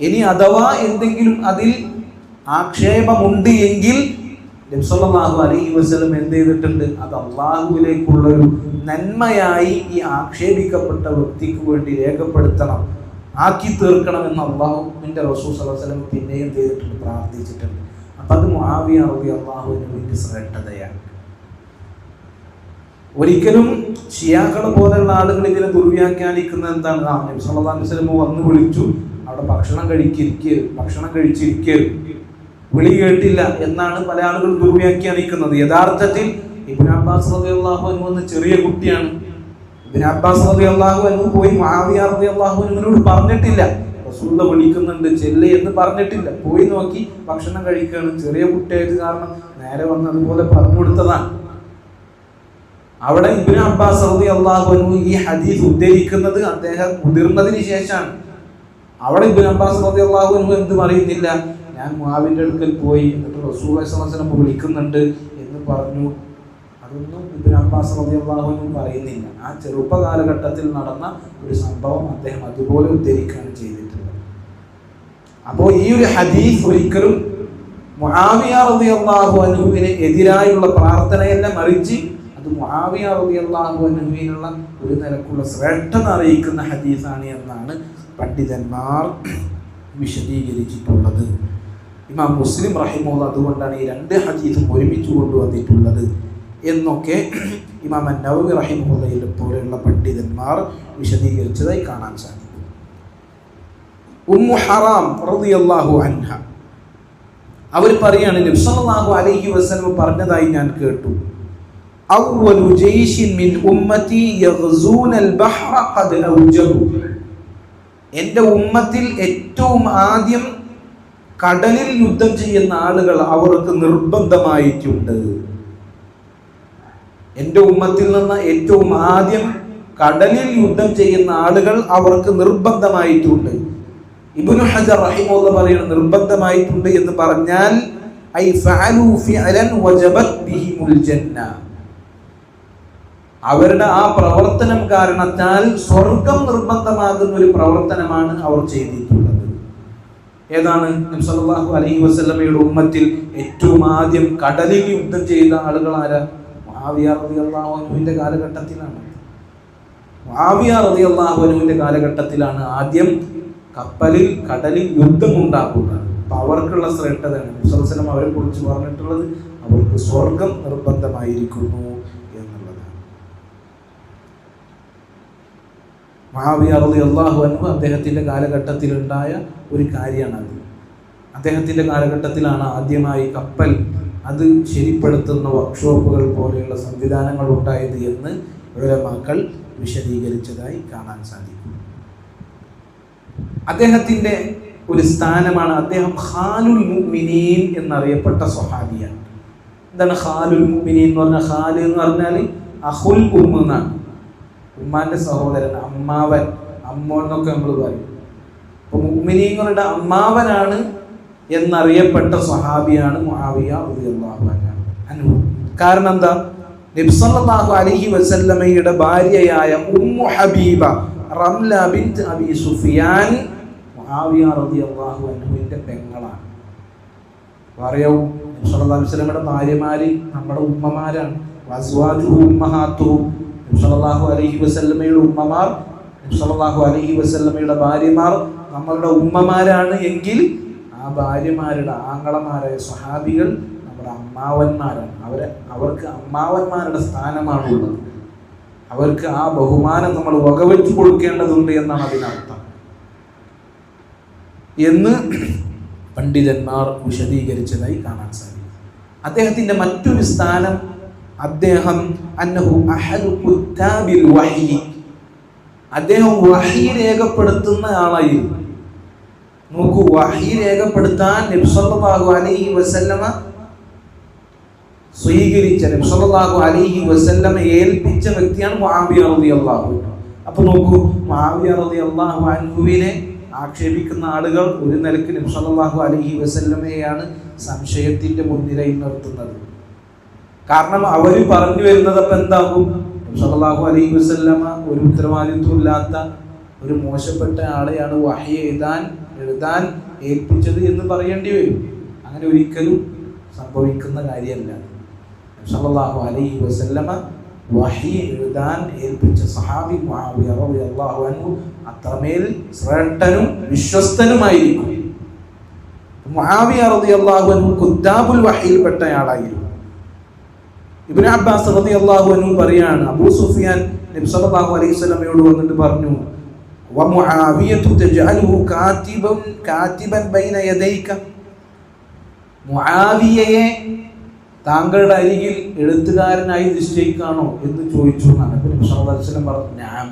ഇനി അഥവാ എന്തെങ്കിലും അതിൽ ആക്ഷേപമുണ്ട് എങ്കിൽ നബി സല്ലല്ലാഹു അലൈഹി വസല്ലം എന്ത് ചെയ്തിട്ടുണ്ട്? അത് അല്ലാഹുവിലേക്കുള്ളൊരു നന്മയായി ഈ ആക്ഷേപിക്കപ്പെട്ട വ്യക്തിക്ക് വേണ്ടി രേഖപ്പെടുത്തണം, ആക്കി തീർക്കണമെന്ന് അല്ലാഹുവിൻ്റെ റസൂൽ സല്ലല്ലാഹു അലൈഹി വസല്ലം പിന്നെയും ചെയ്തിട്ടുണ്ട്, പ്രാർത്ഥിച്ചിട്ടുണ്ട്. അപ്പം അത് മുആവിയ റളിയല്ലാഹു അൻഹുവിൻ്റെ ശ്രേഷ്ഠതയാണ്. ഒരിക്കലും ഷിയാക്കളെ പോലെയുള്ള ആളുകൾ ഇതിനെ ദുർവ്യാഖ്യാനിക്കുന്നത് എന്താണ്? നബി സല്ലല്ലാഹു അലൈഹി വസല്ലം വന്ന് വിളിച്ചു, അവിടെ ഭക്ഷണം കഴിച്ചിരിക്കരുത്, വിളി കേട്ടില്ല എന്നാണ് പല ആളുകളും ദുർവ്യാഖ്യാനിക്കുന്നത്. യഥാർത്ഥത്തിൽ ഇബ്നു അബ്ബാസ് റളിയല്ലാഹു അൻഹു എന്ന ചെറിയ കുട്ടിയാണ്. ഇബ്നു അബ്ബാസ് റളിയല്ലാഹു അൻഹു പോയി മുആവിയ റളിയല്ലാഹു അൻഹുവിനോട് പറഞ്ഞിട്ടില്ല. റസൂൽ വിളിക്കുന്നുണ്ട് ചെല്ല് എന്ന് പറഞ്ഞിട്ടില്ല. പോയി നോക്കി ഭക്ഷണം കഴിക്കുകയാണ്. ചെറിയ കുട്ടിയായത് കാരണം നേരെ വന്നതുപോലെ പറഞ്ഞു കൊടുത്തതാണ്. അവിടെ ഇബ്നു അബ്ബാസ് റളിയല്ലാഹു അൻഹു ഈ ഹദീസ് ഉദ്ധരിക്കുന്നത് അദ്ദേഹം മുതിർന്നതിന് ശേഷമാണ്. അവിടെ ഇബ്നു അബ്ബാസ് റളിയല്ലാഹു അൻഹു എന്ത് പറയുന്നില്ല, ഞാൻ മുആവിന്റെ അടുക്കൽ പോയി എന്നിട്ട് റസൂലുള്ളാഹി സ്വല്ലല്ലാഹു അലൈഹി വസല്ലം വിളിക്കുന്നുണ്ട് എന്ന് പറഞ്ഞു. അതൊന്നും ഇബ്നു അബ്ബാസ് റളിയല്ലാഹു അൻഹു പറയുന്നില്ല. ആ ചെറുപ്പ കാലഘട്ടത്തിൽ നടന്ന ഒരു സംഭവം അദ്ദേഹം അതുപോലെ ഉദ്ധരിക്കുകയാണ് ചെയ്തിട്ടുള്ളത്. അപ്പോൾ ഈ ഒരു ഹദീസ് ഒരിക്കലും മുആവിയ റളിയല്ലാഹു അൻഹുവിന് എതിരായുള്ള പ്രാർത്ഥനയല്ല, മറിച്ച് അത് മുആവിയ റളിയല്ലാഹു അൻഹുവിനുള്ള ഒരു നിലക്കുള്ള ശ്രേഷ്ഠത അറിയിക്കുന്ന ഹദീസാണ് എന്നാണ് പണ്ഡിതന്മാർ വിശദീകരിച്ചിട്ടുള്ളത്. ഇമാം മുസ്ലിം റഹിമഹുല്ലാഹ് അതുകൊണ്ടാണ് ഈ രണ്ട് ഹദീസും ഒരുമിച്ച് കൊണ്ടുവന്നിട്ടുള്ളത് എന്നൊക്കെ ഇമാം അൻ-നവവി റഹിമഹുല്ലാഹയെ പോലെയുള്ള പണ്ഡിതന്മാർ വിശദീകരിച്ചതായി കാണാൻ സാധിക്കും. ഉമ്മു ഹറാം റളിയല്ലാഹു അൻഹ അവർ പറയാണ്, നബി സല്ലല്ലാഹു അലൈഹി വസല്ലം പറഞ്ഞതായി ഞാൻ കേട്ടു, അവ്വലു ജയ്ശിൻ മിൻ ഉമ്മത്തി യഗ്സൂനൽ ബഹ്റ ഖദ് ഔജബു. എൻ്റെ ഉമ്മത്തിൽ ഏറ്റവും ആദ്യം കടലിൽ യുദ്ധം ചെയ്യുന്ന ആളുകൾ അവർക്ക് നിർബന്ധമായിട്ടുണ്ട്. എൻ്റെ ഉമ്മത്തിൽ നിന്ന് ഏറ്റവും ആദ്യം കടലിൽ യുദ്ധം ചെയ്യുന്ന ആളുകൾ അവർക്ക് നിർബന്ധമായിട്ടുണ്ട്. ഇബ്നു ഹജർ റഹിമഹുല്ലാഹ് പറയുന്നത് നിർബന്ധമായിട്ടുണ്ട് എന്ന് പറഞ്ഞാൽ ഐ ഫഅലു ഫിഅലൻ വജബത് ബിഹിമുൽ ജന്ന, അവരുടെ ആ പ്രവർത്തനം കാരണത്താൽ സ്വർഗം നിർബന്ധമാകുന്ന ഒരു പ്രവർത്തനമാണ് അവർ ചെയ്തിട്ടുള്ളത്. ഏതാണ്? നബി സല്ലല്ലാഹു അലൈഹി വസല്ലമയുടെ ഉമ്മത്തിൽ ഏറ്റവും ആദ്യം കടലിൽ യുദ്ധം ചെയ്ത ആളുകൾ ആരാ? മുആവിയ റളിയല്ലാഹു അൻഹുവിന്റെ കാലഘട്ടത്തിലാണ്. മുആവിയ റളിയല്ലാഹു അൻഹുവിന്റെ കാലഘട്ടത്തിലാണ് ആദ്യം കടലിൽ യുദ്ധം ഉണ്ടാക്കുന്നത്. അപ്പൊ അവർക്കുള്ള ശ്രേഷ്ഠതയാണ് നബി സല്ലല്ലാഹു അലൈഹി വസല്ലം അവരെ കുറിച്ച് പറഞ്ഞിട്ടുള്ളത്. അവർക്ക് സ്വർഗം നിർബന്ധമായിരിക്കുന്നു എന്നുള്ളതാണ്. മുആവിയ റളിയല്ലാഹു അൻഹു അദ്ദേഹത്തിന്റെ കാലഘട്ടത്തിൽ ഉണ്ടായ ഒരു കാര്യമാണത്. അദ്ദേഹത്തിന്റെ കാലഘട്ടത്തിലാണ് ആദ്യമായി കപ്പൽ അത് ശരിപ്പെടുത്തുന്ന വർക്ക്ഷോപ്പുകൾ പോലെയുള്ള സംവിധാനങ്ങൾ ഉണ്ടായത് എന്ന് ഉലമാക്കൾ വിശദീകരിച്ചതായി കാണാൻ സാധിക്കും. അദ്ദേഹത്തിന്റെ ഒരു സ്ഥാനമാണ്, അദ്ദേഹം ഖാലുൽ മുഅ്മിനീൻ എന്നറിയപ്പെട്ട സ്വഹാബിയാണ്. എന്താണ് ഖാലുൽ മുഅ്മിനീൻ എന്ന് പറഞ്ഞാൽ? ഖാല് എന്ന് പറഞ്ഞാൽ അഖുൽ ഉമ്മ എന്നാണ്, ഉമ്മാന്റെ സഹോദരൻ, അമ്മാവൻ, അമ്മോൻ എന്നൊക്കെ നമ്മൾ പറയും. അപ്പൊ മുഅ്മിനീങ്ങളുടെ അമ്മാവനാണ് എന്നറിയപ്പെട്ട സ്വഹാബിയാണ് മുആവിയ റളിയല്ലാഹു അൻഹു. കാരണം എന്താ? നബി സല്ലല്ലാഹു അലൈഹി വസല്ലമയുടെ ഭാര്യയായ ഉമ്മു ഹബീബ റംല ബിൻത് അബി സുഫിയാൻ മുആവിയ റളിയല്ലാഹു അൻഹുവിന്റെ പെങ്ങളാണ്. പറയൂ, നബി സല്ലല്ലാഹു അലൈഹി വസല്ലമയുടെ ഭാര്യമാര് നമ്മുടെ ഉമ്മമാരാണ്. വസ്വാജുഹു ഉമ്മഹാത്തുഹും, നബി സല്ലല്ലാഹു അലൈഹി വസല്ലമയുടെ ഉമ്മമാർ, നബി സല്ലല്ലാഹു അലൈഹി വസല്ലമയുടെ ഭാര്യമാർ നമ്മളുടെ ഉമ്മമാരാണ് എങ്കിൽ ആ ഭാര്യമാരുടെ ആങ്ങളമാരായ സ്വഹാബികൾ നമ്മുടെ അമ്മാവന്മാരാണ്. അവർക്ക് അമ്മാവന്മാരുടെ സ്ഥാനമാണുള്ളത്. അവർക്ക് ആ ബഹുമാനം നമ്മൾ വകവെച്ചു കൊടുക്കേണ്ടതുണ്ട് എന്നാണ് അതിനർത്ഥം എന്ന് പണ്ഡിതന്മാർ വിശദീകരിച്ചതായി കാണാൻ സാധിക്കും. അദ്ദേഹത്തിന്റെ മറ്റൊരു സ്ഥാനം, അദ്ദേഹം അന്നഹു അഹദു കുത്താബിൽ വഹി, അദ്ദേഹം വഹി രേഖപ്പെടുത്തുന്ന ആളായിരുന്നു. നോക്കൂ, വഹി രേഖപ്പെടുത്താൻ നബി സല്ലല്ലാഹു അലൈഹി വസല്ലമ സ്വീകരിച്ച, നബി സല്ലല്ലാഹു അലൈഹി വസല്ലമ ഏൽപ്പിച്ച വ്യക്തിയാണ് മുആവിയ റളിയല്ലാഹു അൻഹു. അപ്പൊ നോക്കൂ, മുആവിയ റളിയല്ലാഹു അൻഹുവിനെ ആക്ഷേപിക്കുന്ന ആളുകൾ ഒരു നിലയ്ക്ക് നബി സല്ലല്ലാഹു അലൈഹി വസല്ലമയെയാണ് സംശയത്തിന്റെ മുൻനിരയിൽ നിർത്തുന്നത്. കാരണം അവർ പറഞ്ഞു വരുന്നത് അപ്പൊ എന്താകും? നബി സല്ലല്ലാഹു അലൈഹി വസല്ലമ ഒരു ഉത്തരവാദിത്വമില്ലാത്ത ഒരു മോശപ്പെട്ട ആളെയാണ് വഹി എഴുതാൻ ഏൽപ്പിച്ചത് എന്ന് പറയേണ്ടി വരും. അങ്ങനെ ഒരിക്കലും സംഭവിക്കുന്ന കാര്യമല്ല. സല്ലല്ലാഹു അലൈഹി വസല്ലമ വഹി എഴുതാൻ ഏൽപ്പിച്ച സഹാബി മുആവിയ റളിയല്ലാഹു അൻഹു അത്രമേൽ ശ്രേഷ്ഠനും വിശ്വസ്തനുമായിരിക്കും. മുആവിയ റളിയല്ലാഹു അൻഹു കുത്താബുൽ വഹിയിൽപ്പെട്ടയാളായിരുന്നു. ഇബ്നു അബ്ബാസ് റളിയല്ലാഹു അൻഹു പറയാണ്, അബൂ സുഫിയാൻ നബി സല്ലല്ലാഹു അലൈഹി വസല്ലമയോട് വന്നിട്ട് പറഞ്ഞു, വമുആവിയതു തജഅലുഹു കാതിബൻ ബൈന യദൈക, മുആവിയയെ താങ്കളുടെ അരികിൽ എഴുത്തുകാരനായി നിശ്ചയിക്കാണോ എന്ന് ചോദിച്ചു. നബി സല്ലല്ലാഹു അലൈഹി വസല്ലം പറഞ്ഞു, നഅം,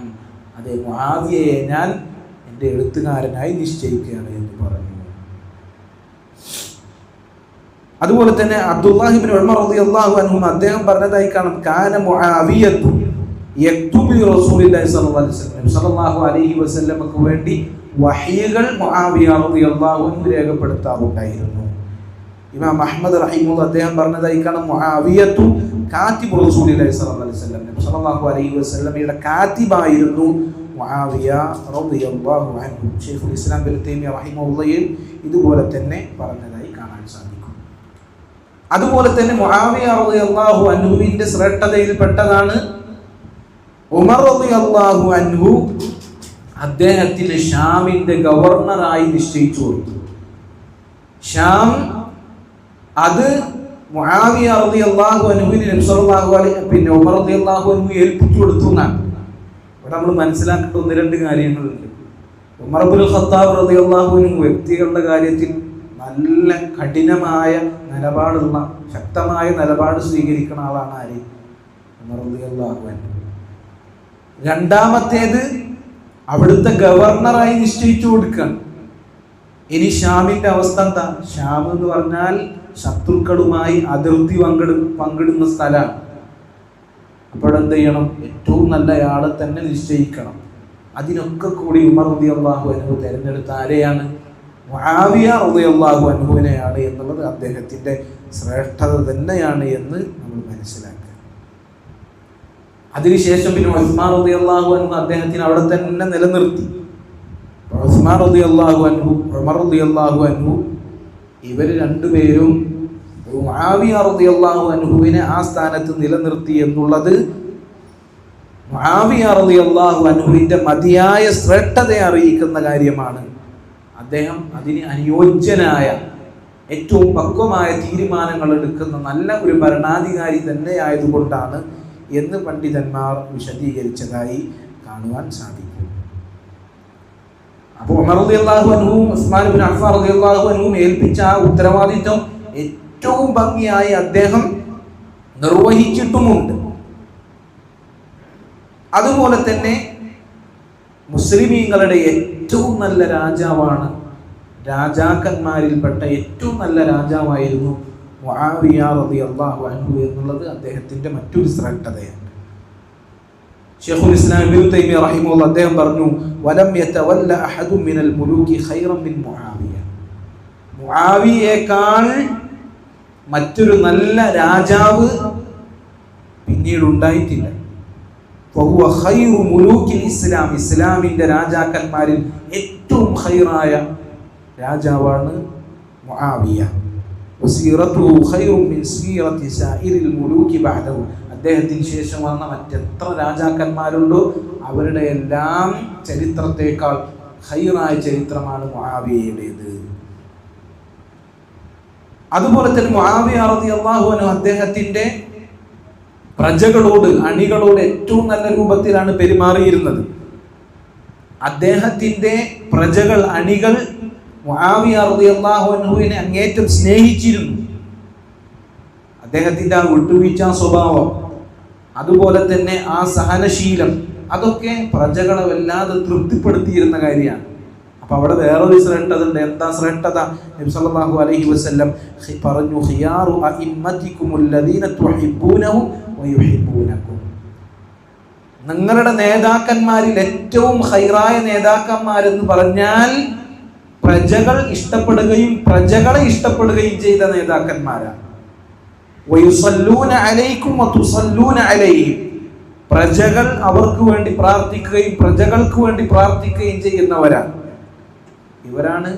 അതെ, മുആവിയയെ ഞാൻ എൻ്റെ എഴുത്തുകാരനായി നിശ്ചയിക്കുകയാണ് എന്ന് പറഞ്ഞു. അതുപോലെ തന്നെ അബ്ദുല്ലാഹി ഇബ്നു ഉമർ റളിയല്ലാഹു അൻഹു അദ്ദേഹം പറഞ്ഞതായി കാണാം, കാന മുആവിയത്തു യക്തുബു റസൂലുള്ളാഹി സ്വല്ലല്ലാഹു അലൈഹി വസല്ലമക്ക് വേണ്ടി വഹീകൾ മുആവിയ റളിയല്ലാഹു അൻഹു രേഖപ്പെടുത്താറുണ്ടായിരുന്നു. ഇമാം അഹ്മദ് റഹിമഹുല്ലാഹ് അദ്ദേഹം പറഞ്ഞതായി കാണാം, മുആവിയത്തു കാതിബു റസൂലുള്ളാഹി സ്വല്ലല്ലാഹു അലൈഹി വസല്ലമയുടെ കാതിബായിരുന്നു മുആവിയ റളിയല്ലാഹു അൻഹു. ശൈഖുൽ ഇസ്ലാം ഇബ്നു തൈമിയ്യ റഹിമഹുല്ലാഹ് ഇതുപോലെ തന്നെ പറഞ്ഞതായി കാണാൻ സാധിക്കും. അതുപോലെ തന്നെ മുആവിയ റളിയല്ലാഹു അൻഹുവിന്റെ ശ്രേഷ്ഠതയിൽപ്പെട്ടതാണ് ഉമർ റളിയല്ലാഹു അൻഹു അദ്ദേഹത്തിന് ഷാമിന്റെ ഗവർണറായി നിശ്ചയിച്ചു കൊടുത്തു. ഷാം അത് മുആവിയ റളിയല്ലാഹു അൻഹുവിനെ നബി സല്ലല്ലാഹു അലൈഹി പിന്നെ ഉമർ റളിയല്ലാഹു അൻഹു ഏൽപ്പിച്ചു കൊടുത്തു എന്നാണ്. ഇവിടെ നമ്മൾ മനസ്സിലാക്കേണ്ട ഒന്ന് രണ്ട് കാര്യങ്ങളുണ്ട്. ഉമർ ഇബ്നുൽ ഖത്താബ് റളിയല്ലാഹു അൻഹു വ്യക്തികളുടെ കാര്യത്തിൽ നല്ല കഠിനമായ നിലപാടുള്ള ശക്തമായ നിലപാട് സ്വീകരിക്കുന്ന ആളാണ് ആര്? ഉമർ റളിയല്ലാഹു അൻഹു. രണ്ടാമത്തേത് അവിടുത്തെ ഗവർണറായി നിശ്ചയിച്ചു കൊടുക്കുകയാണ്. ഇനി ഷാമിന്റെ അവസ്ഥ എന്താ? ഷാം എന്ന് പറഞ്ഞാൽ ശത്രുക്കളുമായി അതിർത്തി പങ്കിടുന്ന സ്ഥലമാണ്. അപ്പോൾ എന്ത് ചെയ്യണം? ഏറ്റവും നല്ലയാളെ തന്നെ നിശ്ചയിക്കണം. അതിനൊക്കെ കൂടി ഉമർ റളിയല്ലാഹു അൻഹു തിരഞ്ഞെടുത്ത ആരെയാണ്? മുആവിയ റളിയല്ലാഹു അൻഹുവിനെയാണ് എന്നുള്ളത് അദ്ദേഹത്തിന്റെ ശ്രേഷ്ഠത തന്നെയാണ് എന്ന് നമ്മൾ മനസ്സിലാക്കുക. അതിനുശേഷം പിന്നെ ഉസ്മാൻ റളിയല്ലാഹു അൻഹു അദ്ദേഹത്തിന് അവിടെ തന്നെ നിലനിർത്തി. ഉസ്മാൻ റളിയല്ലാഹു അൻഹു, ഉമർ റളിയല്ലാഹു അൻഹു ഇവർ രണ്ടുപേരും മുആവിയ റളിയല്ലാഹു അൻഹുവിനെ ആ സ്ഥാനത്ത് നിലനിർത്തി എന്നുള്ളത് മുആവിയ റളിയല്ലാഹു അൻഹുവിന്റെ മതിയായ ശ്രേഷ്ഠതയെ അറിയിക്കുന്ന കാര്യമാണ്. അദ്ദേഹം അതിന് അനുയോജ്യനായ ഏറ്റവും പക്വമായ തീരുമാനങ്ങൾ എടുക്കുന്ന നല്ല ഒരു ഭരണാധികാരി തന്നെ ആയതുകൊണ്ടാണ് എന്ന് പണ്ഡിതന്മാർ വിശദീകരിച്ചതായി കാണുവാൻ സാധിക്കും. അപ്പോൾ ഉമർ റളിയല്ലാഹു അൻഹു ഉസ്മാൻ ഇബ്നു അഫ്ഫാൻ റളിയല്ലാഹു അൻഹു ഏൽപ്പിച്ച ആ ഉത്തരവാദിത്വം ഏറ്റവും ഭംഗിയായി അദ്ദേഹം നിർവഹിച്ചിട്ടുമുണ്ട്. അതുപോലെ തന്നെ മുസ്ലിമീങ്ങളുടെ ഏറ്റവും നല്ല രാജാവാണ്, രാജാക്കന്മാരിൽപ്പെട്ട ഏറ്റവും നല്ല രാജാവായിരുന്നു മുആവിയ റളിയല്ലാഹു അൻഹു എന്നുള്ളത് അദ്ദേഹത്തിന്റെ മറ്റൊരു ശ്രേഷ്ഠതയാണ്. ശൈഖുൽ ഇസ്ലാം ഇബ്നു തൈമിയ്യ റഹിമഹുല്ലാഹ് അദ്ദേഹം പറഞ്ഞു, വലം യതവല്ല അഹദും മിനൽ മുലൂകി ഖൈറൻ മിൻ മുആവിയ. മുആവിയേക്കാൾ മറ്റൊരു നല്ല രാജാവ് പിന്നീട് ഉണ്ടായിട്ടില്ല. ഫഹുവ ഖൈറു മുലൂകിൽ ഇസ്ലാം. ഇസ്ലാമിന്റെ രാജാക്കന്മാരിൽ ഏറ്റവും ഖൈറായ രാജാവാണ് മുആവിയ. വസീറത്തുഹു ഖൈറുൻ മിൻ സീറത്തി സായിറിൽ മുലൂകി ബഅദഹു. അദ്ദേഹത്തിന് ശേഷം വന്ന മറ്റെത്ര രാജാക്കന്മാരുണ്ടോ അവരുടെ എല്ലാം ചരിത്രത്തെക്കാൾ ഖൈറായ ചരിത്രമാണ് മുആവിയയുടേത്. അതുപോലെ തന്നെ മുആവിയ റളിയല്ലാഹു അൻഹു അദ്ദേഹത്തിന്റെ പ്രജകളോട്, അണികളോട് ഏറ്റവും നല്ല രൂപത്തിലാണ് പെരുമാറിയിരുന്നത്. അദ്ദേഹത്തിന്റെ പ്രജകൾ, അണികൾ മുആവിയ റളിയല്ലാഹു അൻഹുവിനെ അങ്ങേറ്റം സ്നേഹിച്ചിരുന്നു. അദ്ദേഹത്തിന്റെ ആ വിട്ടുവീഴ്ച സ്വഭാവം, അതുപോലെ തന്നെ ആ സഹനശീലം, അതൊക്കെ പ്രജകളെ വല്ലാതെ തൃപ്തിപ്പെടുത്തിയിരുന്ന കാര്യമാണ്. അപ്പൊ അവിടെ വേറൊരു ശ്രേഷ്ഠത ഉണ്ട്. എന്താ ശ്രേഷ്ഠത? നബി സല്ലല്ലാഹു അലൈഹി വസല്ലം പറഞ്ഞു, ഖിയാറു അഇമ്മതികുമുല്ലദീന തുഹിബ്ബൂനഹും വയുഹിബ്ബൂനകും. നിങ്ങളുടെ നേതാക്കന്മാരിൽ ഏറ്റവും ഖൈറായ നേതാക്കന്മാരെന്ന് പറഞ്ഞാൽ പ്രജകൾ ഇഷ്ടപ്പെടുകയും പ്രജകളെ ഇഷ്ടപ്പെടുകയും ചെയ്ത നേതാക്കന്മാരാണ്. വയുസല്ലൂന അലൈക്കും വതുസല്ലൂന അലൈഹിം. പ്രജകൾ അവർക്ക് വേണ്ടി പ്രാർത്ഥിക്കുകയും പ്രജകൾക്ക് വേണ്ടി പ്രാർത്ഥിക്കുകയും ചെയ്യുന്നവരാണ്. ഇവരാണ്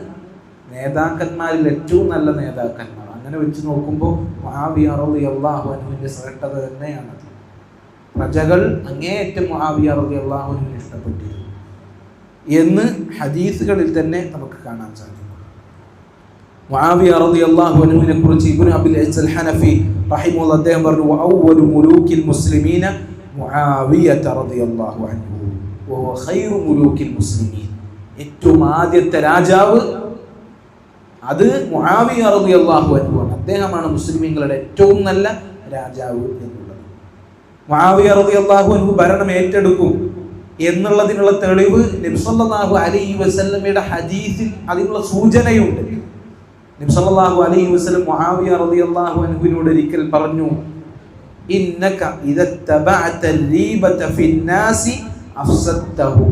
നേതാക്കന്മാരിൽ ഏറ്റവും നല്ല നേതാക്കന്മാർ. അങ്ങനെ വെച്ച് നോക്കുമ്പോൾ മുആവിയ റളിയല്ലാഹു അൻഹുവിന്റെ ശ്രേഷ്ഠത തന്നെയാണ്. പ്രജകൾ അങ്ങേയറ്റം മുആവിയ റളിയല്ലാഹു അൻഹുവിനെ ഇഷ്ടപ്പെട്ടിരുന്നു എന്ന് ഹദീസുകളിൽ തന്നെ നമുക്ക് കാണാൻ സാധിക്കും. മുആവിയ റളിയല്ലാഹു അൻഹുവിനെ കുറിച്ച് ഇബ്നു അബിൽ ഇസ് അൽ ഹനഫി റഹിമഹുല്ലാഹ് അദ്ദേഹം പറഞ്ഞു, വഅവ്വലു മുലൂകിൽ മുസ്ലിമീന മുആവിയ റളിയല്ലാഹു അൻഹു വഹുവ ഖൈറു മുലൂകിൽ മുസ്ലിമീൻ. ഏറ്റവും ആദ്യത്തെ രാജാവ് അത് മുആവിയ റളിയല്ലാഹു അൻഹു ആണ്. അദ്ദേഹമാണ് മുസ്ലിമീങ്ങളുടെ ഏറ്റവും നല്ല രാജാവ് എന്നുള്ളത്. മുആവിയ റളിയല്ലാഹു അൻഹു ഭരണം ഏറ്റെടുക്കും. എന്നുള്ളതിനുള്ള തെളിവ് നബി സല്ലല്ലാഹു അലൈഹി വസല്ലമയുടെ ഹദീസിൽ അതിനുള്ള സൂചനയുണ്ട്. നബി സല്ലല്ലാഹു അലൈഹി വസല്ലം മുആവിയ റളിയല്ലാഹു അൻഹുവിനോട് ഒരിക്കൽ പറഞ്ഞു, ഇന്നക ഇദത്തബഅത റീബത ഫിന്നാസി അഫ്സദ്തഹു.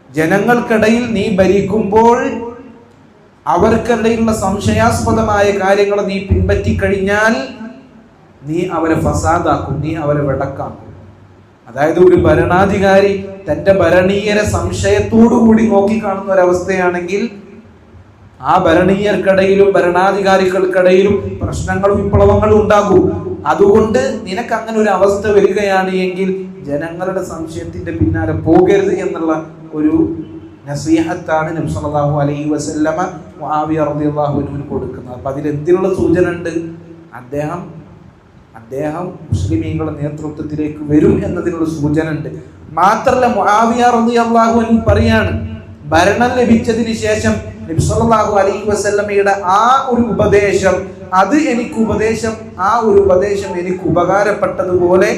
ജനങ്ങൾക്കിടയിൽ നീ ഭരിക്കുമ്പോൾ അവർക്കിടയിലുള്ള സംശയാസ്പദമായ കാര്യങ്ങൾ നീ പിൻപറ്റി കഴിഞ്ഞാൽ നീ അവരെ ഫസാദാക്കും, നീ അവരെ വെടക്കാക്കും. അതായത് ഒരു ഭരണാധികാരി തന്റെ ഭരണീയരെ സംശയത്തോടു കൂടി നോക്കിക്കാണുന്ന ഒരവസ്ഥയാണെങ്കിൽ ആ ഭരണീയർക്കിടയിലും ഭരണാധികാരികൾക്കിടയിലും പ്രശ്നങ്ങളും വിപ്ലവങ്ങളും ഉണ്ടാകും. അതുകൊണ്ട് നിനക്ക് അങ്ങനെ ഒരു അവസ്ഥ വരികയാണ് എങ്കിൽ ജനങ്ങളുടെ സംശയത്തിന്റെ പിന്നാലെ പോകരുത് എന്നുള്ള ഒരു നസീഹത്താണ് നബി സല്ലല്ലാഹു അലൈഹി വസല്ലമ മുആവിയ റളിയല്ലാഹു അൻഹുവിന് കൊടുക്കുന്നത്. അപ്പൊ അതിൽ എന്തിനുള്ള സൂചന ഉണ്ട്? അദ്ദേഹം മുസ്ലിമീങ്ങളുടെ നേതൃത്വത്തിലേക്ക് വരും എന്നതിനുള്ള സൂചന ഉണ്ട്. മാത്രല്ല മുആവിയ റളിയല്ലാഹു അൻഹു പറയാണ്, ഭരണം ലഭിച്ചതിന് ശേഷം നബി സല്ലല്ലാഹു അലൈഹി വസല്ലമയുടെ ആ ഒരു ഉപദേശം എനിക്ക് ഉപകാരപ്പെട്ടതുപോലെ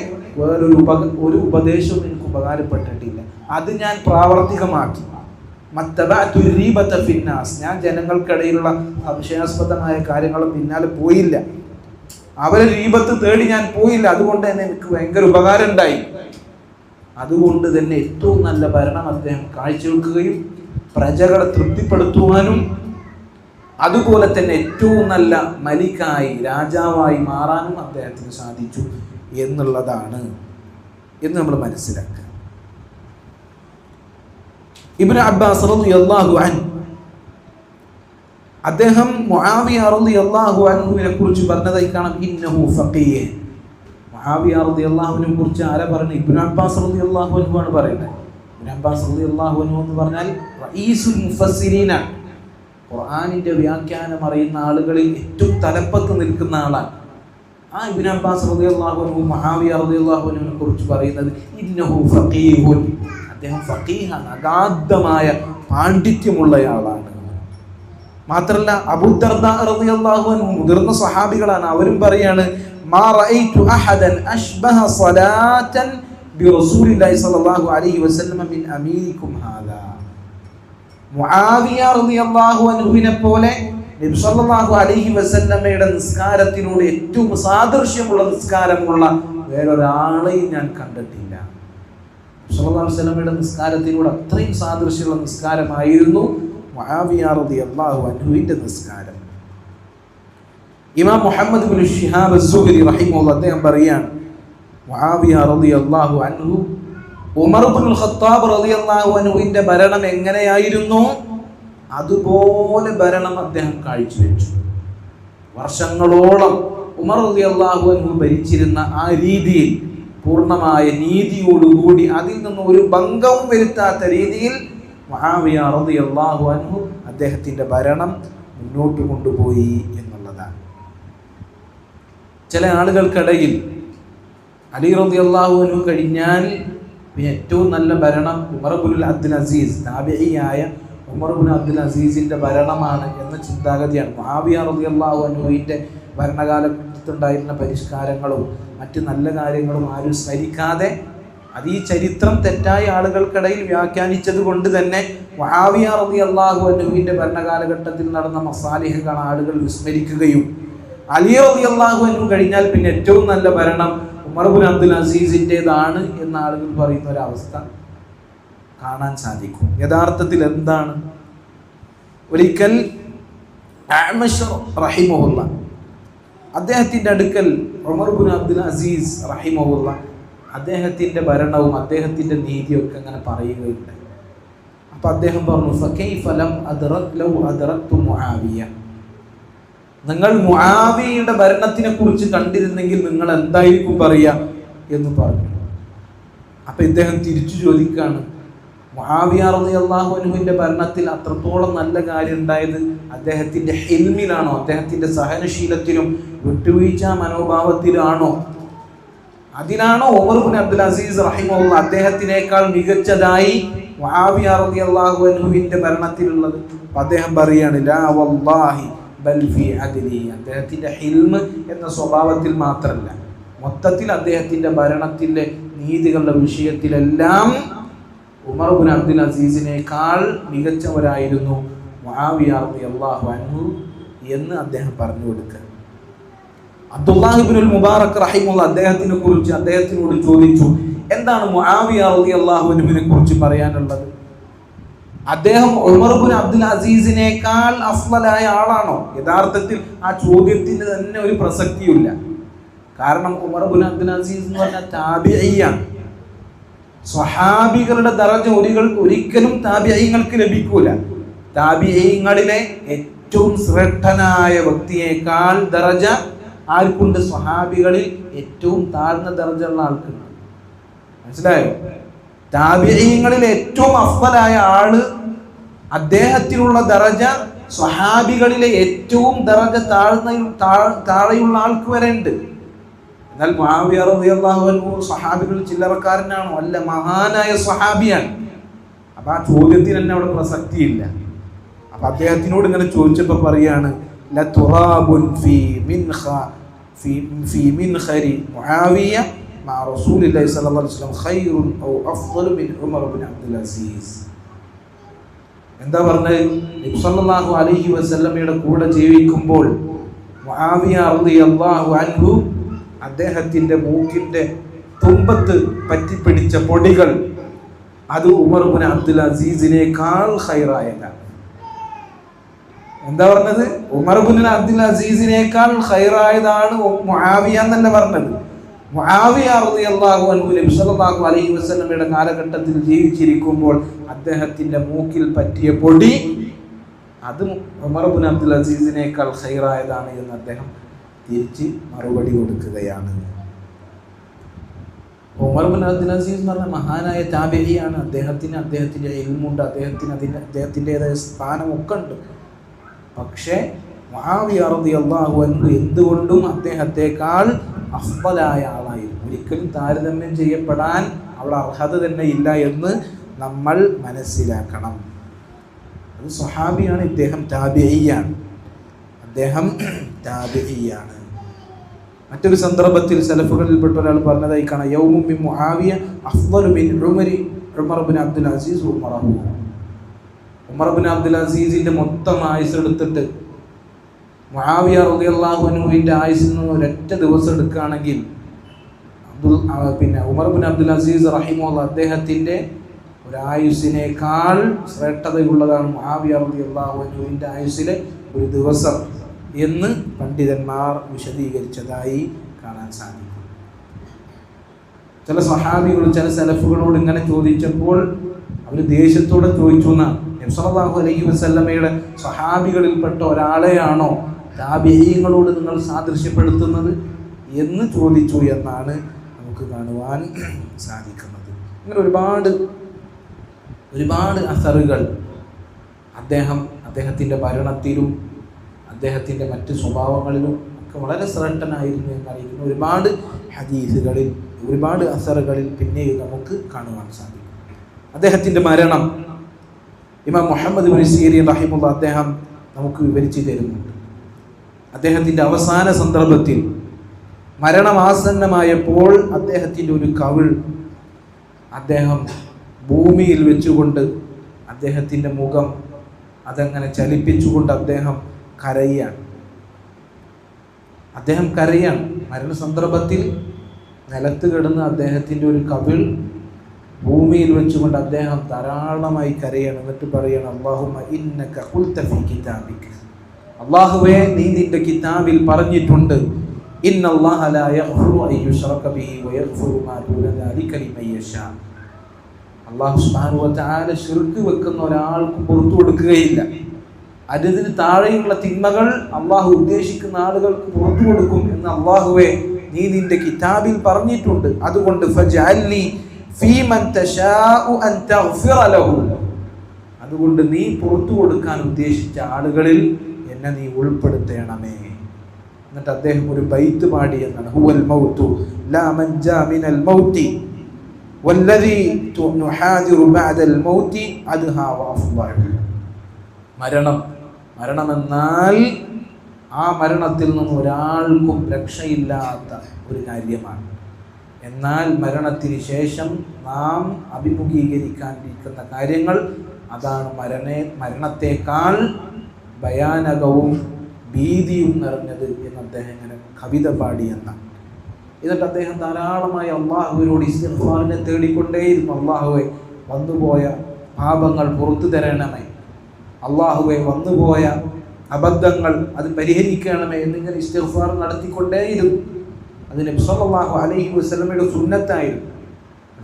ഒരു ഉപദേശവും എനിക്ക് ഉപകാരപ്പെട്ടിട്ടില്ല. അത് ഞാൻ പ്രാവർത്തികമാക്കി. ഞാൻ ജനങ്ങൾക്കിടയിലുള്ള സംശയാസ്പദമായ കാര്യങ്ങളും പിന്നാലെ പോയില്ല, അവരെ റീബത്ത് തേടി ഞാൻ പോയില്ല. അതുകൊണ്ട് തന്നെ എനിക്ക് ഭയങ്കര ഉപകാരം ഉണ്ടായി. അതുകൊണ്ട് തന്നെ ഏറ്റവും നല്ല ഭരണം അദ്ദേഹം കാഴ്ചവെക്കുകയും പ്രജകളെ തൃപ്തിപ്പെടുത്തുവാനും അതുപോലെ തന്നെ ഏറ്റവും നല്ല മലിക്കായി രാജാവായി മാറാനും അദ്ദേഹത്തിന് സാധിച്ചു എന്നുള്ളതാണ് എന്ന് നമ്മൾ മനസ്സിലാക്കുക. ഇബ്നു അബ്ബാസ് റളിയല്ലാഹു അൻഹു അദ്ദേഹം മുആവിയ റളിയല്ലാഹു അൻഹുവിനെ കുറിച്ച് പറഞ്ഞതായി കാണാം, ഇന്നഹു ഫഖീഹ്. മുആവിയ റളിയല്ലാഹു അൻഹുവിനെ കുറിച്ച് ആരാ പറയുന്നത്? ഇബ്നു അബ്ബാസ് റളിയല്ലാഹു അൻഹു ആണ് പറയുന്നത്. ഇബ്നു അബ്ബാസ് റളിയല്ലാഹു അൻഹു എന്ന് പറഞ്ഞാൽ റഈസുൽ മുഫസ്സിരീന, ഖുർആനിന്റെ വ്യാഖ്യാനം അറിയുന്ന ആളുകളിൽ ഏറ്റവും തലപ്പത്ത് നിൽക്കുന്ന ആളാണ്. ആ ഇബ്നു അബ്ബാസ് റളിയല്ലാഹു അൻഹു മുആവിയ റളിയല്ലാഹു അൻഹുവിനെ കുറിച്ച് പറയുന്നത് ഇന്നഹു ഫഖീഹുൻ, അദ്ദേഹം ഫഖീഹാണ്, അഗാധമായ പാണ്ഡിത്യമുള്ളയാളാണ്. മാത്രല്ല അബൂ ദർദാ റളിയല്ലാഹു അൻഹു മുതിർന്ന സ്വഹാബികളാണ്. അവരും പറയാണ്, മാ റഅയ്തു അഹദൻ അശ്ബഹ സ്വലാതൻ ബിറസൂലില്ലാഹി സ്വല്ലല്ലാഹു അലൈഹി വസല്ലം മിൻ അമീരിക്കും ഹാദാ. മുആവിയ റളിയല്ലാഹു അൻഹുവിനെ പോലെ നബി സല്ലല്ലാഹു അലൈഹി വസല്ലമയുടെ നിസ്കാരത്തിനോട് ഏറ്റവും സാദൃശ്യമുള്ള നിസ്കാരമുള്ള വേറൊരാളെയും ഞാൻ കണ്ടിട്ടില്ല. സല്ലല്ലാഹു അലൈഹി വസല്ലമയുടെ നിസ്കാരത്തിനോട് അത്രയും സാദൃശ്യമുള്ള നിസ്കാരമായിരുന്നു മുആവിയ റളിയല്ലാഹു അൻഹുവിന്റെ നിസ്കാരം. ഇമാം മുഹമ്മദ് ഇബ്നു ശിഹാബ് അസ്-സുഹരി റഹിമഹുല്ലാഹ് അദ്ദേഹം പറയാണ്, മുആവിയ റളിയല്ലാഹു അൻഹു ഉമർ ഇബ്നുൽ ഖത്താബ് റളിയല്ലാഹു അൻഹുവിന്റെ ഭരണം എങ്ങനെയായിരുന്നു അതുപോലെ ഭരണം അദ്ദേഹം കാഴ്ചവെച്ചു. വർഷങ്ങളോളം ഉമർ റളിയല്ലാഹു അൻഹു ഭരിച്ചിരുന്ന ആ രീതിയിൽ പൂർണ്ണമായ നീതിയോടുകൂടി അതിൽ നിന്ന് ഒരു ഭംഗവും വരുത്താത്ത രീതിയിൽ മുആവിയ റളിയല്ലാഹു അൻഹു അദ്ദേഹത്തിന്റെ ഭരണം മുന്നോട്ട് കൊണ്ടുപോയി എന്നുള്ളതാണ്. ചില ആളുകൾക്കിടയിൽ അലി റളിയല്ലാഹു അൻഹു കഴിഞ്ഞാൽ ഏറ്റവും നല്ല ഭരണം ഉമർ ഇബ്നുൽ അബ്ദുൽ അസീസ്, താബിഈയായ ഉമർ ഇബ്നുൽ അബ്ദുൽ അസീസിന്റെ ഭരണമാണ് എന്ന ചിന്താഗതിയാണ്. മുആവിയ റളിയല്ലാഹു അൻഹുവിന്റെ ഭരണകാലത്തുണ്ടായിരുന്ന പരിഷ്കാരങ്ങളും മറ്റ് നല്ല കാര്യങ്ങളും ആരും സ്മരിക്കാതെ അത് ഈ ചരിത്രം തെറ്റായ ആളുകൾക്കിടയിൽ വ്യാഖ്യാനിച്ചത് കൊണ്ട് തന്നെ മുആവിയ റളിയല്ലാഹു അൻഹുവിന്റെ ഭരണകാലഘട്ടത്തിൽ നടന്ന മസാലിഹുകൾ ആളുകൾ വിസ്മരിക്കുകയും അലി റളിയല്ലാഹു അൻഹു കഴിഞ്ഞാൽ പിന്നെ ഏറ്റവും നല്ല ഭരണം ഉമർ ഇബ്നുൽ അബ്ദുൽ അസീസിൻ്റെതാണ് എന്ന ആളുകൾ പറയുന്ന ഒരവസ്ഥ കാണാൻ സാധിക്കും. യഥാർത്ഥത്തിൽ എന്താണ്? ഒരിക്കൽ അഅ്മശ് റഹിമഹുല്ലാ അദ്ദേഹത്തിൻ്റെ അടുക്കൽ ഉമർ ഇബ്നുൽ അബ്ദുൽ അസീസ് റഹിമഹുല്ലാ അദ്ദേഹത്തിൻ്റെ ഭരണവും അദ്ദേഹത്തിൻ്റെ നീതിയൊക്കെ അങ്ങനെ പറയുകയുണ്ട്. അപ്പം അദ്ദേഹം പറഞ്ഞു, ഫകൈഫ ലം അദ്റക് ലൗ അദ്റക്തു മുആവിയ, നിങ്ങൾ മുആവിയയുടെ ഭരണത്തിനെ കുറിച്ച് കണ്ടിരുന്നെങ്കിൽ നിങ്ങൾ എന്തായിരിക്കും പറയുക എന്ന് പറഞ്ഞു. അപ്പൊ ഇദ്ദേഹം തിരിച്ചു ചോദിക്കാണ്, മുആവിയ റളിയല്ലാഹു അൻഹുവിന്റെ ഭരണത്തിൽ അത്രത്തോളം നല്ല കാര്യം ഉണ്ടായത് അദ്ദേഹത്തിന്റെ ഹിൽമിലാണോ, അദ്ദേഹത്തിന്റെ സഹനശീലത്തിലും വിട്ടുവീഴ്ച മനോഭാവത്തിലാണോ, അതിനാണോ ഉമർ ഇബ്നു അബ്ദുൽ അസീസ് റഹിമഹുല്ലാഹ് അദ്ദേഹത്തിനേക്കാൾ മികച്ചതായി മുആവിയ റളിയല്ലാഹു അൻഹുവിന്റെ ഭരണത്തിലുള്ളത്? അദ്ദേഹം പറയാണ്, ലാ വല്ലാഹി ബൽ ഫീ അദ്ലി, അദ്ദേഹത്തിന്റെ ഹിൽമ് എന്ന സ്വഭാവത്തിൽ മാത്രമല്ല മൊത്തത്തിൽ അദ്ദേഹത്തിൻ്റെ ഭരണത്തിൻ്റെ നീതികളുടെ വിഷയത്തിലെല്ലാം ഉമർ ഇബ്നു അബ്ദുൽ അസീസിനേക്കാൾ മികച്ചവരായിരുന്നു മുആവിയ റളിയല്ലാഹു അൻഹു എന്ന് അദ്ദേഹം പറഞ്ഞു കൊടുക്കുക. അബ്ദുല്ലാഹി ഇബ്നുൽ മുബാറക് റഹിമഹുല്ലാഹ് അദ്ദേഹത്തിനോട് ചോദിച്ചു, എന്താണ് മുആവിയ റളിയല്ലാഹു അൻഹുവിനെ കുറിച്ച് പറയാനുള്ളത്? അദ്ദേഹം ഉമർ ഇബ്നു അബ്ദുൽ അസീസിനേക്കാൾ അഫ്ളലായ ആളാണോ? യഥാർത്ഥത്തിൽ ആ ചോദ്യത്തിന് തന്നെ ഒരു പ്രസക്തിയില്ല. കാരണം ഉമർ ഇബ്നു അബ്ദുൽ അസീസ് എന്ന് പറഞ്ഞാൽ താബിഈയാണ്. സ്വഹാബികളുടെ ദറജ ഒരിക്കലും താബിഈങ്ങൾക്ക് ലഭിക്കൂല. താബിഈങ്ങളിലെ ഏറ്റവും ശ്രേഷ്ഠനായ വ്യക്തിയേക്കാൾ ദറജ ആർക്കുണ്ട്? സ്വഹാബികളിൽ ഏറ്റവും താഴ്ന്ന ദറജയുള്ള ആൾക്കുണ്ട്. മനസ്സിലായോ? താബിഈങ്ങളിൽ ഏറ്റവും അഫ്ളലായ ആള്, അദ്ദേഹത്തിനുള്ള ദറജ സ്വഹാബികളിലെ ഏറ്റവും ദറജ താഴെയുള്ള ആൾക്ക് വരെ ഉണ്ട്. എന്നാൽ മുആവിയ റളിയല്ലാഹു അൻഹു സ്വഹാബികൾ ചില്ലറക്കാരനാണോ? അല്ല, മഹാനായ സ്വഹാബിയാണ്. അപ്പൊ ആ ചോദ്യത്തിന് തന്നെ അവിടെ പ്രസക്തിയില്ല. അപ്പൊ അദ്ദേഹത്തിനോട് ഇങ്ങനെ ചോദിച്ചപ്പോ പറയാണ്, ലതുറാബുൻ ഫീ മിൻഖരി മുആവിയ മഅ റസൂലില്ലാഹി സ്വല്ലല്ലാഹു അലൈഹി വസല്ലം ഖൈറുൻ ഔ അഫ്ളലു മിൻ ഉമർ ഇബ്നു അബ്ദുൽ അസീസ്. എന്താ പറഞ്ഞത്? നബി സല്ലല്ലാഹു അലൈഹി വസല്ലമയുടെ കൂടെ ജീവിക്കുമ്പോൾ മുആവിയ റളിയല്ലാഹു അൻഹു അദ്ദേഹത്തിന്റെ മൂക്കിന്റെ തുമ്പത്ത് പറ്റിപ്പിടിച്ച പൊടികൾ അത് ഉമർ ഇബ്നു അബ്ദുൽ അസീസിനേക്കാൾ ഖൈറായതാണ്. എന്താ പറഞ്ഞത്? ഉമർ ഇബ്നു അബ്ദുൽ അസീസിനേക്കാൾ ഖൈറായതാണ് മുആവിയ എന്നല്ല പറഞ്ഞത്. മുആവിയ റളിയല്ലാഹു അൻഹു നബി സല്ലല്ലാഹു അലൈഹി വസല്ലമയുടെ കാലഘട്ടത്തിൽ ജീവിച്ചിരിക്കുമ്പോൾ അദ്ദേഹത്തിന്റെ മൂക്കിൽ പറ്റിയ പൊടി അത് ഉമർ ഇബ്നു അബ്ദുൽ അസീസിനേക്കാൾ ഖൈറായതാണ് എന്ന് അദ്ദേഹം തിരിച്ച് മറുപടി കൊടുക്കുകയാണ്. ഉമർ ഇബ്നു അബ്ദുൽ അസീസ് എന്ന് പറഞ്ഞ മഹാനായ താബിഈയാണ്. അദ്ദേഹത്തിന്റെ ഇൽമുണ്ട്, അദ്ദേഹത്തിൻ്റെതായ സ്ഥാനമൊക്കെ ഉണ്ട്. പക്ഷേ മുആവിയ റളിയല്ലാഹു അൻഹു എന്തുകൊണ്ടും അദ്ദേഹത്തെക്കാൾ അഫ്ളലായ ആളായിരുന്നു. ഒരിക്കലും താരതമ്യം ചെയ്യപ്പെടാൻ അവിടെ അർഹത തന്നെ ഇല്ല എന്ന് നമ്മൾ മനസ്സിലാക്കണം. അത് സ്വഹാബിയാണ്, ഇദ്ദേഹം താബിഈയാണ്. മറ്റൊരു സന്ദർഭത്തിൽ സലഫുകളിൽപ്പെട്ട ഒരാൾ പറഞ്ഞതായി കാണാം, യൗമു മിൻ മുആവിയ അഫ്ളലു മിൻ ഉമർ ഇബ്നു അബ്ദുൽ അസീസ് ഉമറഹു. ഉമർ ഇബ്നു അബ്ദുൽ അസീസിന്റെ മൊത്തം ആയുസ് എടുത്തിട്ട് മുആവിയ റളിയല്ലാഹു അൻഹുവിന്റെ ആയുസ്സിൽ നിന്ന് ഒരൊറ്റ ദിവസം എടുക്കുകയാണെങ്കിൽ ഉമർ ഇബ്നു അബ്ദുൽ അസീസ് റഹിമഹുല്ലാഹ് അദ്ദേഹത്തിന്റെ ഒരായുസ്സിനേക്കാൾ ശ്രേഷ്ഠതയുള്ളതാണ് മുആവിയ റളിയല്ലാഹു അൻഹുവിന്റെ ആയുസ്സിലെ ഒരു ദിവസം എന്ന് പണ്ഡിതന്മാർ വിശദീകരിച്ചതായി കാണാൻ സാധിക്കും. ചില സ്വഹാബികൾ ചില സലഫുകളോട് ഇങ്ങനെ ചോദിച്ചപ്പോൾ അവർ ദേഷ്യത്തോടെ ചോദിച്ചു എന്നാണ്, നബി സല്ലല്ലാഹു അലൈഹി വസല്ലമയുടെ സ്വഹാബികളിൽപ്പെട്ട ഒരാളെയാണോ താബിഈങ്ങളോട് നിങ്ങൾ സാദൃശ്യപ്പെടുത്തുന്നത് എന്ന് ചോദിച്ചു എന്നാണ് നമുക്ക് കാണുവാൻ സാധിക്കുന്നത്. ഇങ്ങനെ ഒരുപാട് അസറുകൾ അദ്ദേഹത്തിൻ്റെ ഭരണത്തിലും അദ്ദേഹത്തിൻ്റെ മറ്റ് സ്വഭാവങ്ങളിലും ഒക്കെ വളരെ ശ്രേഷ്ഠനായിരുന്നു എന്നറിയിക്കുന്ന ഒരുപാട് ഹദീസുകളിൽ, ഒരുപാട് അസറുകളിൽ പിന്നെയും നമുക്ക് കാണുവാൻ സാധിക്കും. അദ്ദേഹത്തിൻ്റെ മരണം ഇമാം മുഹമ്മദ് ഇബ്നു സീരീൻ റഹിമഹുല്ലാഹ് അദ്ദേഹം നമുക്ക് വിവരിച്ചു തരുന്നുണ്ട്. അദ്ദേഹത്തിൻ്റെ അവസാന സന്ദർഭത്തിൽ മരണമാസന്നമായപ്പോൾ അദ്ദേഹത്തിൻ്റെ ഒരു കവിൾ അദ്ദേഹം ഭൂമിയിൽ വെച്ചുകൊണ്ട് അദ്ദേഹത്തിൻ്റെ മുഖം അതങ്ങനെ ചലിപ്പിച്ചുകൊണ്ട് അദ്ദേഹം കരയാണ്. മരണസന്ദർഭത്തിൽ നിലത്ത് കിടന്ന് അദ്ദേഹത്തിൻ്റെ ഒരു കവിൾ ഭൂമിയിൽ വെച്ചുകൊണ്ട് അദ്ദേഹം ധാരാളമായി കരയാണ്. എന്നിട്ട് പറയാണ്, അല്ലാഹുമ്മ ഇന്നക ഖുൽത ഫീ കിതാബിക, അല്ലാഹുവേ നീ നിന്റെ കിതാബിൽ പറഞ്ഞിട്ടുണ്ട്, ഇന്നല്ലാഹ ലാ യഗ്ഫിറു അൻ യുശ്റക ബിഹി വയഗ്ഫിറു മാ ദൂന ദാലിക ലിമൻ യശാ. അല്ലാഹു സുബ്ഹാനഹു വ തആല ശിർക്ക് വെക്കുന്ന ഒരാൾക്ക് പുറത്തു കൊടുക്കുകയില്ല. അതിന് താഴെയുള്ള തിന്മകൾ അള്ളാഹു ഉദ്ദേശിക്കുന്ന ആളുകൾക്ക് പുറത്തു കൊടുക്കും എന്ന് അള്ളാഹുവേ നീ നിന്റെ കിതാബിൽ പറഞ്ഞിട്ടുണ്ട്. അതുകൊണ്ട് ഫജ്അൽനി ഫീമൻ തശാഉ അൻ തഗ്ഫിറ ലഹു, അതുകൊണ്ട് നീ പുറത്തു കൊടുക്കാൻ ഉദ്ദേശിച്ച ആളുകളിൽ എന്നെ നീ ഉൾപ്പെടുത്തണമേ. എന്നിട്ട് അദ്ദേഹം ഒരു ബൈത്ത് പാടി എന്നാണ്, ഹുവൽ മൗതു ലാ മൻജാ മിനൽ മൗതി വല്ലദീ തുഹാദിറു ബഅദൽ മൗതി അദ്ഹാ വഅഫ്ളൽ. മരണമെന്നാൽ ആ മരണത്തിൽ നിന്ന് ഒരാൾക്കും രക്ഷയില്ലാത്ത ഒരു കാര്യമാണ്. എന്നാൽ മരണത്തിന് ശേഷം നാം അഭിമുഖീകരിക്കാനിരിക്കുന്ന കാര്യങ്ങൾ അതാണ് മരണത്തെക്കാൾ ഭയാനകവും ഭീതിയും നിറഞ്ഞത് എന്ന് അദ്ദേഹം ഇങ്ങനെ കവിത പാടിയെന്നാണ്. എന്നിട്ട് അദ്ദേഹം ധാരാളമായി അള്ളാഹുവിനോട് ഇസ്തിഗ്ഫാറിനെ തേടിക്കൊണ്ടേയിരുന്നു. അള്ളാഹുവെ, വന്നുപോയ പാപങ്ങൾ പുറത്തു തരണമേ, അള്ളാഹുവെ, വന്നുപോയ അബദ്ധങ്ങൾ അത് പരിഹരിക്കണമേ എന്നിങ്ങനെ ഇസ്തിഗ്ഫാർ നടത്തിക്കൊണ്ടേയിരുന്നു. അത് നബി സല്ലല്ലാഹു അലൈഹി വസല്ലമയുടെ സുന്നത്തായിരുന്നു.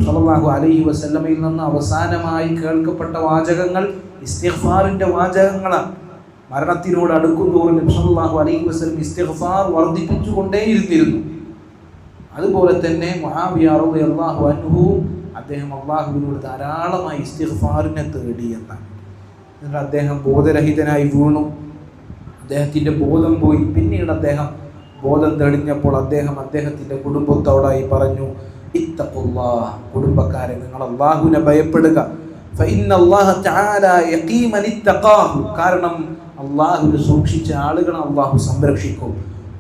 സല്ലല്ലാഹു അലൈഹി വസല്ലമയിൽ നിന്ന് അവസാനമായി കേൾക്കപ്പെട്ട വാചകങ്ങൾ ഇസ്തിഗ്ഫാറിൻ്റെ വാചകങ്ങളാണ്. മരണത്തിനോട് അടുക്കുന്തോറും നബി സല്ലല്ലാഹു അലൈഹി വസല്ലം ഇസ്തിഗ്ഫാർ വർദ്ധിപ്പിച്ചുകൊണ്ടേയിരുന്നിരുന്നു. അതുപോലെ തന്നെ മുആവിയ റളിയല്ലാഹു അൻഹു അദ്ദേഹം അള്ളാഹുവിനോട് ധാരാളമായി ഇസ്തിഗ്ഫാറിനെ തേടി എന്നാണ്. എന്നിട്ട് അദ്ദേഹം ബോധരഹിതനായി വീണു. അദ്ദേഹത്തിൻ്റെ ബോധം പോയി. പിന്നീട് അദ്ദേഹം ബോധം തെളിഞ്ഞപ്പോൾ അദ്ദേഹത്തിൻ്റെ കുടുംബത്തോടായി പറഞ്ഞു, ഇത്തഖുല്ലാഹ്, കുടുംബക്കാരെ, നിങ്ങൾ അള്ളാഹുവിനെ ഭയപ്പെടുക. ഫഇന്നല്ലാഹ തആല യഖീമൻ ഇത്തഖാഹു, കാരണം അള്ളാഹുവിനെ സൂക്ഷിച്ച ആളുകളെ അള്ളാഹു സംരക്ഷിക്കും.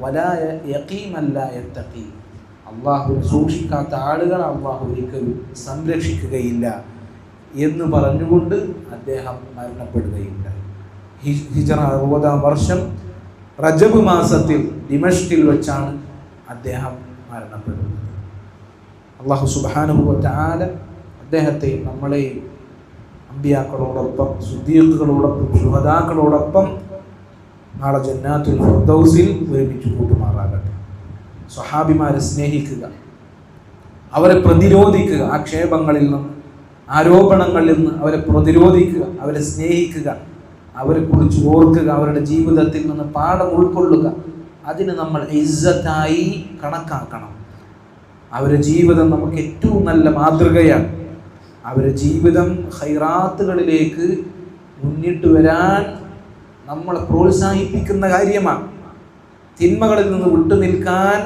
വലാ യഖീമൻ ലാ യത്തഖി, അള്ളാഹുവിനെ സൂക്ഷിക്കാത്ത ആളുകളെ അള്ളാഹു ഒരിക്കലും സംരക്ഷിക്കുകയില്ല എന്ന് പറഞ്ഞുകൊണ്ട് അദ്ദേഹം മരണപ്പെടുകയുണ്ടായി. ഹിജ്റ 60-ാം വർഷം റജബ് മാസത്തിൽ ദിമഷ്കിൽ വെച്ചാണ് അദ്ദേഹം മരണപ്പെടുന്നത്. അല്ലാഹു സുബ്ഹാനഹു വ തആല അദ്ദേഹത്തെ നമ്മളെയും അമ്പിയാക്കളോടൊപ്പം സുദ്ദീഖുകളോടൊപ്പം ശുഹദാക്കളോടൊപ്പം നാളെ ജന്നാത്തുൽ ഫിർദൗസിൽ ഒരുമിച്ച് കൂട്ടുമാറാകട്ടെ. സ്വഹാബിമാരെ സ്നേഹിക്കുക, അവരെ പ്രതിരോധിക്കുക, ആക്ഷേപങ്ങളിൽ നിന്ന് ആരോപണങ്ങളിൽ നിന്ന് അവരെ പ്രതിരോധിക്കുക, അവരെ സ്നേഹിക്കുക, അവരെക്കുറിച്ച് ഓർക്കുക, അവരുടെ ജീവിതത്തിൽ നിന്ന് പാഠം ഉൾക്കൊള്ളുക. അതിന് നമ്മൾ ഇസ്സത്തായി കണക്കാക്കണം. അവരുടെ ജീവിതം നമുക്ക് ഏറ്റവും നല്ല മാതൃകയാണ്. അവരുടെ ജീവിതം ഖൈറാത്തുകളിലേക്ക് മുന്നിട്ട് വരാൻ നമ്മളെ പ്രോത്സാഹിപ്പിക്കുന്ന കാര്യമാണ്. തിന്മകളിൽ നിന്ന് വിട്ടുനിൽക്കാൻ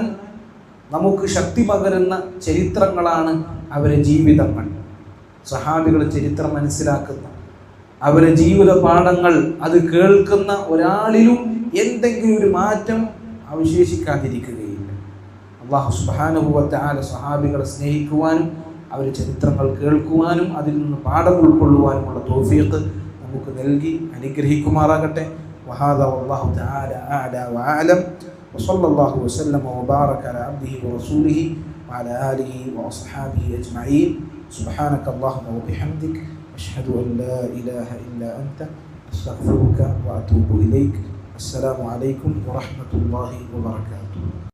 നമുക്ക് ശക്തി പകരുന്ന ചരിത്രങ്ങളാണ് അവരുടെ ജീവിതങ്ങൾ. സഹാബികളുടെ ചരിത്രം മനസ്സിലാക്കുന്ന, അവരുടെ ജീവിത പാഠങ്ങൾ അത് കേൾക്കുന്ന ഒരാളിലും എന്തെങ്കിലും ഒരു മാറ്റം അവശേഷിക്കാതിരിക്കുകയില്ല. അല്ലാഹു സുബ്ഹാനഹു വ തആല സഹാബികളെ സ്നേഹിക്കുവാനും അവരുടെ ചരിത്രങ്ങൾ കേൾക്കുവാനും അതിൽ നിന്ന് പാഠം ഉൾക്കൊള്ളുവാനുമുള്ള തൗഫീഖ് നമുക്ക് നൽകി അനുഗ്രഹിക്കുമാറാകട്ടെ. വഹാദാ വല്ലാഹു തആല അഅ്ലാ വഅഅലം വസല്ലല്ലാഹു വസല്ലമ വബാറക അലാ അബ്ദിഹി വറസൂലിഹി വഅലാ ആലിഹി വഅസ്ഹാബിഹി അജ്മഈൻ. സുബ്ഹാനക അല്ലാഹുമ്മ വബിഹംദിക അഷ്ഹദു അൻ ലാ ഇലാഹ ഇല്ലാ അൻത അസ്തഗ്ഫിറുക വഅതൂബു ഇലൈക്. അസ്സലാമു അലൈക്കും വറഹ്മത്തുള്ളാഹി വബറകാതുഹു.